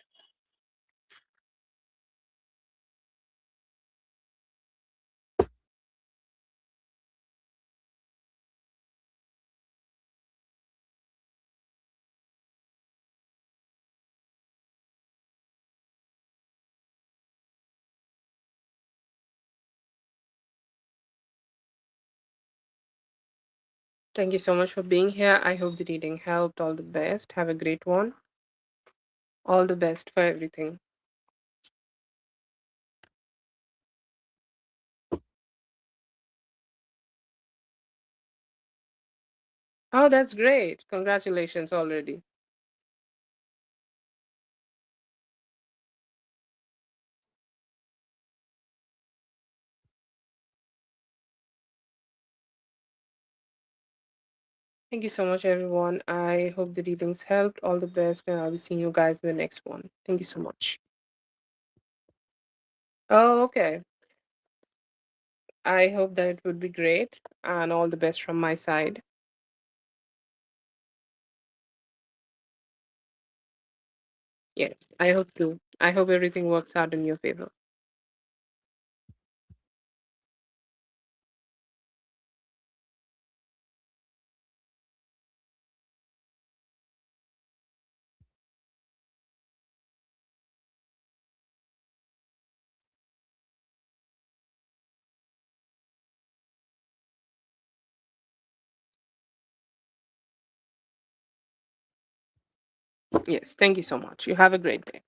Thank you so much for being here. I hope the reading helped. All the best. Have a great one. All the best for everything. Oh, that's great. Congratulations already. Thank you so much, everyone. I hope the readings helped. All the best, and I'll be seeing you guys in the next one. Thank you so much. Oh, okay. I hope that it would be great, and all the best from my side. Yes, I hope too. I hope everything works out in your favor. Yes, thank you so much. You have a great day.